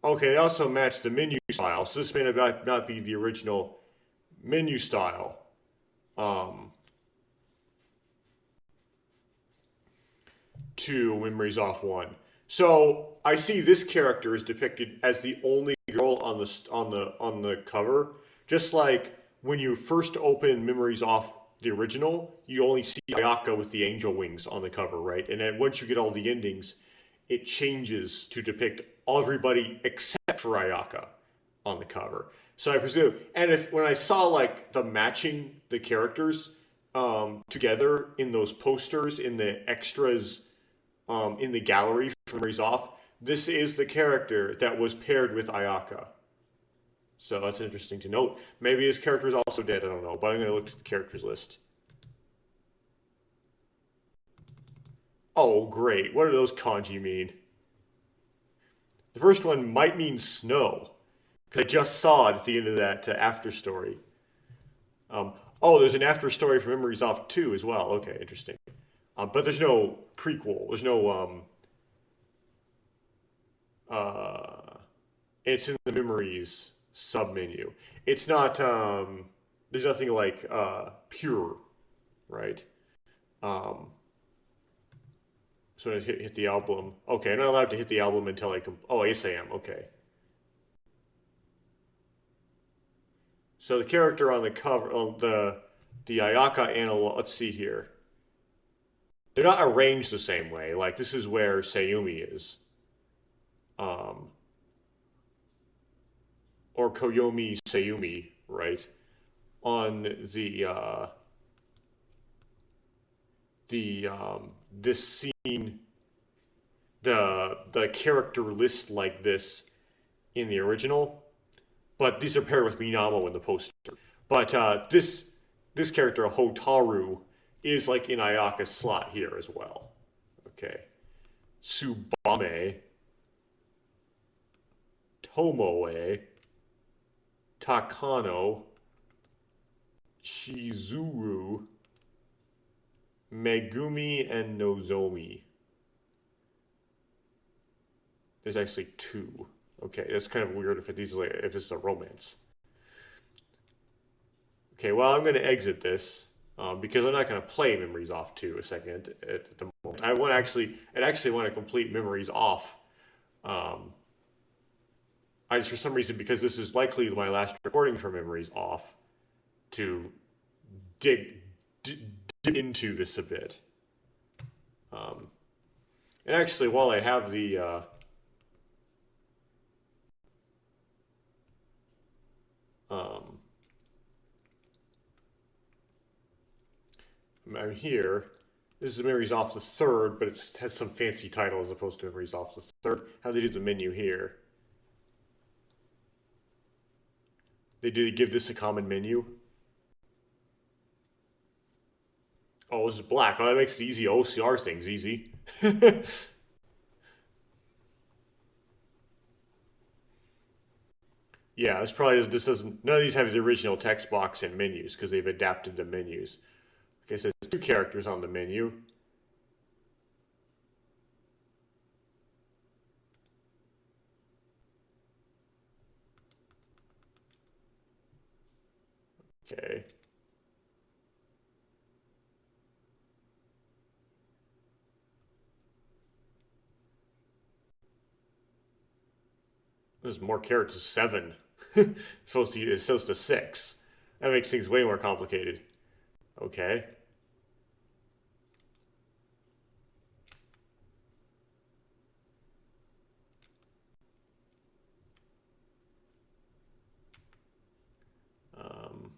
they also match the menu style. So this may not be the original menu style. To Memories Off 1. So I see this character is depicted as the only girl on the cover, just like when you first open Memories Off the original, you only see Ayaka with the angel wings on the cover, right? And then once you get all the endings, it changes to depict everybody except for Ayaka on the cover. So I presume, and if when I saw like the matching the characters together in those posters in the extras in the gallery for Memories Off, this is the character that was paired with Ayaka. So that's interesting to note. Maybe his character is also dead, I don't know, but I'm going to look at the characters list. Oh, great. What do those kanji mean? The first one might mean snow, because I just saw it at the end of that after story. Oh, there's an after story for Memories Off 2 as well. Okay, interesting. But there's no prequel. There's no it's in the Memories submenu. It's not there's nothing like pure, right? So I hit the album. Okay, I'm not allowed to hit the album until I oh, yes I am. Okay. So the character on the cover, on the Ayaka analog. Let's see here. They're not arranged the same way. Like this is where Sayumi is, or Koyomi Sayumi, right? On this scene, the character list like this in the original, but these are paired with Minamo in the poster. But this character Hotaru is like in Ayaka's slot here as well. Okay. Tsubame, Tomoe, Takano, Shizuru, Megumi, and Nozomi. There's actually two. Okay, that's kind of weird if this is a romance. Okay, well I'm going to exit this because I'm not going to play Memories Off 2 a second at the moment. I actually want to complete Memories Off. I just for some reason, because this is likely my last recording for Memories Off, to dig into this a bit. And actually, while I have the I'm here. This is Memories Off the Third, but it has some fancy title as opposed to Memories Off the Third. How do they do the menu here? They do give this a common menu. Oh, this is black. Oh, that makes the easy OCR things easy. Yeah, this doesn't, none of these have the original text box and menus because they've adapted the menus. Okay, so there's two characters on the menu. Okay. There's more characters, 7. It's supposed to 6. That makes things way more complicated. Okay. Um,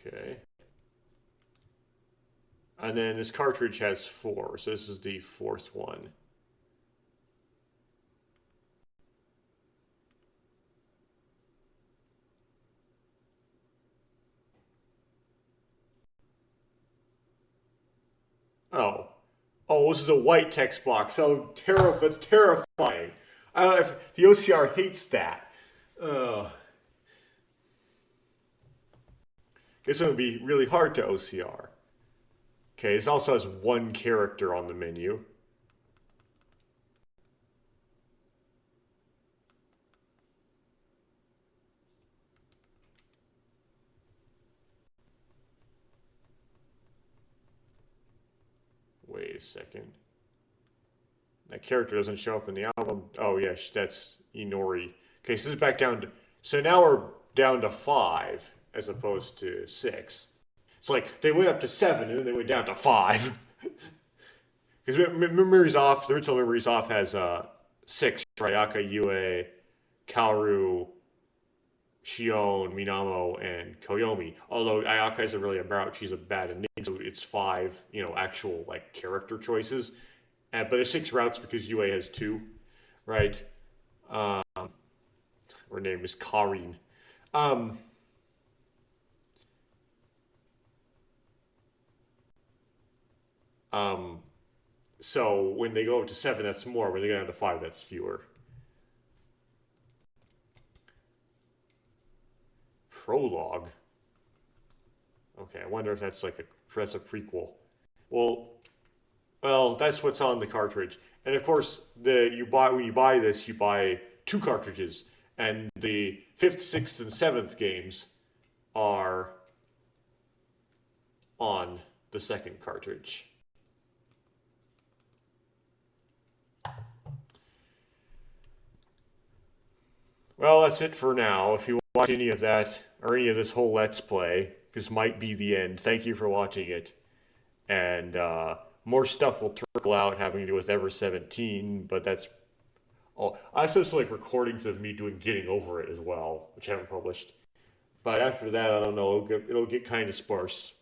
okay. And then this cartridge has 4, so this is the 4th one. Oh. Oh, this is a white text box. So that's terrifying. I don't know if the OCR hates that. This one would be really hard to OCR. Okay, this also has 1 character on the menu. Wait a second. That character doesn't show up in the album. Oh, yeah, that's Inori. Okay, so this is back down to. So now we're down to 5 as opposed to 6. It's like they went up to 7 and then they went down to 5. Because Memories Off, the original Memories Off has 6, Ayaka, Yue, Kaoru, Shion, Minamo, and Koyomi. Although Ayaka isn't really about, she's a bad name, so it's 5, actual like character choices. But there's 6 routes because Yue has 2, right? Her name is Karin. Um, um, so when they go up to 7, that's more. When they go down to 5, that's fewer. Prologue. Okay, I wonder if that's like that's a prequel. Well, well, that's what's on the cartridge. And of course, when you buy this, you buy 2 cartridges, and the 5th, 6th, and 7th games are on the 2nd cartridge. Well, that's it for now. If you watch any of that or any of this whole Let's Play, this might be the end. Thank you for watching it. And more stuff will trickle out having to do with Ever 17, but that's. Oh, I also have some like recordings of me doing Getting Over It as well, which I haven't published. But after that, I don't know. It'll get kind of sparse.